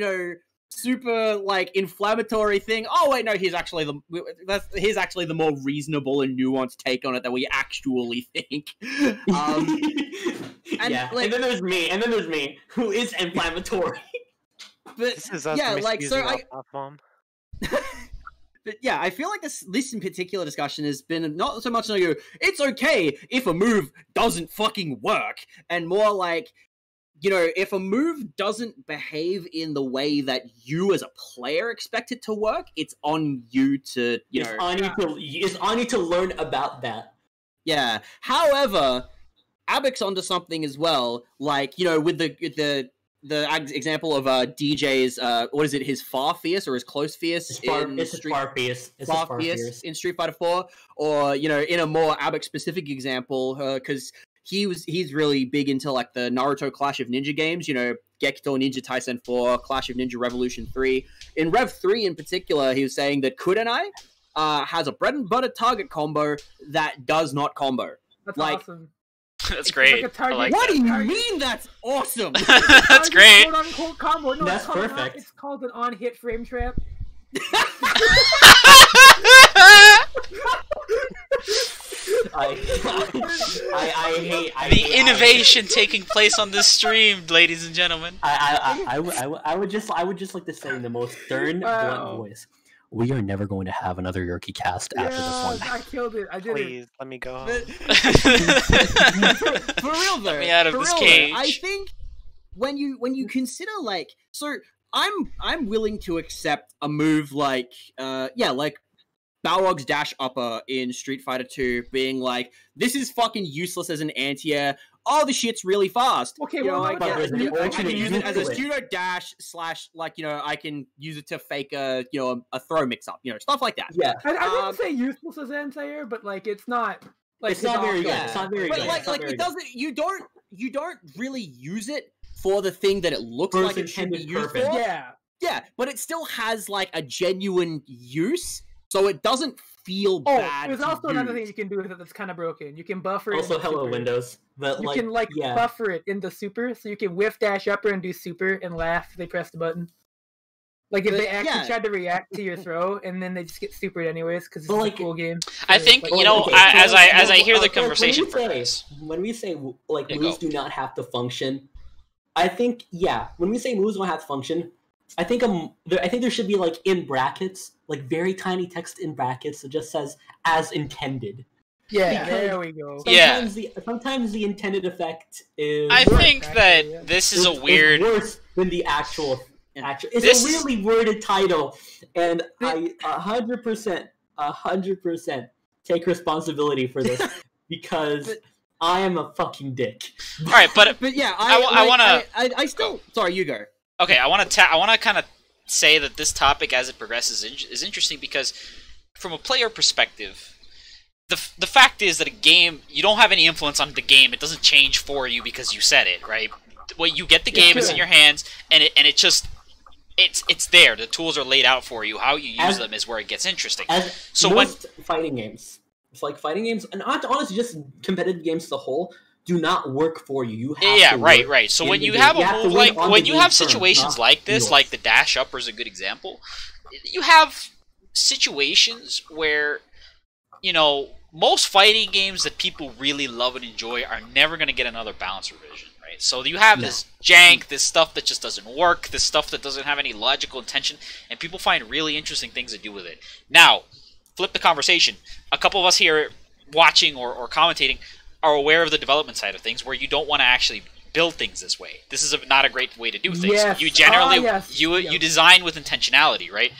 super like inflammatory thing. Oh wait, no, here's actually the more reasonable and nuanced take on it that we actually think. And then there's me, who is inflammatory. But this is us platform. But yeah, I feel like this in particular discussion has been not so much like it's okay if a move doesn't fucking work, and more like, if a move doesn't behave in the way that you as a player expect it to work, it's on you to, it's on you to learn about that. Yeah. However, Abbott's onto something as well, like, with the example of DJ's, what is it, his far fierce or his close fierce in Street Fighter 4, or, in a more Abbock specific example, because he's really big into like the Naruto Clash of Ninja games, Gekito Ninja Taisen 4, Clash of Ninja Revolution 3. In Rev 3 in particular, he was saying that Kurenai has a bread and butter target combo that does not combo. That's awesome. That's great. Like what do you mean that's awesome? That's great. Quote-unquote combo. No, that's perfect. It's called an on-hit frame trap. I hate the innovation taking place on this stream, ladies and gentlemen. I would just like to say in the most stern, blunt voice, we are never going to have another Yurkeycast after this one. I killed it. I did Please, let me go. For real though, let me out of this cage. I think when you consider like, so I'm willing to accept a move like like Balrog's dash upper in Street Fighter 2 being like, this is fucking useless as an anti-air. Oh, the shit's really fast. Okay, I can use it as a pseudo dash / like, I can use it to fake a throw mix up, stuff like that. Yeah. I wouldn't say useless as anti-air, but like it's not like it's not very good. It's not very good. But like it doesn't. You don't really use it for the thing that it looks like it should be used for. Yeah, but it still has like a genuine use. So it doesn't feel bad. There's also another thing you can do with it that's kind of broken. You can buffer it. Also, hello super. Windows. But you can buffer it in the super, so you can whiff dash upper and do super and laugh if they press the button. Like if they actually tried to react to your throw, and then they just get supered anyways because it's a cool game. I think as I hear the conversation when we say like moves do not have to function, I think when we say moves don't have to function, I think there should be like in brackets, like very tiny text in brackets that just says as intended. Yeah, Because there we go. Sometimes the intended effect is. I worse. think that this is a weird. It's worse than the actual. It's a really worded title, and I 100% take responsibility for this because I am a fucking dick. All right, but yeah, I want to. I still. Sorry, you go. Okay, I want to kind of say that this topic, as it progresses, is interesting because, from a player perspective, the fact is that a game, you don't have any influence on the game. It doesn't change for you because you said it, right? Well, you get the game, it's in your hands, and it just. It's there. The tools are laid out for you. How you use them is where it gets interesting. So most fighting games, it's like fighting games, and honestly, just competitive games as a whole, do not work for you. You have to right. So when you have a move like when you have situations like this, like the dash upper is a good example. You have situations where, most fighting games that people really love and enjoy are never going to get another balance revision. So you have this jank, this stuff that just doesn't work, this stuff that doesn't have any logical intention, and people find really interesting things to do with it. Now, flip the conversation. A couple of us here watching or commentating are aware of the development side of things where you don't want to actually build things this way. This is not a great way to do things. Yes. You generally, you design with intentionality, right?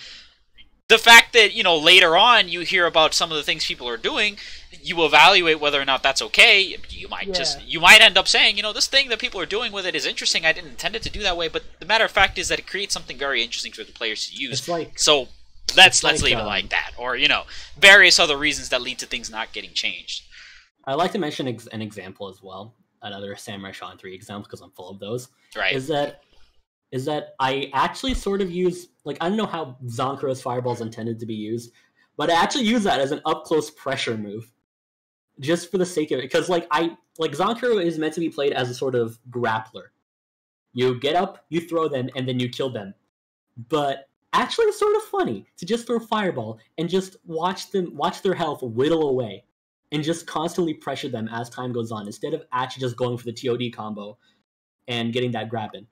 The fact that, later on you hear about some of the things people are doing, you evaluate whether or not that's okay. You might end up saying, this thing that people are doing with it is interesting. I didn't intend it to do that way, but the matter of fact is that it creates something very interesting for the players to use. So let's leave it like that, or various other reasons that lead to things not getting changed. I like to mention an example as well. Another Samurai Shodown 3 example because I'm full of those. Right. Is that I actually sort of use, I don't know how Zankuro's Fireball is intended to be used, but I actually use that as an up-close pressure move. Just for the sake of it. Because, Zankuro is meant to be played as a sort of grappler. You get up, you throw them, and then you kill them. But actually it's sort of funny to just throw Fireball and just watch their health whittle away. And just constantly pressure them as time goes on, instead of actually just going for the TOD combo and getting that grab in.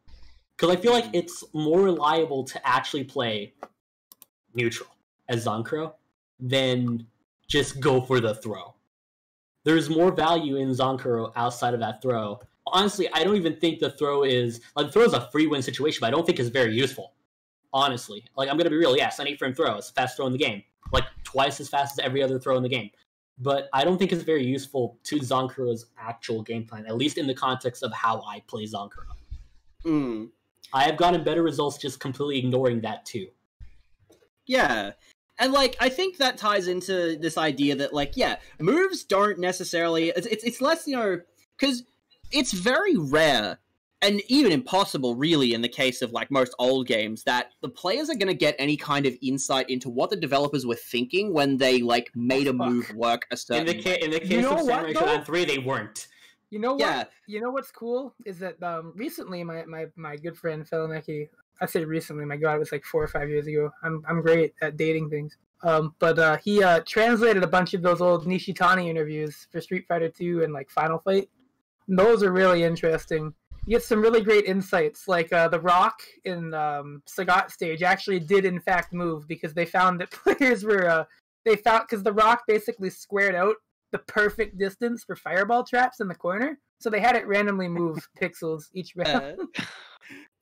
Because I feel like it's more reliable to actually play neutral as Zankuro than just go for the throw. There's more value in Zankuro outside of that throw. Honestly, I don't even think the throw is... the throw is a free win situation, but I don't think it's very useful. Honestly. I'm going to be real. Yes, an 8-frame throw is the fastest throw in the game. Twice as fast as every other throw in the game. But I don't think it's very useful to Zankuro's actual game plan, at least in the context of how I play Zankuro. I have gotten better results just completely ignoring that too. Yeah. And, I think that ties into this idea that, moves don't necessarily... It's less, because it's very rare, and even impossible, really, in the case of, most old games, that the players are going to get any kind of insight into what the developers were thinking when they, made a move work a certain way. In the case of Samurai Shodown 3, they weren't. You know what? Yeah. You know what's cool is that recently my good friend Feloneki, I say recently, my God, it was 4 or 5 years ago. I'm great at dating things. But he translated a bunch of those old Nishitani interviews for Street Fighter 2 and Final Fight. And those are really interesting. You get some really great insights, The Rock in Sagat stage actually did in fact move because they found that players were because The Rock basically squared out the perfect distance for fireball traps in the corner, so they had it randomly move pixels each round.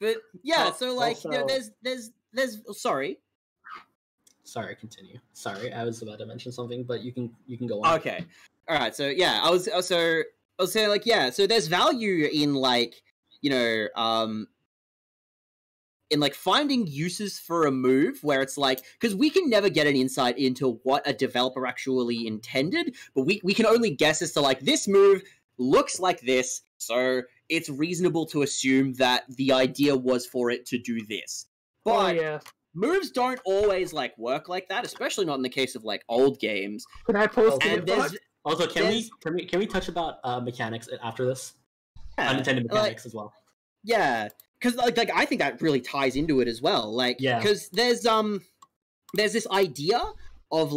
But yeah, there's sorry, continue. Sorry, I was about to mention something, but you can go on. Okay, all right. So yeah, I was saying so there's value in in finding uses for a move where it's because we can never get an insight into what a developer actually intended, but we can only guess as to this move looks like this, so it's reasonable to assume that the idea was for it to do this. But moves don't always work like that, especially not in the case of old games. Can I post it? Also, can we touch about mechanics after this? Unintended mechanics as well. Yeah. Because I think that really ties into it as well. Because there's this idea of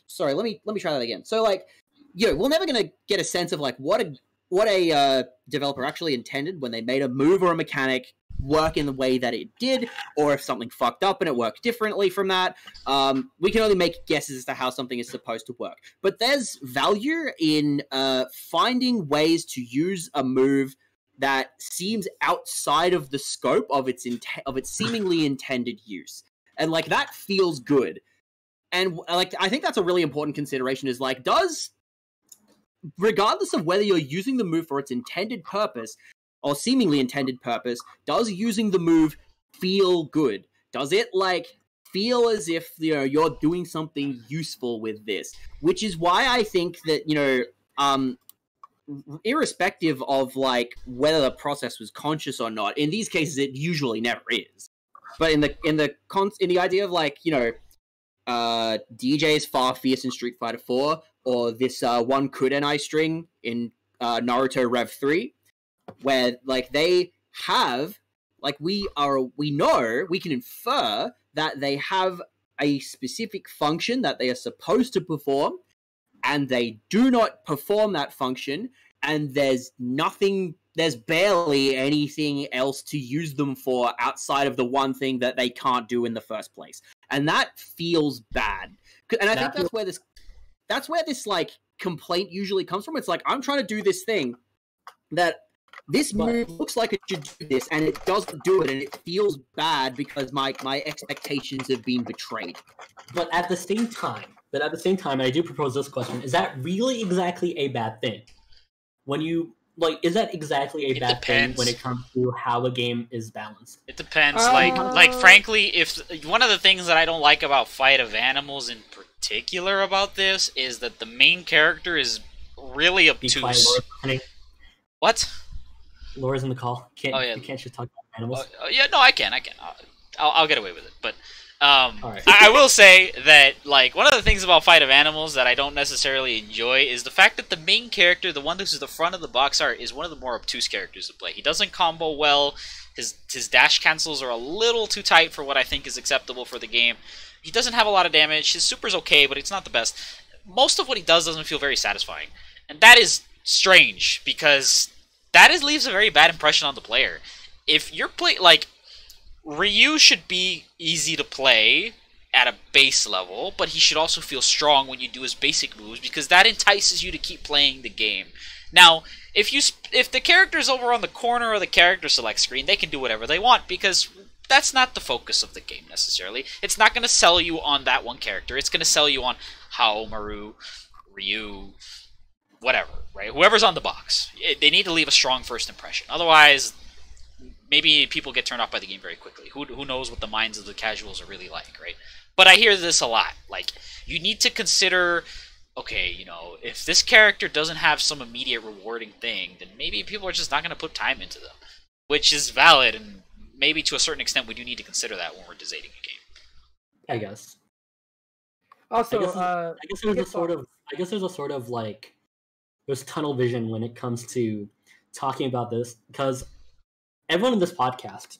sorry, let me try that again. So we're never gonna get a sense of what a developer actually intended when they made a move or a mechanic work in the way that it did, or if something fucked up and it worked differently from that. We can only make guesses as to how something is supposed to work. But there's value in finding ways to use a move that seems outside of the scope of its seemingly intended use, and like that feels good. And like I think that's a really important consideration. Is like, regardless of whether you're using the move for its intended purpose or seemingly intended purpose, does using the move feel good? Does it like feel as if you're doing something useful with this? Which is why I think that irrespective of like whether the process was conscious or not, in these cases it usually never is. But in the idea of like DJ's Far Fierce in Street Fighter 4, or this one Kurenai string in Naruto Rev 3, where like they have like we can infer that they have a specific function that they are supposed to perform, and they do not perform that function, and there's barely anything else to use them for outside of the one thing that they can't do in the first place. And that feels bad. And I think that's where this like complaint usually comes from. It's like, I'm trying to do this thing that this move looks like it should do this, and it doesn't do it, and it feels bad because my expectations have been betrayed. But at the same time, I do propose this question: is that really exactly a bad thing? When you is that exactly a bad thing when it comes to how a game is balanced? It depends. Like frankly, if one of the things that I don't like about Fight of Animals in particular about this is that the main character is really obtuse. What? Laura's in the call. Can't just talk about animals? Yeah, no, I can. I'll get away with it. But right. I will say that like one of the things about Fight of Animals that I don't necessarily enjoy is the fact that the main character, the one who's at the front of the box art, is one of the more obtuse characters to play. He doesn't combo well. His dash cancels are a little too tight for what I think is acceptable for the game. He doesn't have a lot of damage. His super's okay, but it's not the best. Most of what he does doesn't feel very satisfying, and that is strange because that leaves a very bad impression on the player. If you're Ryu should be easy to play at a base level, but he should also feel strong when you do his basic moves because that entices you to keep playing the game. Now, if the character's over on the corner of the character select screen, they can do whatever they want because that's not the focus of the game necessarily. It's not going to sell you on that one character. It's going to sell you on Haomaru, Ryu, whatever, right? Whoever's on the box. They need to leave a strong first impression. Otherwise, maybe people get turned off by the game very quickly. Who knows what the minds of the casuals are really like, right? But I hear this a lot. Like, you need to consider, okay, if this character doesn't have some immediate rewarding thing, then maybe people are just not going to put time into them, which is valid, and maybe to a certain extent we do need to consider that when we're designing a game. I guess. Also, I guess there's a sort of like there's tunnel vision when it comes to talking about this because everyone in this podcast,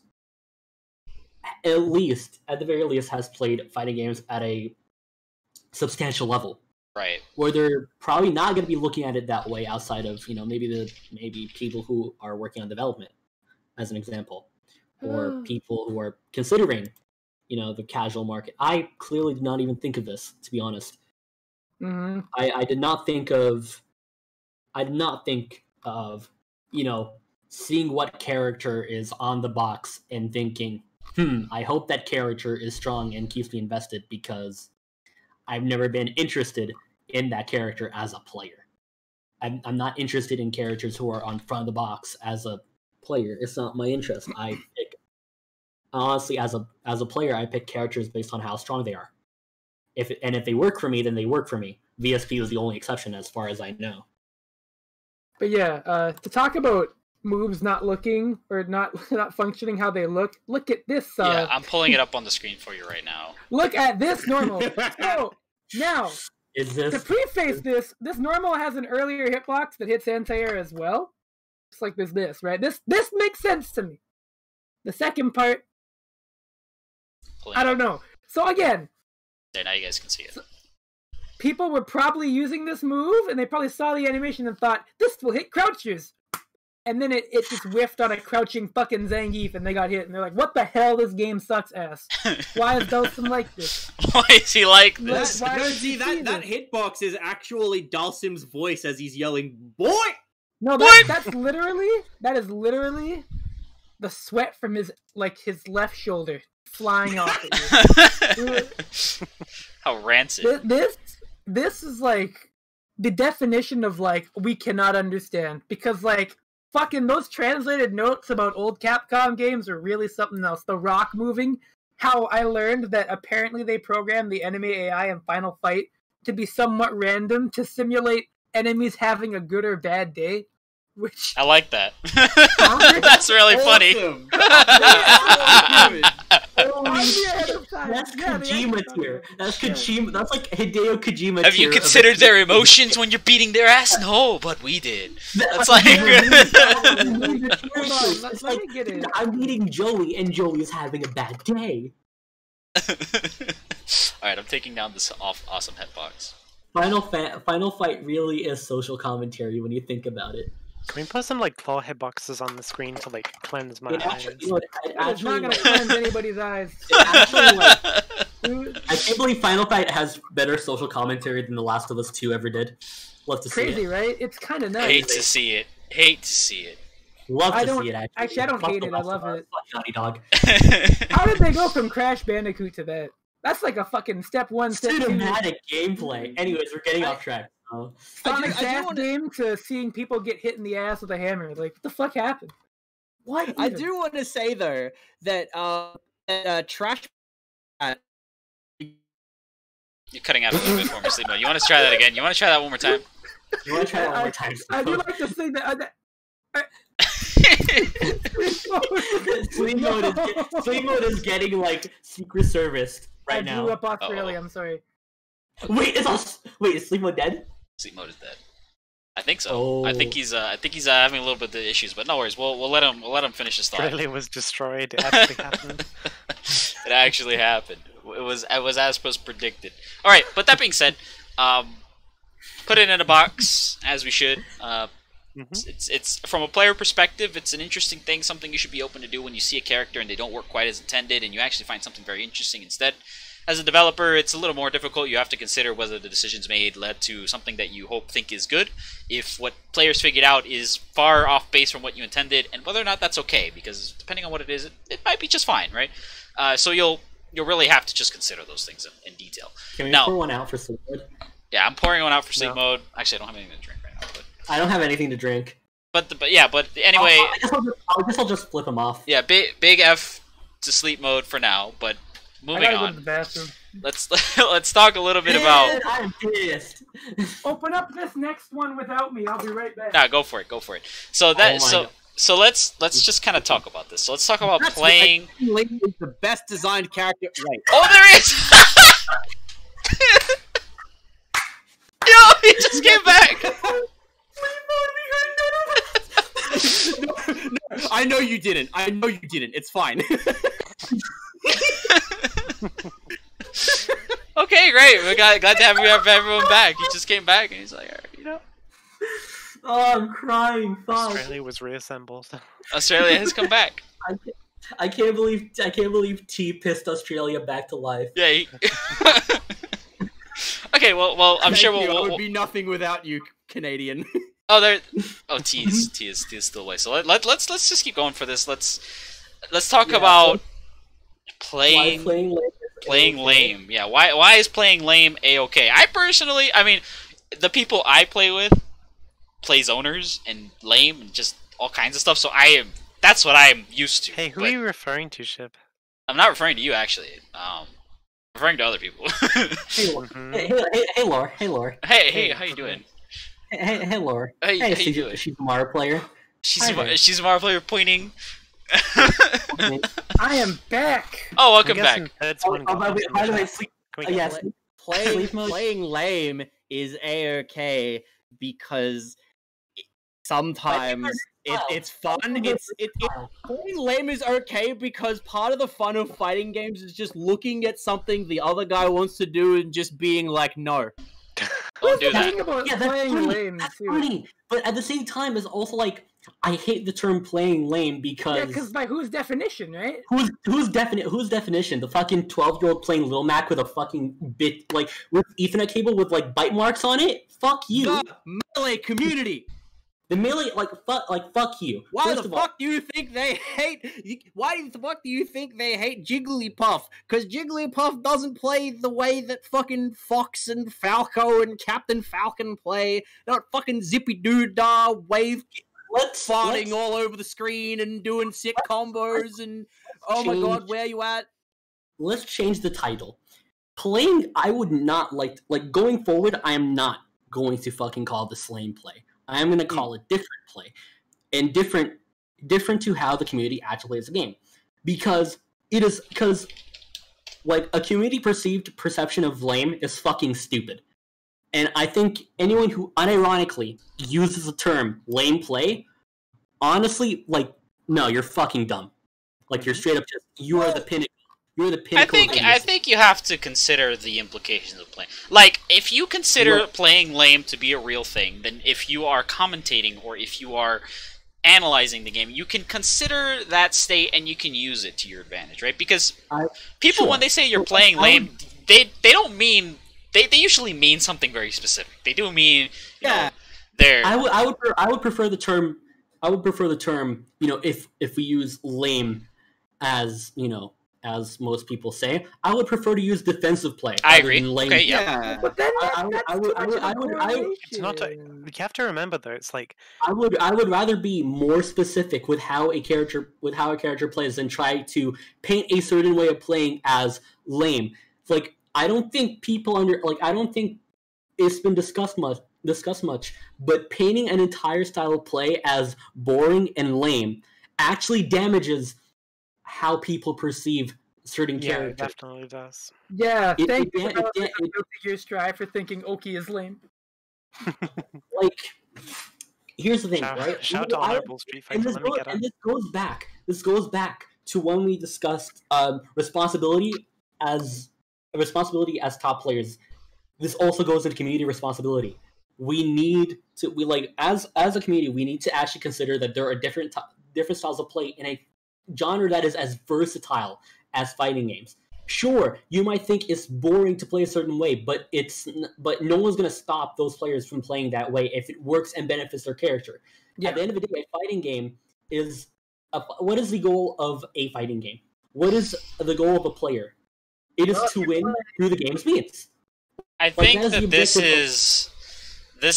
at the very least, has played fighting games at a substantial level. Right. Where they're probably not going to be looking at it that way outside of, maybe people who are working on development, as an example. Or people who are considering, the casual market. I clearly did not even think of this, to be honest. Mm-hmm. I did not think of, seeing what character is on the box and thinking, I hope that character is strong and keeps me invested because I've never been interested in that character as a player. I'm not interested in characters who are on front of the box as a player. It's not my interest. Honestly, as a player, I pick characters based on how strong they are. If they work for me, then they work for me. VSP was the only exception as far as I know. But yeah, to talk about moves not looking or not functioning how they look at this. Yeah, I'm pulling it up on the screen for you right now. Look at this normal. So now, to preface this normal has an earlier hitbox that hits anti-air as well. Just like this, right? This makes sense to me. The second part, I don't know. So again, there, now you guys can see it. People were probably using this move, and they probably saw the animation and thought, this will hit crouchers. and then it just whiffed on a crouching fucking Zangief, and they got hit, and they're like, "What the hell? This game sucks ass. Why is Dulcim like this? Why is he like this? Why No, is see, he that this?" hitbox is actually Dulcim's voice as he's yelling, "Boy!" No, What? that is literally the sweat from his left shoulder flying off at you. How rancid. This is like the definition of like we cannot understand, because like fucking those translated notes about old Capcom games are really something else. The rock moving, how I learned that apparently they programmed the enemy AI in Final Fight to be somewhat random to simulate enemies having a good or bad day, which I like that. That's really funny. Awesome. That's Kojima tier. That's Kojima. That's like Hideo Kojima. Have you tier considered their emotions when you're beating their ass? No, but we did. That's like. Let me get it. I'm meeting Joey, and Joey's having a bad day. Alright, I'm taking down this awesome headbox. Final Fight really is social commentary when you think about it. Can we put some like claw hitboxes on the screen to like cleanse my It eyes? actually, you know, It's not gonna cleanse anybody's eyes. I can't believe Final Fight has better social commentary than The Last of Us 2 ever did. Love to see Crazy, it. right? It's kind of nice. Hate to see it. Hate to see it. Love I to don't- see it. actually, I don't Fuck hate The it, I Last love of Us. it. Fuck Naughty Dog. How did they go from Crash Bandicoot to that? That's like a fucking step one, step two. Cinematic gameplay. Anyways, we're getting off track. So. Sonic's I do ass wanna- game to seeing people get hit in the ass with a hammer. Like, what the fuck happened? What? I even? do want to say though that Trash. You're cutting out a little bit for me, Sleepmode. You want to try that again? You want to try that one more time? You want to try that one more time? I do like to think that. Sleep mode is getting like Secret Service I right blew now. up Australia. Uh-oh. I'm sorry. Wait, is Sleep mode dead? Sleepmode is dead. I think so. I think he's having a little bit of issues, but no worries. We'll let him finish his thought. Australia was destroyed. It actually happened. It actually happened. It was as was predicted. All right, but that being said, put it in a box as we should. It's from a player perspective, it's an interesting thing, something you should be open to do when you see a character and they don't work quite as intended, and you actually find something very interesting instead. As a developer, it's a little more difficult. You have to consider whether the decisions made led to something that you think is good, if what players figured out is far off base from what you intended, and whether or not that's okay, because depending on what it is, it might be just fine, right? So you'll really have to just consider those things in detail. Can we Now- pour one out for Sleep mode? Yeah, I'm pouring one out for Sleep No. Mode. Actually, I don't have anything to drink right now, but I don't have anything to drink. but anyway, I guess I'll just flip them off. yeah, big F to Sleep Mode for now. But I moving gotta go to on, the bathroom. let's talk a little bit about. Man, I'm pissed. Open up this next one without me. I'll be right back. Nah, go for it. So that Oh my God. so let's just kind of talk about this. So let's talk about That's playing. Link is the best designed character. Wait, Oh, there is. Yo, he just came back. no, I know you didn't. It's fine. Okay, great. We're glad to have everyone back. He just came back and he's like, all right, Oh, I'm crying. Fuck. Australia was reassembled. Australia has come back. I can't believe T pissed Australia back to life. Yeah. Okay, well, I'm sure Thank you. I we'll would be nothing without you, Canadian. T is still away. So let's just keep going for this. Let's talk about playing lame. Yeah, why is playing lame a-okay? I personally, I mean, the people I play with play zoners and lame and just all kinds of stuff. So that's what I'm used to. Hey, who but are you referring to, Shib? I'm not referring to you actually. I'm referring to other people. Hey, Lore. Hey, Lore. Hey, how you doing? Hey, Lore. Hey, how you doing? She's a Mario player. She's a Mario player pointing. I am back. Oh, welcome back. By the way, sleep. Yes. Playing lame is a-okay because sometimes it's fun. Playing lame is okay because part of the fun of fighting games is just looking at something the other guy wants to do and just being like, no. Don't do that. Think about Yeah, that's playing funny. lame. That's too. funny. But at the same time, it's also like I hate the term playing lame Yeah, because because by whose definition, right? whose definition? The fucking 12-year-old playing Lil Mac with a fucking bit like with Ethernet cable with like bite marks on it? Fuck you. The Melee community. The Melee fuck you. Why First the of all, fuck do you think they hate? Why the fuck do you think they hate Jigglypuff? Because Jigglypuff doesn't play the way that fucking Fox and Falco and Captain Falcon play. Not fucking zippy doo dah wave farting all over the screen and doing sick combos and oh my god, where you at? Let's change the title. Playing, I would not like going forward. I am not going to fucking call this lame play. I am going to call it different play, and different to how the community actually plays the game, because like a community perception of lame is fucking stupid, and I think anyone who unironically uses the term lame play, honestly, like, no, you're fucking dumb. Like, you're straight up just you are the pinnacle. You're the pinnacle. I think you have to consider the implications of playing. Like, if you consider playing lame to be a real thing, then if you are commentating or if you are analyzing the game, you can consider that state and you can use it to your advantage, right? Because people, when they say you're playing lame, they don't mean they usually mean something very specific. They do mean they're. I would prefer the term. I would prefer the term. If we use lame as as most people say, I would prefer to use defensive play. I agree. Okay, yeah. But then it's not. You have to remember though. It's like I would rather be more specific with how a character plays than try to paint a certain way of playing as lame. Like, I don't think I don't think it's been discussed much, but painting an entire style of play as boring and lame actually damages how people perceive certain characters. It definitely does. Yeah, thank you for Strive for thinking Oki is lame. Like, here's the thing, right? Shout out Honorable Street Fighter. This goes back to when we discussed responsibility as top players. This also goes into community responsibility. As a community, we need to actually consider that there are different styles of play in a genre that is as versatile as fighting games. Sure, you might think it's boring to play a certain way, but no one's going to stop those players from playing that way if it works and benefits their character. Yeah. At the end of the day, a fighting game is what is the goal of a fighting game? What is the goal of a player? It is to win through the game's means. I think that this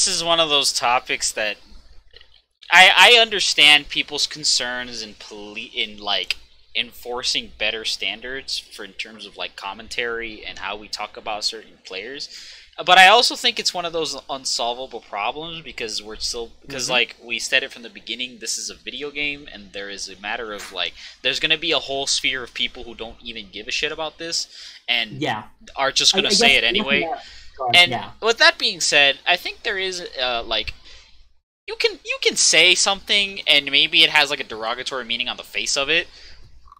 is one of those topics that I understand people's concerns in enforcing better standards in terms of like commentary and how we talk about certain players, but I also think it's one of those unsolvable problems because like we said it from the beginning, this is a video game and there is a matter of like there's going to be a whole sphere of people who don't even give a shit about this and are just going to say it anyway. With that being said, I think there is like. You can say something and maybe it has like a derogatory meaning on the face of it,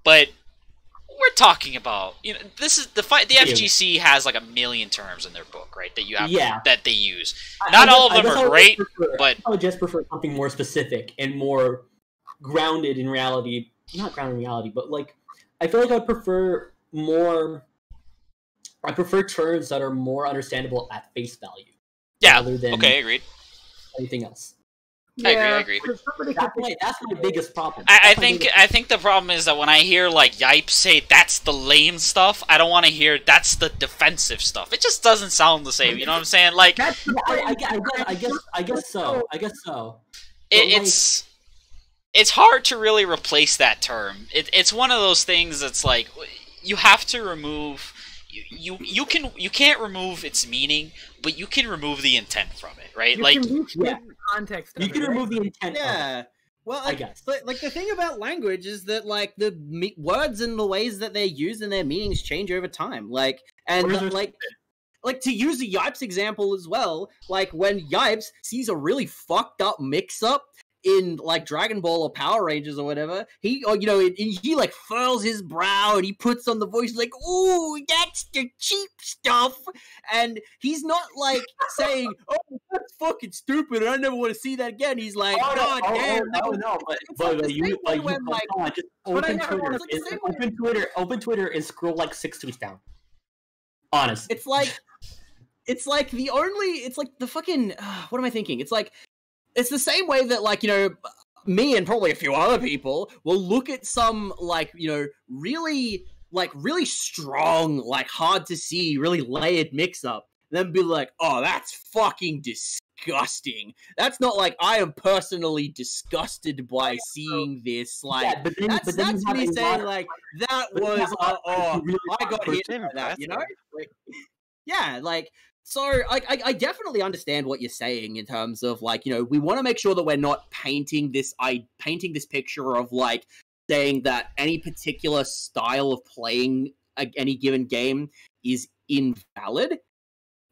but we're talking about this is the fight. The FGC has like a million terms in their book, right? That you have that they use. Not all of them are great, but I would just prefer something more specific and more grounded in reality. Not grounded in reality, but like I feel like I prefer terms that are more understandable at face value. Yeah. Rather than agreed. Anything else. I agree. That's my biggest problem. I think the problem is that when I hear like Yipes say that's the lame stuff, I don't want to hear that's the defensive stuff. It just doesn't sound the same. You know what I'm saying? Like, I guess so. It's hard to really replace that term. It's one of those things that's like you have to remove. You can't remove its meaning, but you can remove the intent from it, right? Context. You can remove the intent. Yeah. Well, I guess. But like the thing about language is that like the words and the ways that they're used and their meanings change over time. Like to use a Yipes example as well. Like when Yipes sees a really fucked up mix-up, in like Dragon Ball or Power Rangers or whatever, he like furls his brow and he puts on the voice like, "Ooh, that's the cheap stuff," and he's not like saying, "Oh, that's fucking stupid, and I never want to see that again." He's like, "God damn, no, just open Twitter and scroll like 6 tweets down. Honest, it's like the fucking what am I thinking? It's the same way that, like, me and probably a few other people will look at some, like, really strong, like, hard to see, really layered mix-up, and then be like, "Oh, that's fucking disgusting." That's not like, I am personally disgusted by seeing this, like, yeah, but that's me saying, like, that was, I got hit by that, Like, yeah, like, so I definitely understand what you're saying in terms of, like, we want to make sure that we're not painting this picture of, like, saying that any particular style of playing any given game is invalid.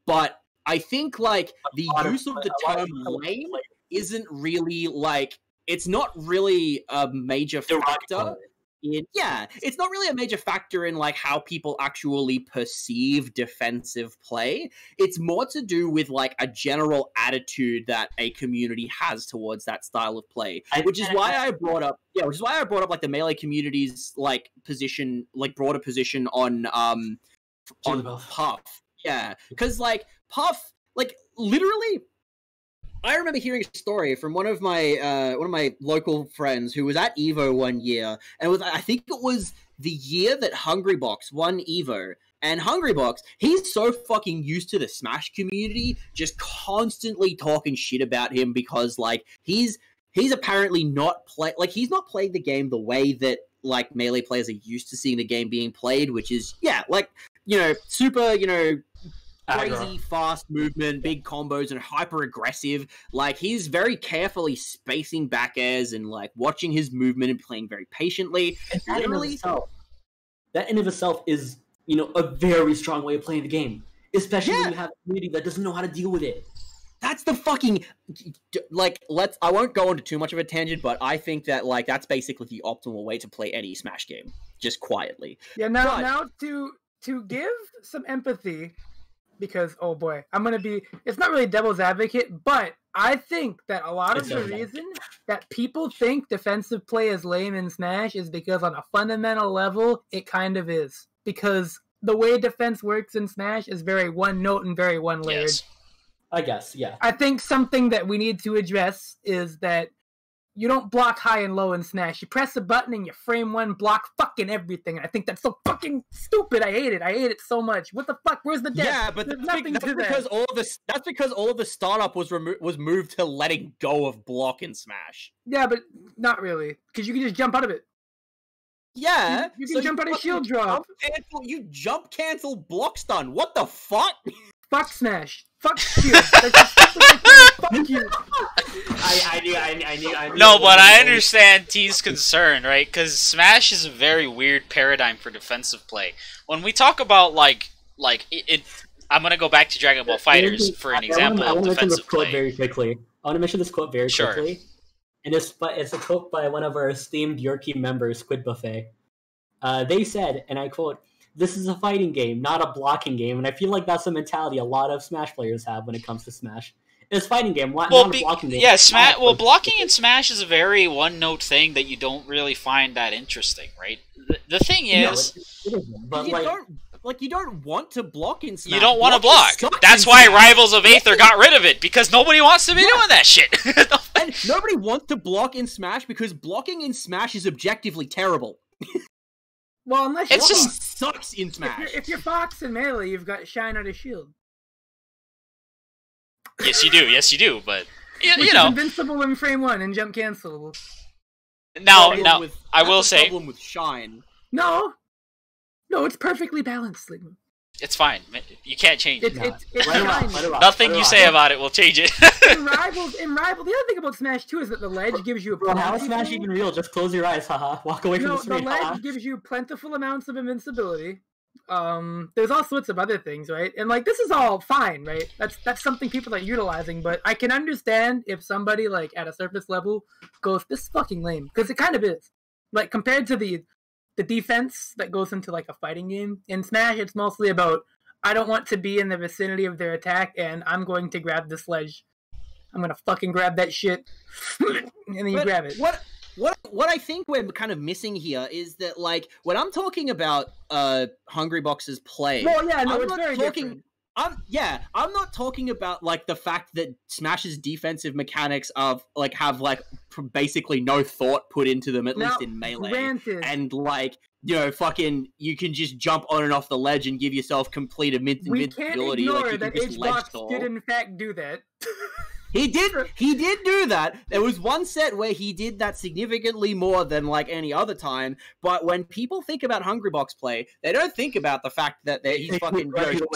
But I think, like, the use of the term lame isn't really, like, it's not really a major factor. It's not really a major factor in, like, how people actually perceive defensive play. It's more to do with, like, a general attitude that a community has towards that style of play, which is why I brought up like the melee community's, like, position, like, broader position on Puff. Yeah, because, like, Puff, like, literally, I remember hearing a story from one of my local friends who was at Evo one year, and I think it was the year that Hungrybox won Evo. And Hungrybox, he's so fucking used to the Smash community, just constantly talking shit about him because, like, he's apparently he's not playing the game the way that, like, melee players are used to seeing the game being played, which is, super, crazy fast movement, big combos, and hyper aggressive. Like, he's very carefully spacing back airs and, like, watching his movement and playing very patiently. And that in of itself is, a very strong way of playing the game, especially when you have a community that doesn't know how to deal with it. That's the fucking, like, I won't go into too much of a tangent, but I think that, like, that's basically the optimal way to play any Smash game, just quietly. Yeah, now to give some empathy, because, oh boy, it's not really devil's advocate, but I think that a lot of the reason that people think defensive play is lame in Smash is because on a fundamental level, it kind of is. Because the way defense works in Smash is very one note and very one layered. Yes. I guess, yeah. I think something that we need to address is that you don't block high and low in Smash. You press a button and you frame one, block fucking everything. And I think that's so fucking stupid. I hate it so much. What the fuck? Where's the death? Yeah, but that's because all of the startup was moved to letting go of block in Smash. Yeah, but not really, because you can just jump out of it. Yeah, you can jump out of shield drop. You jump cancel block stun. What the fuck? Fuck Smash. Fuck shield. Fuck you. I knew. No, but I understand T's concern, right? Because Smash is a very weird paradigm for defensive play. When we talk about I'm gonna go back to Dragon Ball FighterZ for an example of defensive play. I want to mention this quote very quickly. And it's a quote by one of our esteemed Yurkey members, Squid Buffet. They said, and I quote, "This is a fighting game, not a blocking game." And I feel like that's the mentality a lot of Smash players have when it comes to Smash. It's a fighting game, not a blocking game. Yeah, blocking in Smash is a very one-note thing that you don't really find that interesting, right? The thing is... No, it isn't, but you don't want to block in Smash. You don't want to block. That's why Rivals of Aether got rid of it, because nobody wants to be doing that shit. And nobody wants to block in Smash because blocking in Smash is objectively terrible. Well, unless sucks in Smash. If you're Fox in Melee, you've got Shine out of Shield. Yes, you do, but Which is invincible in frame 1 and jump cancelable. Now, I will say... problem with Shine. No, it's perfectly balanced, Sleepmode. It's fine. You can't change it. It's Nothing you say about it will change it. in Rivals, the other thing about Smash 2 is that the ledge gives you a how is Smash even real? Just close your eyes, haha. Walk away from the screen. The ledge gives you plentiful amounts of invincibility, There's all sorts of other things, right? And like this is all fine, right? That's something people are utilizing, but I can understand if somebody like at a surface level goes, "This is fucking lame," because it kind of is. Like compared to the defense that goes into like a fighting game in Smash, it's mostly about I don't want to be in the vicinity of their attack, and I'm going to grab the sledge. I'm gonna fucking grab that shit, and then you grab it. What I think we're kind of missing here is that, like, when I'm talking about Hungrybox's play, well, yeah, no, I'm it's not very talking. different. I'm not talking about like the fact that Smash's defensive mechanics of like have like basically no thought put into them, at least in Melee, granted. and like fucking you can just jump on and off the ledge and give yourself complete invincibility. We can't ignore like, you that can just ledge HBox stall. did in fact do that. He did do that. There was one set where he did that significantly more than like any other time. But when people think about Hungrybox play, they don't think about the fact that he's fucking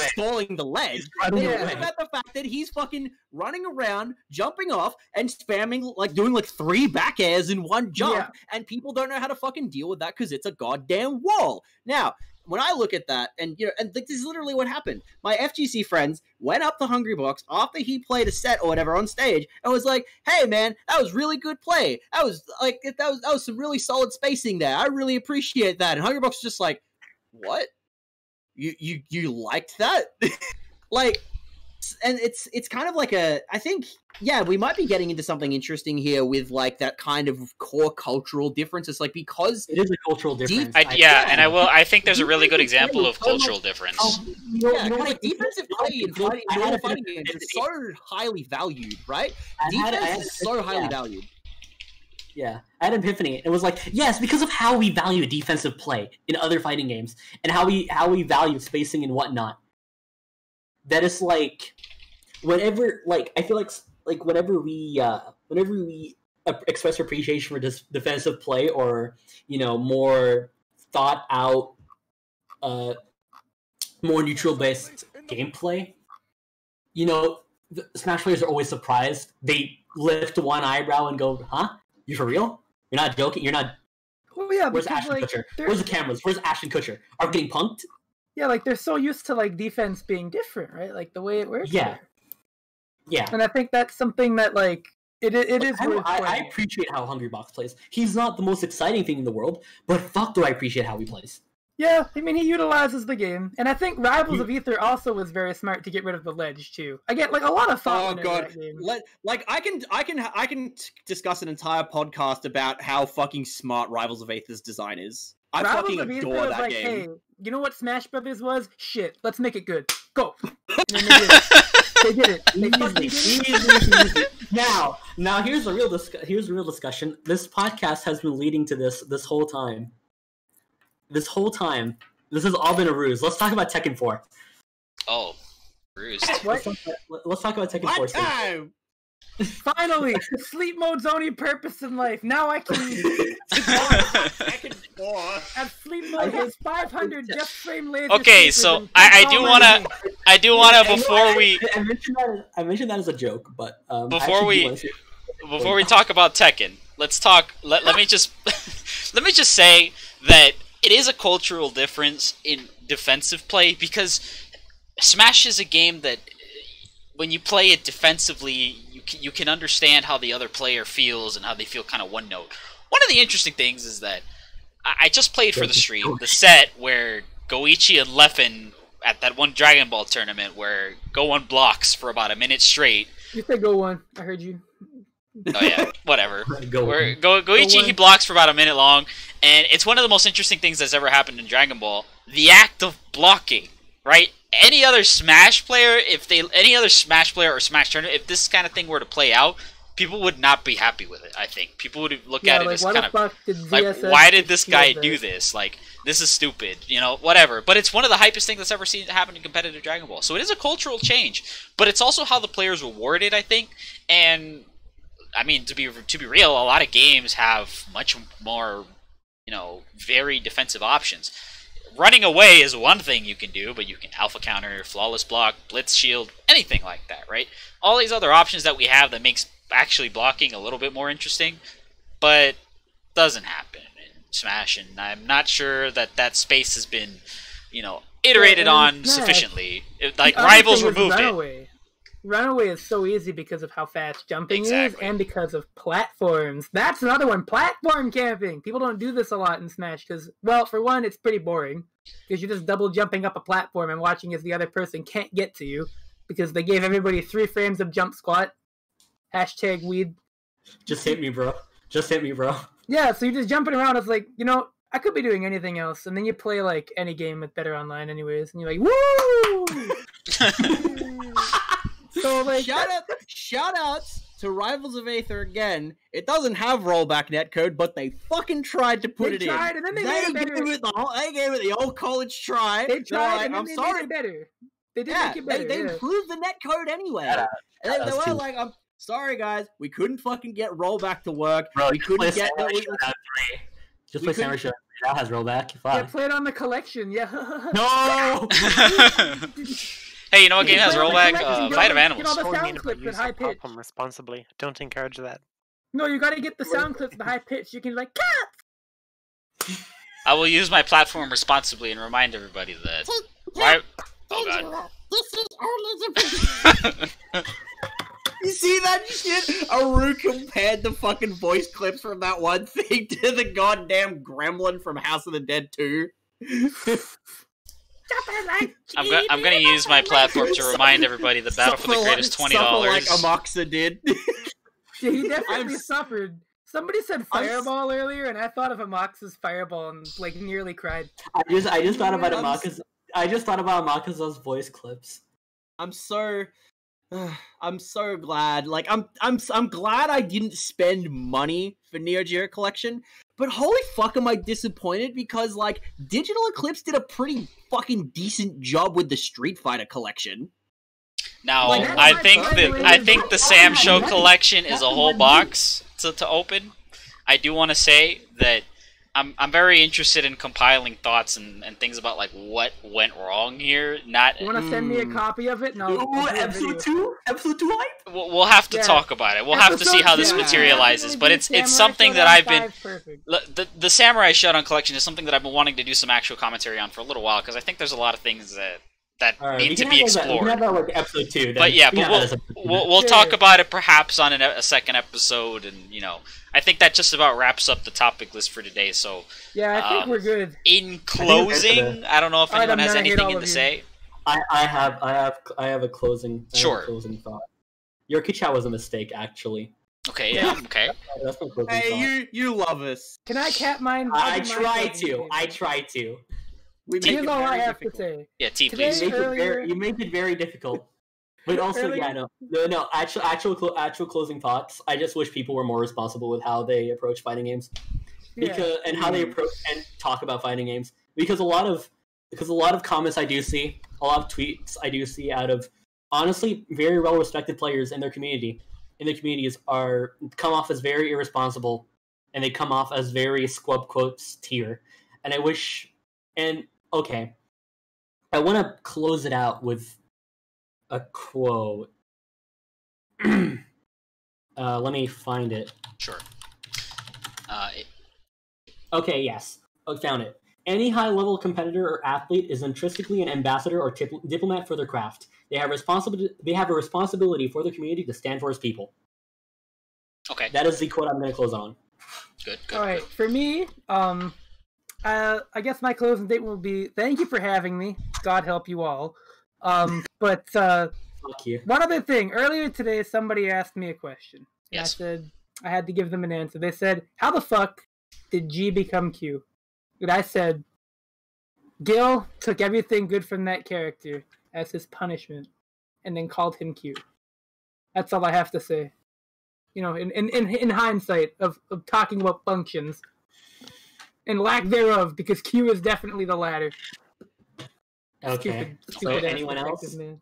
stalling the ledge. They think about the fact that he's fucking running around, jumping off, and spamming like doing like 3 back airs in one jump. Yeah. And people don't know how to fucking deal with that because it's a goddamn wall. Now, when I look at that, and this is literally what happened. My FGC friends went up to Hungrybox after he played a set or whatever on stage, and was like, "Hey man, that was really good play. That was some really solid spacing there. I really appreciate that." And Hungrybox was just like, "What? You liked that?" Like, and it's kind of like I think, yeah, we might be getting into something interesting here with like that kind of core cultural difference. It's like, because it is a cultural difference. I think there's a really good example of cultural difference. Like defensive play in all fighting games is so highly valued, right? Defense is so highly valued. Yeah, I had an epiphany. It was like, yes, because of how we value defensive play in other fighting games, and how we value spacing and whatnot. That is like, whenever, like, I feel like whenever we express appreciation for this defensive play, or more thought out, more neutral based gameplay, the Smash players are always surprised. They lift one eyebrow and go, "Huh? You for real? You're not joking? You're not?" Oh yeah, where's Ashton Kutcher? Where's the cameras? Where's Ashton Kutcher? Are we getting punked? Yeah, like they're so used to like defense being different, right? Like the way it works. Yeah. Yeah. And I think that's something that like it is. I appreciate how Hungrybox plays. He's not the most exciting thing in the world, but fuck, do I appreciate how he plays. Yeah, I mean, he utilizes the game, and I think Rivals of Aether also was very smart to get rid of the ledge too. I get like a lot of thought. Oh god, I can discuss an entire podcast about how fucking smart Rivals of Aether's design is. I fucking adore that game. Hey, you know what Smash Brothers was? Shit, let's make it good. Go. And then they did it. They did it. They fucking did it. Now here's the real discussion. This podcast has been leading to this whole time. This has all been a ruse. Let's talk about Tekken 4. Oh, ruse. What? Let's talk about Tekken 4. Time? Finally, sleep mode's only purpose in life. Now I can Tekken 4. And sleep mode has 500 just frame laser. Okay, so I do wanna before we I mentioned that as a joke, but before we talk about Tekken, let's talk. Let me just let me just say that it is a cultural difference in defensive play, because Smash is a game that when you play it defensively, you can understand how the other player feels and how they feel kind of one note. One of the interesting things is that I just played for the stream the set where Goichi and Leffen at that one Dragon Ball tournament where Go1 blocks for about a minute straight. You said Go1. I heard you. Oh yeah, whatever. Goichi, he blocks for about a minute long, and it's one of the most interesting things that's ever happened in Dragon Ball. The act of blocking, right? Any other Smash player or Smash tournament, if this kind of thing were to play out, people would not be happy with it. I think people would look at it as kind of like, why did this guy do this? Like, this is stupid, whatever. But it's one of the hypest things that's ever seen happen in competitive Dragon Ball. So it is a cultural change, but it's also how the players reward it, I think. And I mean, to be real, a lot of games have much more, very defensive options. Running away is one thing you can do, but you can alpha counter, flawless block, blitz shield, anything like that, right? All these other options that we have that makes actually blocking a little bit more interesting, but doesn't happen in Smash, and I'm not sure that space has been iterated and on Smash, sufficiently. the other Rivals thing is removed it. Runaway. Runaway is so easy because of how fast jumping Exactly. is, and because of platforms. That's another one. Platform camping. People don't do this a lot in Smash because, well, for one, it's pretty boring because you're just double jumping up a platform and watching as the other person can't get to you because they gave everybody 3 frames of jump squat. Hashtag weed. Just hit me, bro. Just hit me, bro. Yeah, so you're just jumping around. It's like, I could be doing anything else, and then you play like any game with better online, anyways, and you're like, woo! So like, shout outs to Rivals of Aether again. It doesn't have rollback netcode, but they fucking tried to put it in. And then they made it better. They gave it the old college try. They tried, like, and then I'm they sorry. made it better. They did make it better. They improved the netcode anyway. And they were like, I'm sorry guys, we couldn't fucking get rollback to work. Bro, we couldn't get Just play Samurai Showdown 3. That has rollback. Fine. Yeah, play it on the collection. Yeah. No. Hey, you know what game has Play on the rollback? collection, Fight of get Animals. all the Told me sound to clips at use high your pitch. platform responsibly. Don't encourage that. No, you gotta get the sound clips at high pitch. You can be like, cat! I will use my platform responsibly and remind everybody that. Oh god. This is only You see that shit? Aru compared the fucking voice clips from that one thing to the goddamn gremlin from House of the Dead 2. I'm gonna use my platform to remind everybody the battle for the greatest $20. Like Amoxa did. Yeah, he definitely suffered. Somebody said Fireball earlier, and I thought of Amox's Fireball and like nearly cried. I just thought about Amaka's voice clips. I'm so glad. Like I'm glad I didn't spend money for Neo Geo Collection, but holy fuck am I disappointed because like Digital Eclipse did a pretty fucking decent job with the Street Fighter collection. Now, Like, I think the Sam Show collection is a whole box to open. I do want to say that I'm very interested in compiling thoughts and things about like what went wrong here. Not You want to send me a copy of it? No. Ooh, episode 2 hype. we'll have to talk about it. We'll have to see how this materializes. But it's something that I've been the Samurai Shodown collection is something that I've been wanting to do some actual commentary on for a little while because I think there's a lot of things that need to be explored. We can have that, like, episode 2. Then. But yeah, we'll talk about it perhaps on a second episode, and I think that just about wraps up the topic list for today. So yeah, I think we're good. In closing, I don't know if anyone has anything to say. I have a closing. Sure. Closing thought. Yurkeycast was a mistake, actually. Okay. Yeah. Okay. That's my closing thought. Hey, you love us. Can I cap mine? I try to. Here's all I have to say. Yeah, T, Today, please. You make it very difficult. But also, no. Actual closing thoughts. I just wish people were more responsible with how they approach fighting games, and how they approach and talk about fighting games. Because a lot of comments I do see, a lot of tweets I do see out of honestly very well respected players in their communities come off as very irresponsible, and they come off as very squub quotes tier. And I wish. And okay, I want to close it out with a quote. Let me find it. Sure. Okay, yes. I found it. Any high-level competitor or athlete is intrinsically an ambassador or diplomat for their craft. They have a responsibility for the community to stand for its people. Okay. That is the quote I'm going to close on. Good. All right, for me, I guess my closing statement will be: thank you for having me. God help you all. But Fuck you. one other thing. Earlier today, somebody asked me a question. And Yes. I said I had to give them an answer. They said, "How the fuck did G become Q?" And I said, Gil took everything good from that character as his punishment, and then called him Q. That's all I have to say. In hindsight of talking about functions. And lack thereof, because Q is definitely the latter. Okay. Stupid So ass anyone else? detective, man.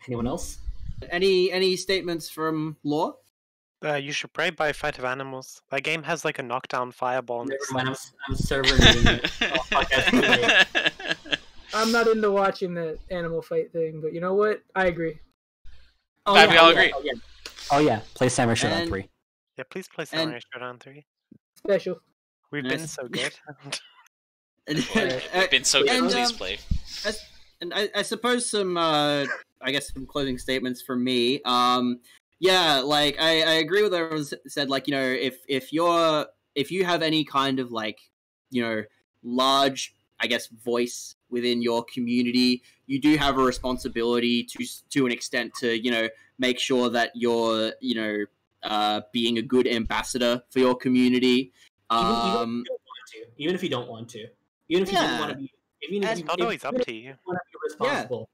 Anyone else? Any statements from Law? You should probably buy Fight of Animals. That game has like a knockdown fireball. Never mind. I'm server meeting it. Oh, fuck, that's too late. I'm not into watching the animal fight thing, but you know what? I agree. Glad we all agree. Oh yeah. Play Samurai Shodown 3. Yeah, please play Samurai Shodown 3. Special. We've been so good. We've been so good. Please play. and I suppose some, I guess some closing statements from me. Yeah, like I agree with what everyone said. Like, you know, if you have any kind of like, you know, large, I guess, voice within your community, you do have a responsibility to an extent to, you know, make sure that you're, you know, being a good ambassador for your community. Even if you don't want to, even if you don't want to be, it's not always up to you. Want to be responsible.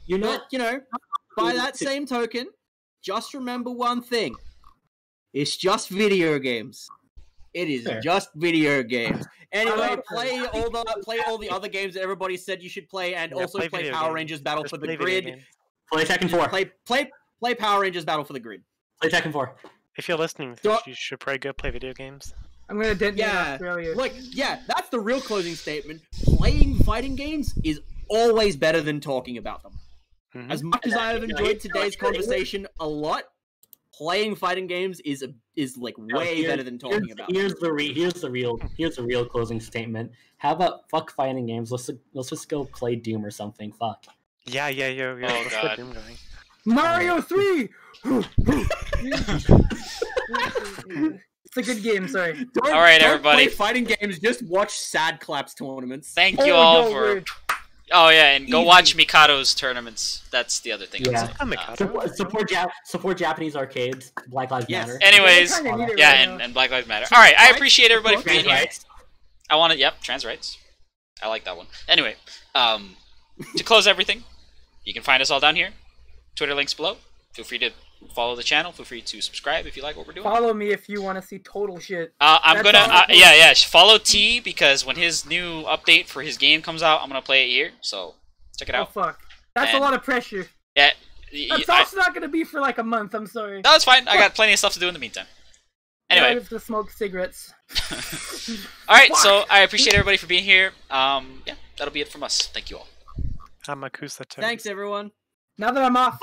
You're But, not, you know, by that same token, just remember one thing: it's just video games. It is just video games. Anyway, play all the other games that everybody said you should play, and also play Power Rangers Battle for the Grid. Play Tekken 4. Play Power Rangers Battle for the Grid. Play Tekken 4. If you're listening, you should probably go play video games. I'm gonna detonate Australia. Like, yeah, that's the real closing statement. Playing fighting games is always better than talking about them. Mm-hmm. As much as I have enjoyed today's conversation a lot, playing fighting games is like way better than talking about. Here's the real closing statement. How about fuck fighting games? Let's just go play Doom or something. Fuck. Yeah. Let's get Doom going. Mario 3. It's a good game. Sorry. All right, everybody. Play fighting games. Just watch Sad Claps tournaments. Thank you all for. Oh yeah, and go watch Mikado's tournaments. That's the other thing. Yeah. Support Japanese arcades. Black Lives Matter. Anyways, and Black Lives Matter. All right, I appreciate everybody for being here. I want to. Yep, trans rights. I like that one. Anyway, to close everything, you can find us all down here. Twitter links below. Feel free to follow the channel. Feel free to subscribe if you like what we're doing. Follow me if you want to see total shit. I'm gonna follow T, because when his new update for his game comes out, I'm gonna play it here. So check it out. Oh fuck, that's a lot of pressure. Yeah, that's also not gonna be for like a month. I'm sorry. No, it's fine. I got plenty of stuff to do in the meantime. Anyway, I have to smoke cigarettes. All right, so I appreciate everybody for being here. Yeah, that'll be it from us. Thank you all. I'm Akusa. Thanks, everyone. Now that I'm off,